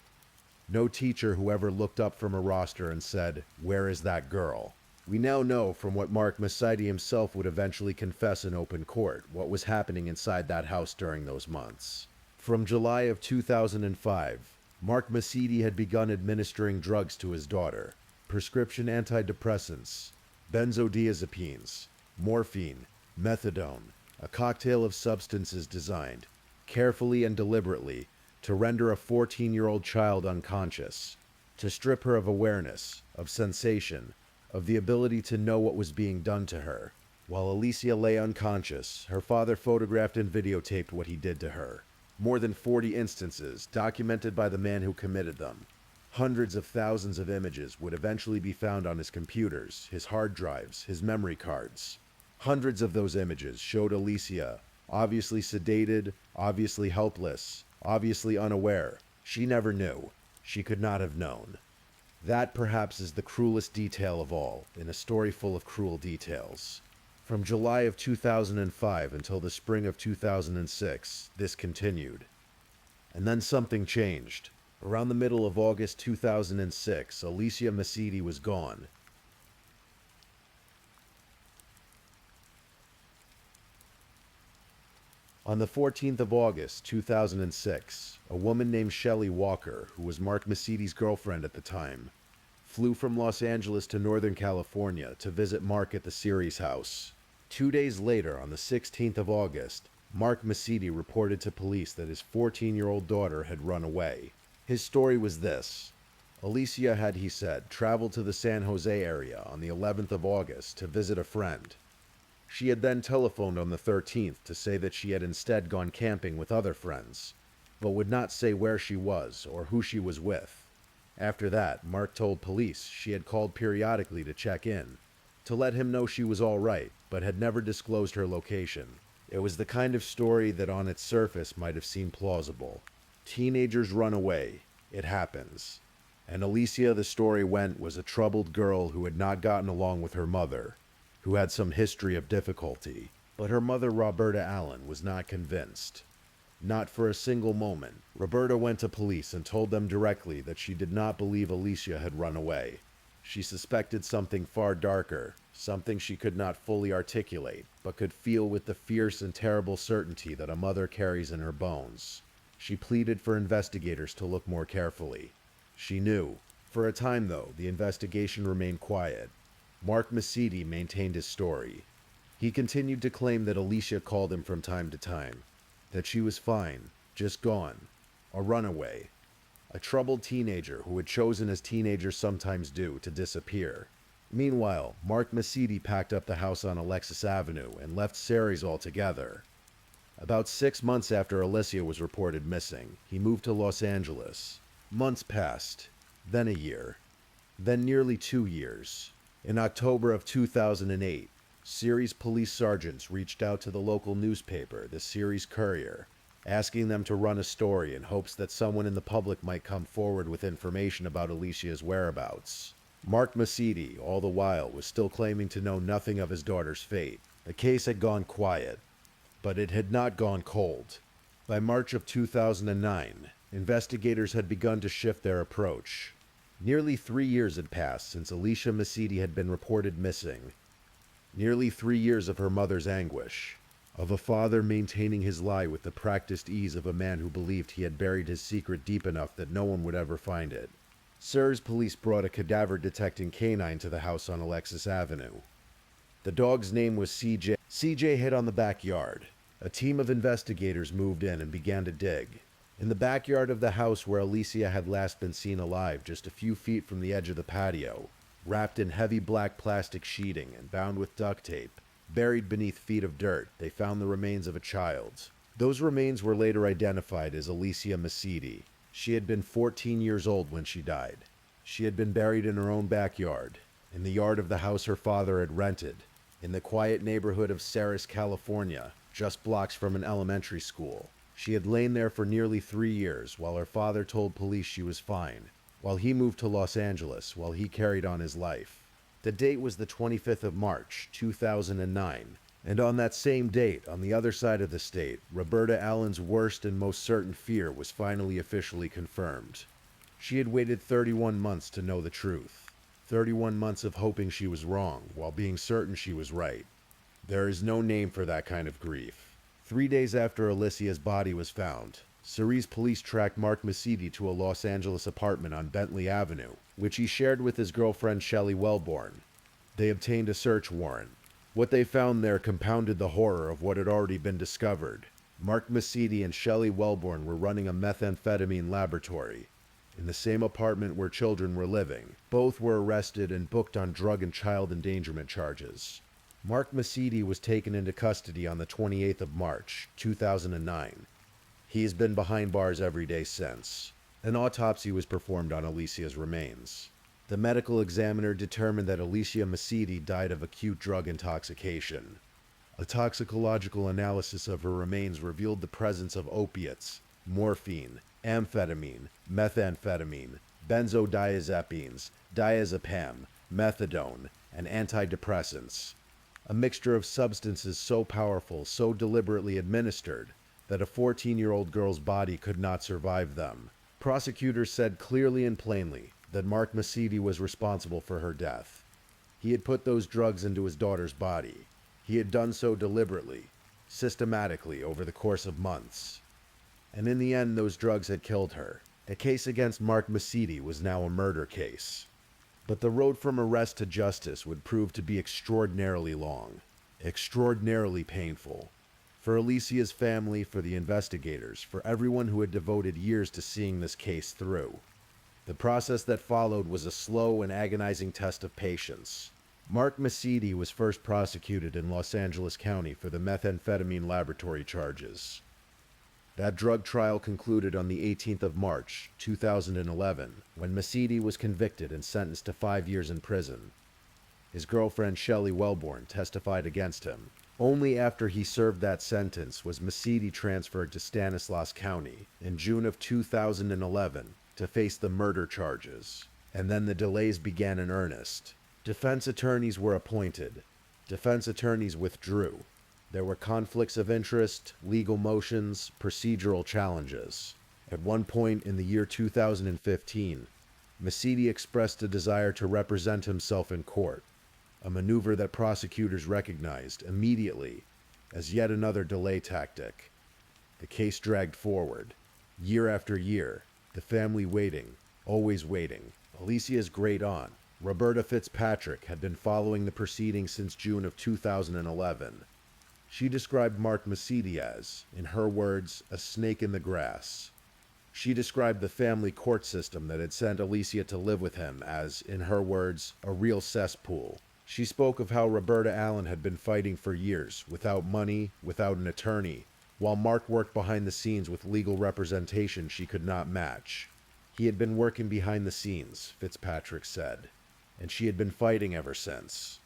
No teacher who ever looked up from a roster and said, "Where is that girl?" We now know from what Mark Masidi himself would eventually confess in open court what was happening inside that house during those months. From July of 2005, Mark Masidi had begun administering drugs to his daughter, prescription antidepressants, benzodiazepines, morphine, methadone, a cocktail of substances designed, carefully and deliberately, to render a 14-year-old child unconscious, to strip her of awareness, of sensation, of the ability to know what was being done to her. While Alicia lay unconscious, her father photographed and videotaped what he did to her. More than 40 instances, documented by the man who committed them. Hundreds of thousands of images would eventually be found on his computers, his hard drives, his memory cards. Hundreds of those images showed Alicia, obviously sedated, obviously helpless, obviously unaware. She never knew. She could not have known. That perhaps is the cruelest detail of all, in a story full of cruel details. From July of 2005 until the spring of 2006, this continued. And then something changed. Around the middle of August 2006, Alicia Masidi was gone. On the 14th of August 2006, a woman named Shelley Walker, who was Mark Masidi's girlfriend at the time, flew from Los Angeles to Northern California to visit Mark at the Series house. 2 days later, on the 16th of August, Mark Masidi reported to police that his 14-year-old daughter had run away. His story was this. Alicia had, he said, traveled to the San Jose area on the 11th of August to visit a friend. She had then telephoned on the 13th to say that she had instead gone camping with other friends, but would not say where she was or who she was with. After that, Mark told police she had called periodically to check in, to let him know she was all right, but had never disclosed her location. It was the kind of story that on its surface might have seemed plausible. Teenagers run away. It happens. And Alicia, the story went, was a troubled girl who had not gotten along with her mother, who had some history of difficulty. But her mother, Roberta Allen, was not convinced. Not for a single moment. Roberta went to police and told them directly that she did not believe Alicia had run away. She suspected something far darker, something she could not fully articulate, but could feel with the fierce and terrible certainty that a mother carries in her bones. She pleaded for investigators to look more carefully. She knew. For a time, though, the investigation remained quiet. Mark Masidi maintained his story. He continued to claim that Alicia called him from time to time, that she was fine, just gone, a runaway, a troubled teenager who had chosen, as teenagers sometimes do, to disappear. Meanwhile, Mark Masidi packed up the house on Alexis Avenue and left Ceres altogether. About 6 months after Alicia was reported missing, he moved to Los Angeles. Months passed, then a year, then nearly 2 years. In October of 2008, Ceres police sergeants reached out to the local newspaper, the Ceres Courier, asking them to run a story in hopes that someone in the public might come forward with information about Alicia's whereabouts. Mark Masidi, all the while, was still claiming to know nothing of his daughter's fate. The case had gone quiet, but it had not gone cold. By March of 2009, investigators had begun to shift their approach. Nearly 3 years had passed since Alicia Masidi had been reported missing. Nearly 3 years of her mother's anguish, of a father maintaining his lie with the practiced ease of a man who believed he had buried his secret deep enough that no one would ever find it. Ceres police brought a cadaver-detecting canine to the house on Alexis Avenue. The dog's name was CJ. CJ hid on the backyard. A team of investigators moved in and began to dig. In the backyard of the house where Alicia had last been seen alive, just a few feet from the edge of the patio, wrapped in heavy black plastic sheeting and bound with duct tape, buried beneath feet of dirt, they found the remains of a child. Those remains were later identified as Alicia Masidi. She had been 14 years old when she died. She had been buried in her own backyard, in the yard of the house her father had rented, in the quiet neighborhood of Ceres, California, just blocks from an elementary school. She had lain there for nearly 3 years while her father told police she was fine, while he moved to Los Angeles, while he carried on his life. The date was the 25th of March, 2009. And on that same date, on the other side of the state, Roberta Allen's worst and most certain fear was finally officially confirmed. She had waited 31 months to know the truth. 31 months of hoping she was wrong, while being certain she was right. There is no name for that kind of grief. 3 days after Alicia's body was found, Cerise police tracked Mark Masidi to a Los Angeles apartment on Bentley Avenue, which he shared with his girlfriend Shelley Wellborn. They obtained a search warrant. What they found there compounded the horror of what had already been discovered. Mark Masidi and Shelley Wellborn were running a methamphetamine laboratory in the same apartment where children were living. Both were arrested and booked on drug and child endangerment charges. Mark Masidi was taken into custody on the 28th of March, 2009. He has been behind bars every day since. An autopsy was performed on Alicia's remains. The medical examiner determined that Alicia Masidi died of acute drug intoxication. A toxicological analysis of her remains revealed the presence of opiates, morphine, amphetamine, methamphetamine, benzodiazepines, diazepam, methadone, and antidepressants. A mixture of substances so powerful, so deliberately administered, that a 14-year-old girl's body could not survive them. Prosecutors said clearly and plainly that Mark Masidi was responsible for her death. He had put those drugs into his daughter's body. He had done so deliberately, systematically over the course of months. And in the end, those drugs had killed her. A case against Mark Masidi was now a murder case. But the road from arrest to justice would prove to be extraordinarily long, extraordinarily painful. For Alicia's family, for the investigators, for everyone who had devoted years to seeing this case through. The process that followed was a slow and agonizing test of patience. Mark Masidi was first prosecuted in Los Angeles County for the methamphetamine laboratory charges. That drug trial concluded on the 18th of March, 2011, when Masidi was convicted and sentenced to 5 years in prison. His girlfriend Shelley Wellborn testified against him. Only after he served that sentence was Masidi transferred to Stanislaus County in June of 2011 to face the murder charges. And then the delays began in earnest. Defense attorneys were appointed. Defense attorneys withdrew. There were conflicts of interest, legal motions, procedural challenges. At one point in the year 2015, Masidi expressed a desire to represent himself in court, a maneuver that prosecutors recognized immediately as yet another delay tactic. The case dragged forward, year after year, the family waiting, always waiting. Alicia's great aunt, Roberta Fitzpatrick, had been following the proceedings since June of 2011. She described Mark Masidi as, in her words, a snake in the grass. She described the family court system that had sent Alicia to live with him as, in her words, a real cesspool. She spoke of how Roberta Allen had been fighting for years, without money, without an attorney, while Mark worked behind the scenes with legal representation she could not match. He had been working behind the scenes, Fitzpatrick said, and she had been fighting ever since.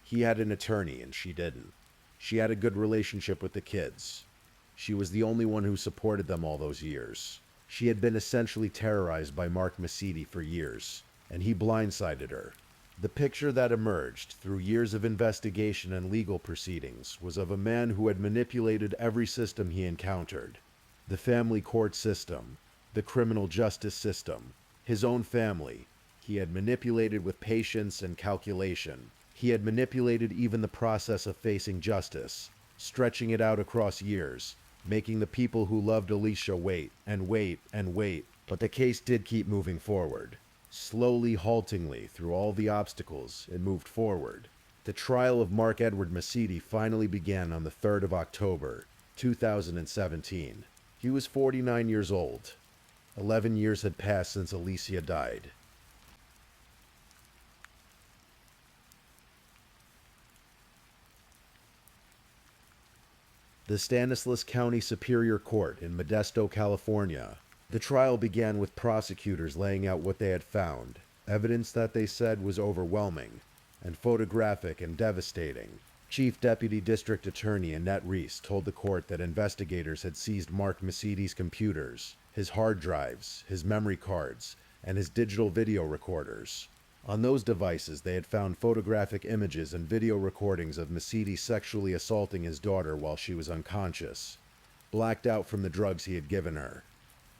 He had an attorney and she didn't. She had a good relationship with the kids. She was the only one who supported them all those years. She had been essentially terrorized by Mark Masidi for years, and he blindsided her. The picture that emerged through years of investigation and legal proceedings was of a man who had manipulated every system he encountered. The family court system, the criminal justice system, his own family. He had manipulated with patience and calculation. He had manipulated even the process of facing justice, stretching it out across years, making the people who loved Alicia wait and wait and wait. But the case did keep moving forward. Slowly, haltingly, through all the obstacles, it moved forward. The trial of Mark Edward Masidi finally began on the 3rd of October, 2017. He was 49 years old. 11 years had passed since Alicia died. The Stanislaus County Superior Court in Modesto, California. The trial began with prosecutors laying out what they had found, evidence that they said was overwhelming, and photographic and devastating. Chief Deputy District Attorney Annette Reese told the court that investigators had seized Mark Masidi's computers, his hard drives, his memory cards, and his digital video recorders. On those devices, they had found photographic images and video recordings of Mesiti sexually assaulting his daughter while she was unconscious, blacked out from the drugs he had given her.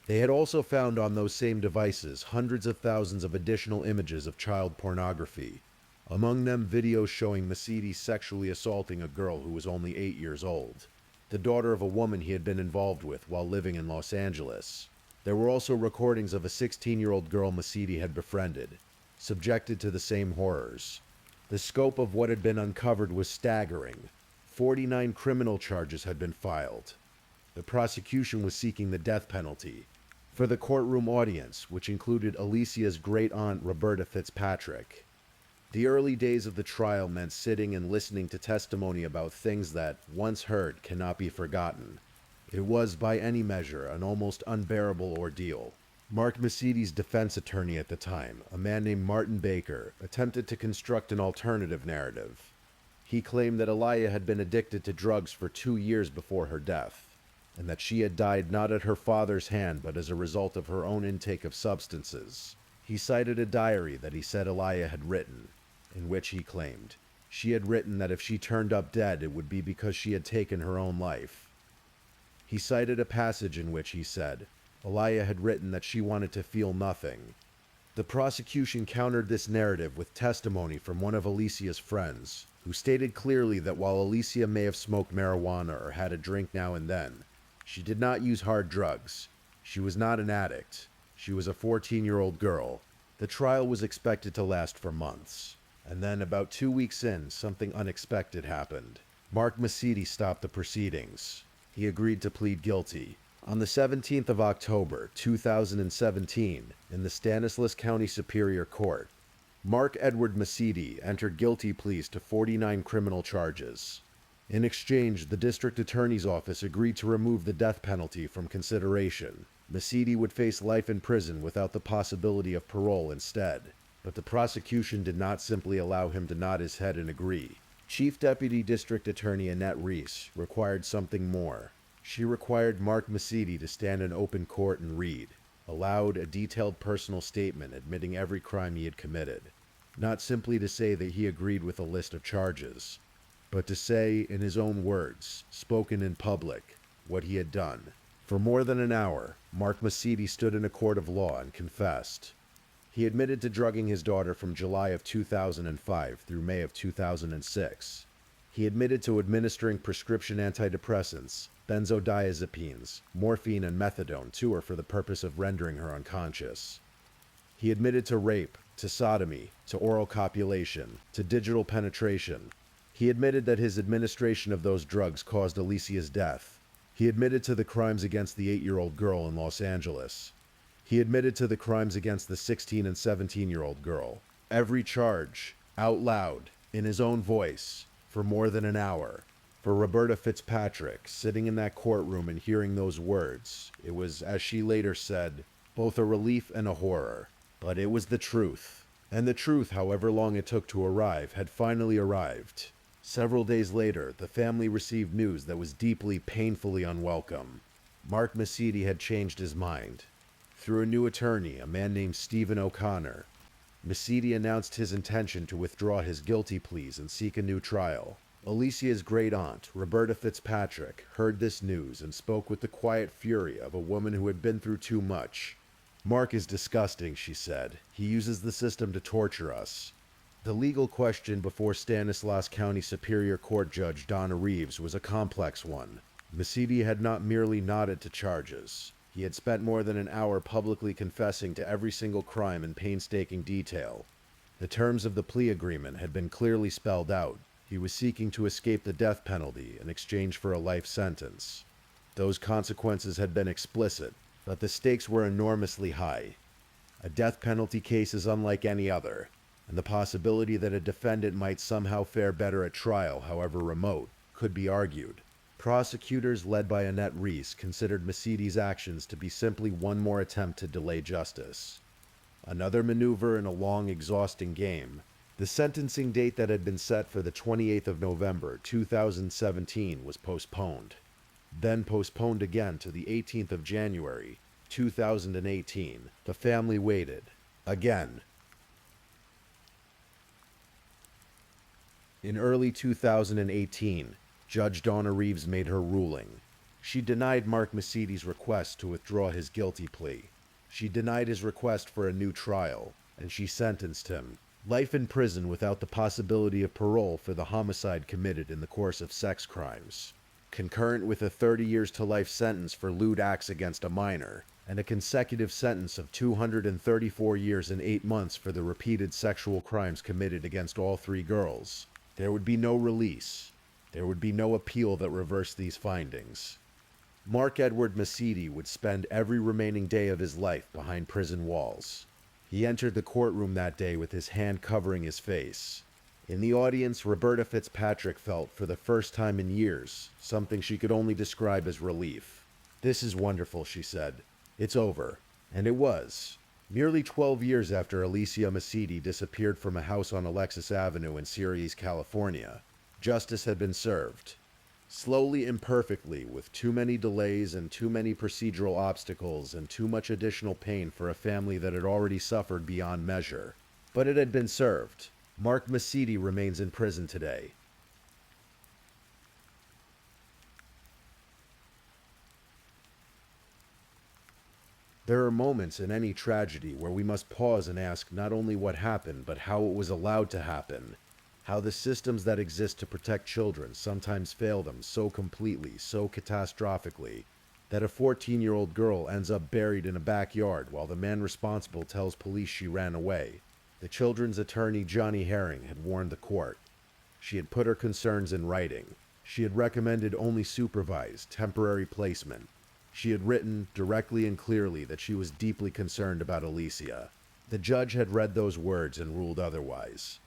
They had also found on those same devices hundreds of thousands of additional images of child pornography, among them videos showing Mesiti sexually assaulting a girl who was only 8 years old, the daughter of a woman he had been involved with while living in Los Angeles. There were also recordings of a 16-year-old girl Mesiti had befriended, subjected to the same horrors. The scope of what had been uncovered was staggering. 49 criminal charges had been filed. The prosecution was seeking the death penalty. For the courtroom audience, which included Alicia's great-aunt Roberta Fitzpatrick, the early days of the trial meant sitting and listening to testimony about things that, once heard, cannot be forgotten. It was, by any measure, an almost unbearable ordeal. Mark Mesiti's defense attorney at the time, a man named Martin Baker, attempted to construct an alternative narrative. He claimed that Aliyah had been addicted to drugs for 2 years before her death, and that she had died not at her father's hand but as a result of her own intake of substances. He cited a diary that he said Aliyah had written, in which he claimed she had written that if she turned up dead it would be because she had taken her own life. He cited a passage in which he said Aliyah had written that she wanted to feel nothing. The prosecution countered this narrative with testimony from one of Alicia's friends, who stated clearly that while Alicia may have smoked marijuana or had a drink now and then, she did not use hard drugs. She was not an addict. She was a 14-year-old girl. The trial was expected to last for months. And then, about 2 weeks in, something unexpected happened. Mark Mesiti stopped the proceedings. He agreed to plead guilty. On the 17th of October, 2017, in the Stanislaus County Superior Court, Mark Edward Mesiti entered guilty pleas to 49 criminal charges. In exchange, the district attorney's office agreed to remove the death penalty from consideration. Mesiti would face life in prison without the possibility of parole instead. But the prosecution did not simply allow him to nod his head and agree. Chief Deputy District Attorney Annette Reese required something more. She required Mark Mesiti to stand in open court and read, aloud, a detailed personal statement admitting every crime he had committed. Not simply to say that he agreed with a list of charges, but to say, in his own words, spoken in public, what he had done. For more than an hour, Mark Mesiti stood in a court of law and confessed. He admitted to drugging his daughter from July of 2005 through May of 2006. He admitted to administering prescription antidepressants, benzodiazepines, morphine and methadone to her for the purpose of rendering her unconscious. He admitted to rape, to sodomy, to oral copulation, to digital penetration. He admitted that his administration of those drugs caused Alicia's death. He admitted to the crimes against the 8-year-old girl in Los Angeles. He admitted to the crimes against the 16 and 17-year-old girl. Every charge, out loud, in his own voice, for more than an hour. For Roberta Fitzpatrick, sitting in that courtroom and hearing those words, it was, as she later said, both a relief and a horror. But it was the truth. And the truth, however long it took to arrive, had finally arrived. Several days later, the family received news that was deeply, painfully unwelcome. Mark Mesiti had changed his mind. Through a new attorney, a man named Stephen O'Connor, Mesiti announced his intention to withdraw his guilty pleas and seek a new trial. Alicia's great-aunt, Roberta Fitzpatrick, heard this news and spoke with the quiet fury of a woman who had been through too much. "Mark is disgusting," she said. "He uses the system to torture us." The legal question before Stanislaus County Superior Court Judge Donna Reeves was a complex one. Mesiti had not merely nodded to charges. He had spent more than an hour publicly confessing to every single crime in painstaking detail. The terms of the plea agreement had been clearly spelled out. He was seeking to escape the death penalty in exchange for a life sentence. Those consequences had been explicit, but the stakes were enormously high. A death penalty case is unlike any other, and the possibility that a defendant might somehow fare better at trial, however remote, could be argued. Prosecutors led by Annette Reese considered Mesiti's actions to be simply one more attempt to delay justice. Another maneuver in a long, exhausting game. The sentencing date that had been set for the 28th of November, 2017 was postponed. Then postponed again to the 18th of January, 2018. The family waited. Again. In early 2018, Judge Donna Reeves made her ruling. She denied Mark Macedy's request to withdraw his guilty plea. She denied his request for a new trial, and she sentenced him life in prison without the possibility of parole for the homicide committed in the course of sex crimes, concurrent with a 30 years to life sentence for lewd acts against a minor, and a consecutive sentence of 234 years and 8 months for the repeated sexual crimes committed against all three girls. There would be no release. There would be no appeal that reversed these findings. Mark Edward Macedy would spend every remaining day of his life behind prison walls. He entered the courtroom that day with his hand covering his face. In the audience, Roberta Fitzpatrick felt, for the first time in years, something she could only describe as relief. "This is wonderful," she said. "It's over." And it was. Merely 12 years after Alicia Macedy disappeared from a house on Alexis Avenue in Syracuse, California, justice had been served. Slowly, imperfectly, with too many delays and too many procedural obstacles and too much additional pain for a family that had already suffered beyond measure. But it had been served. Mark Macedy remains in prison today. There are moments in any tragedy where we must pause and ask not only what happened, but how it was allowed to happen. How the systems that exist to protect children sometimes fail them so completely, so catastrophically, that a 14-year-old girl ends up buried in a backyard while the man responsible tells police she ran away. The children's attorney, Johnny Herring, had warned the court. She had put her concerns in writing. She had recommended only supervised, temporary placement. She had written, directly and clearly, that she was deeply concerned about Alicia. The judge had read those words and ruled otherwise.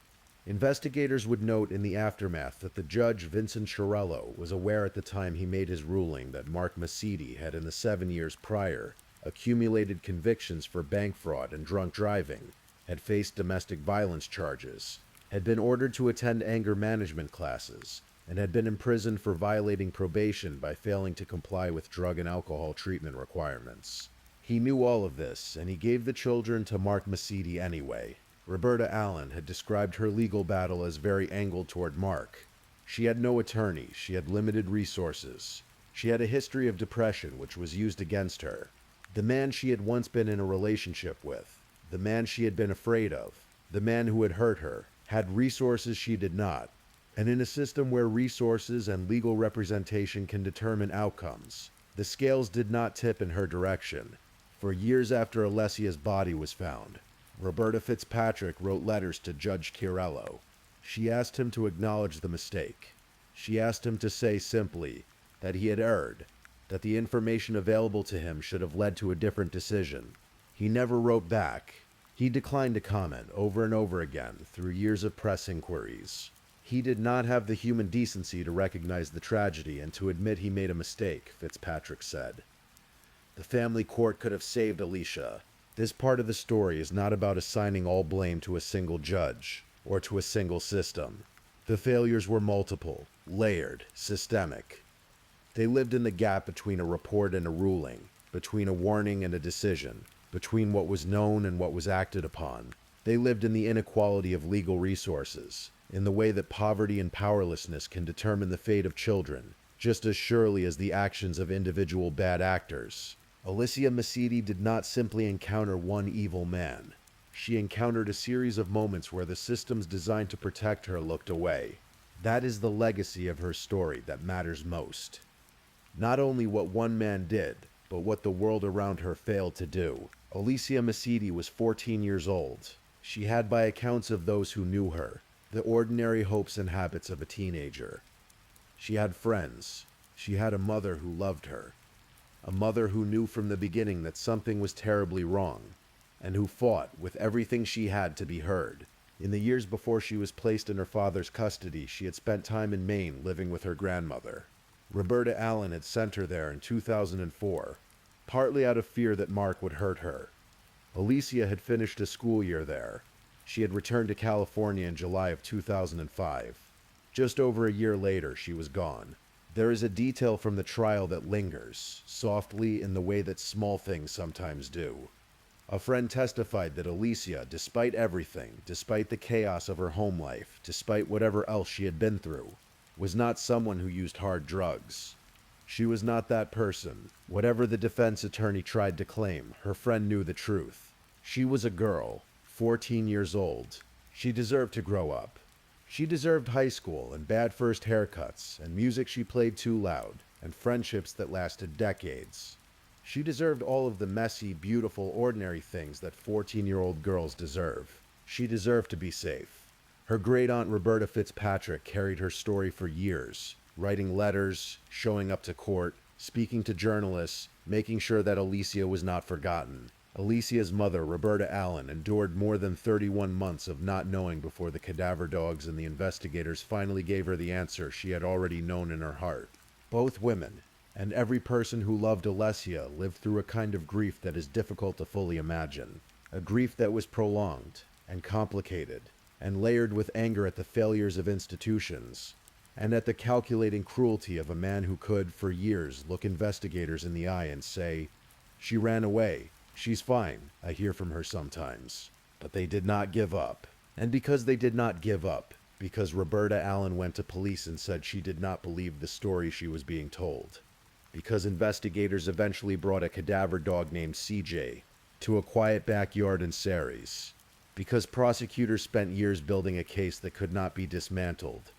Investigators would note in the aftermath that the judge, Vincent Chiarello, was aware at the time he made his ruling that Mark Macedy had, in the 7 years prior, accumulated convictions for bank fraud and drunk driving, had faced domestic violence charges, had been ordered to attend anger management classes, and had been imprisoned for violating probation by failing to comply with drug and alcohol treatment requirements. He knew all of this, and he gave the children to Mark Macedy anyway. Roberta Allen had described her legal battle as very angled toward Mark. She had no attorney, she had limited resources. She had a history of depression which was used against her. The man she had once been in a relationship with, the man she had been afraid of, the man who had hurt her, had resources she did not. And in a system where resources and legal representation can determine outcomes, the scales did not tip in her direction. For years after Alessia's body was found, Roberta Fitzpatrick wrote letters to Judge Chiarello. She asked him to acknowledge the mistake. She asked him to say simply that he had erred, that the information available to him should have led to a different decision. He never wrote back. He declined to comment over and over again through years of press inquiries. He did not have the human decency to recognize the tragedy and to admit he made a mistake, Fitzpatrick said. The family court could have saved Alicia. This part of the story is not about assigning all blame to a single judge or to a single system. The failures were multiple, layered, systemic. They lived in the gap between a report and a ruling, between a warning and a decision, between what was known and what was acted upon. They lived in the inequality of legal resources, in the way that poverty and powerlessness can determine the fate of children, just as surely as the actions of individual bad actors. Alicia Macedy did not simply encounter one evil man. She encountered a series of moments where the systems designed to protect her looked away. That is the legacy of her story that matters most. Not only what one man did, but what the world around her failed to do. Alicia Macedy was 14 years old. She had, by accounts of those who knew her, the ordinary hopes and habits of a teenager. She had friends. She had a mother who loved her. A mother who knew from the beginning that something was terribly wrong, and who fought with everything she had to be heard. In the years before she was placed in her father's custody, she had spent time in Maine living with her grandmother. Roberta Allen had sent her there in 2004, partly out of fear that Mark would hurt her. Alicia had finished a school year there. She had returned to California in July of 2005. Just over a year later, she was gone. There is a detail from the trial that lingers, softly in the way that small things sometimes do. A friend testified that Alicia, despite everything, despite the chaos of her home life, despite whatever else she had been through, was not someone who used hard drugs. She was not that person. Whatever the defense attorney tried to claim, her friend knew the truth. She was a girl, 14 years old. She deserved to grow up. She deserved high school and bad first haircuts and music she played too loud and friendships that lasted decades. She deserved all of the messy, beautiful, ordinary things that 14-year-old girls deserve. She deserved to be safe. Her great-aunt Roberta Fitzpatrick carried her story for years, writing letters, showing up to court, speaking to journalists, making sure that Alicia was not forgotten. Alicia's mother, Roberta Allen, endured more than 31 months of not knowing before the cadaver dogs and the investigators finally gave her the answer she had already known in her heart. Both women, and every person who loved Alicia, lived through a kind of grief that is difficult to fully imagine. A grief that was prolonged, and complicated, and layered with anger at the failures of institutions, and at the calculating cruelty of a man who could, for years, look investigators in the eye and say, "She ran away. She's fine," I hear from her sometimes. But they did not give up. And because they did not give up, because Roberta Allen went to police and said she did not believe the story she was being told, because investigators eventually brought a cadaver dog named CJ to a quiet backyard in Ceres, because prosecutors spent years building a case that could not be dismantled,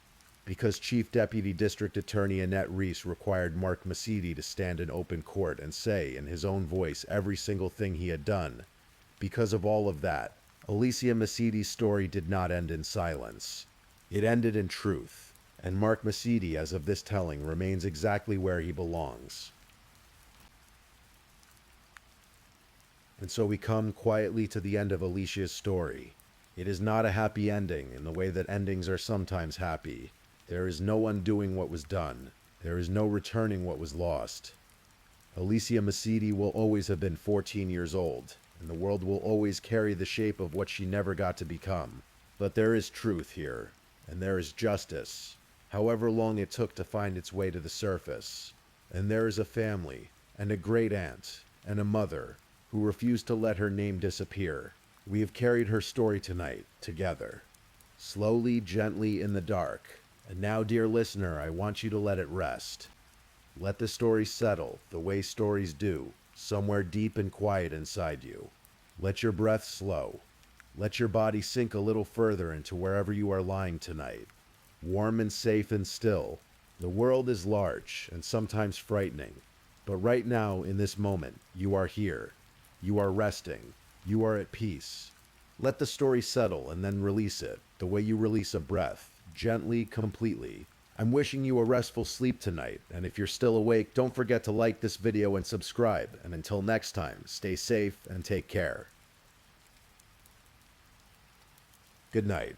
because Chief Deputy District Attorney Annette Reese required Mark Masidi to stand in open court and say, in his own voice, every single thing he had done. Because of all of that, Alicia Masidi's story did not end in silence. It ended in truth, and Mark Masidi, as of this telling, remains exactly where he belongs. And so we come quietly to the end of Alicia's story. It is not a happy ending in the way that endings are sometimes happy. There is no undoing what was done. There is no returning what was lost. Alicia Masidi will always have been 14 years old, and the world will always carry the shape of what she never got to become. But there is truth here, and there is justice, however long it took to find its way to the surface. And there is a family, and a great aunt, and a mother, who refused to let her name disappear. We have carried her story tonight, together. Slowly, gently, in the dark. And now, dear listener, I want you to let it rest. Let the story settle, the way stories do, somewhere deep and quiet inside you. Let your breath slow. Let your body sink a little further into wherever you are lying tonight. Warm and safe and still. The world is large and sometimes frightening. But right now, in this moment, you are here. You are resting. You are at peace. Let the story settle and then release it, the way you release a breath, gently, completely. I'm wishing you a restful sleep tonight, and if you're still awake, don't forget to like this video and subscribe. And until next time, stay safe and take care. Good night.